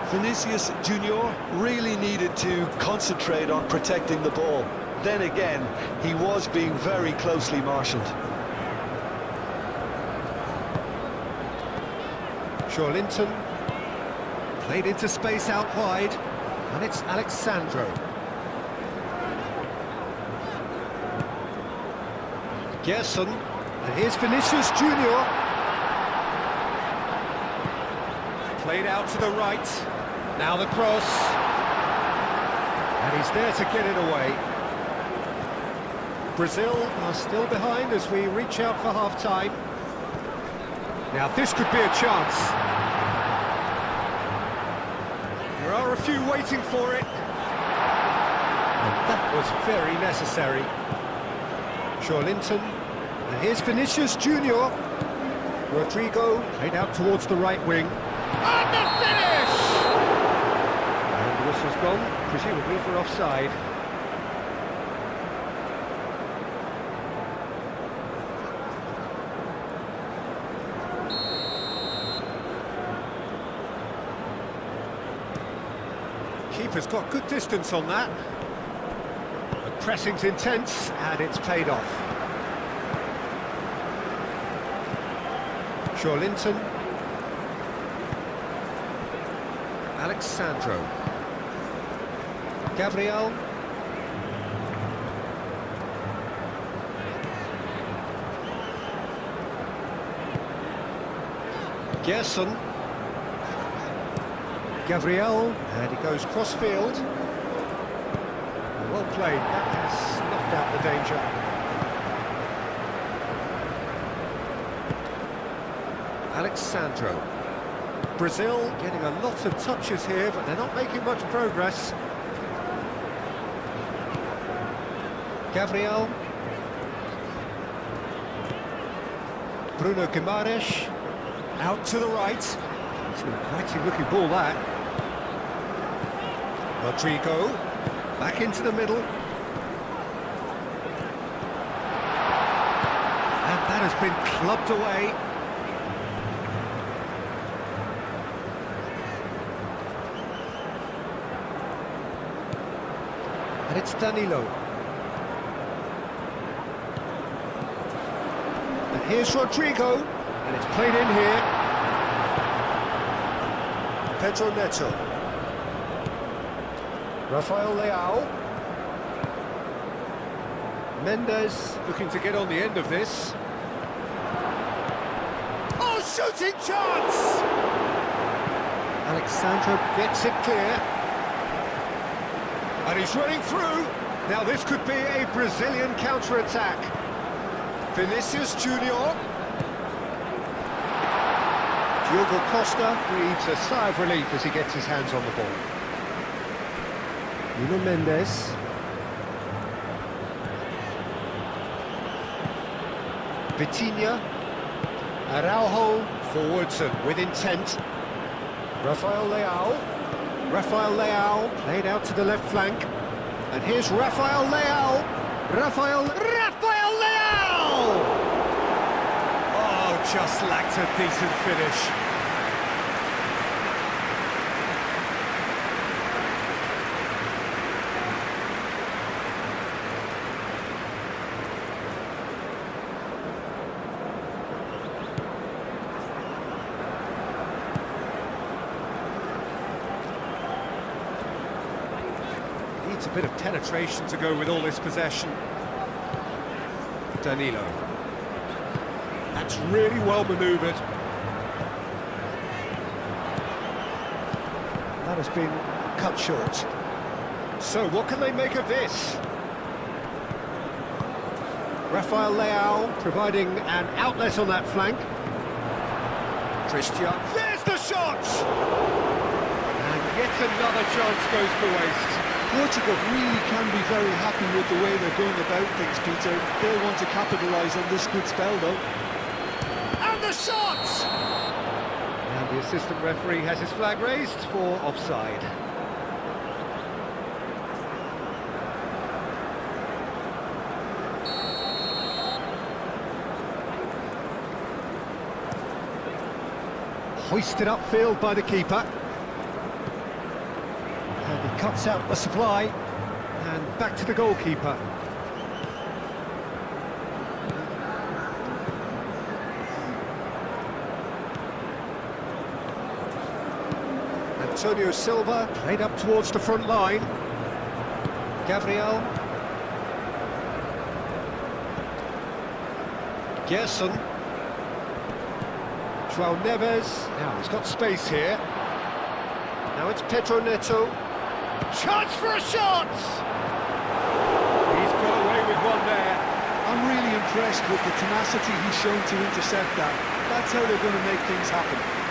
Vinicius Junior really needed to concentrate on protecting the ball. Then again, he was being very closely marshalled. Linton played into space out wide, and it's Alexandro. Gerson, and here's Vinicius Junior. Played out to the right, now the cross, and he's there to get it away. Brazil are still behind as we reach out for half-time. Now this could be a chance. There are a few waiting for it. And that was very necessary. Linton, and here's Vinicius Junior. Rodrigo played out towards the right wing. And the finish! And the whistle's gone, presumably for offside. Keeper's got good distance on that. The pressing's intense, and it's paid off. Linton. Alexandro. Gabriel. Gerson. Gabriel, and he goes cross-field. Well played, that has snuffed out the danger. Alexandro. Brazil getting a lot of touches here, but they're not making much progress. Gabriel. Bruno Guimaraes. Out to the right. It's an inviting looking ball, that. Rodrigo. Back into the middle. And that has been clubbed away. And it's Danilo. And here's Rodrigo. And it's played in here. Pedro Neto. Rafael Leao. Mendes looking to get on the end of this. Oh, shooting chance! Alexandro gets it clear. And he's running through. Now this could be a Brazilian counter-attack. Vinicius Junior. Diogo Costa breathes a sigh of relief as he gets his hands on the ball. Nuno Mendes. Vitinha. Araujo forwards and with intent. Rafael Leao. Rafael Leao played out to the left flank. And here's Rafael Leao. Rafael Leao! Oh, just lacked a decent finish. Needs a bit of penetration to go with all this possession. Danilo. That's really well manoeuvred. That has been cut short. So what can they make of this? Rafael Leao providing an outlet on that flank. Christian. There's the shot! And yet another chance goes to waste. Portugal really can be very happy with the way they're going about things, Peter. They'll want to capitalise on this good spell, though. And the shot! And the assistant referee has his flag raised for offside. Hoisted upfield by the keeper. And he cuts out the supply. And back to the goalkeeper. Antonio Silva played up towards the front line. Gabriel. Gerson. João Neves. Now he's got space here. Now it's Pedro Neto. Chance for a shot! He's got away with one there. I'm really impressed with the tenacity he's shown to intercept that. That's how they're going to make things happen.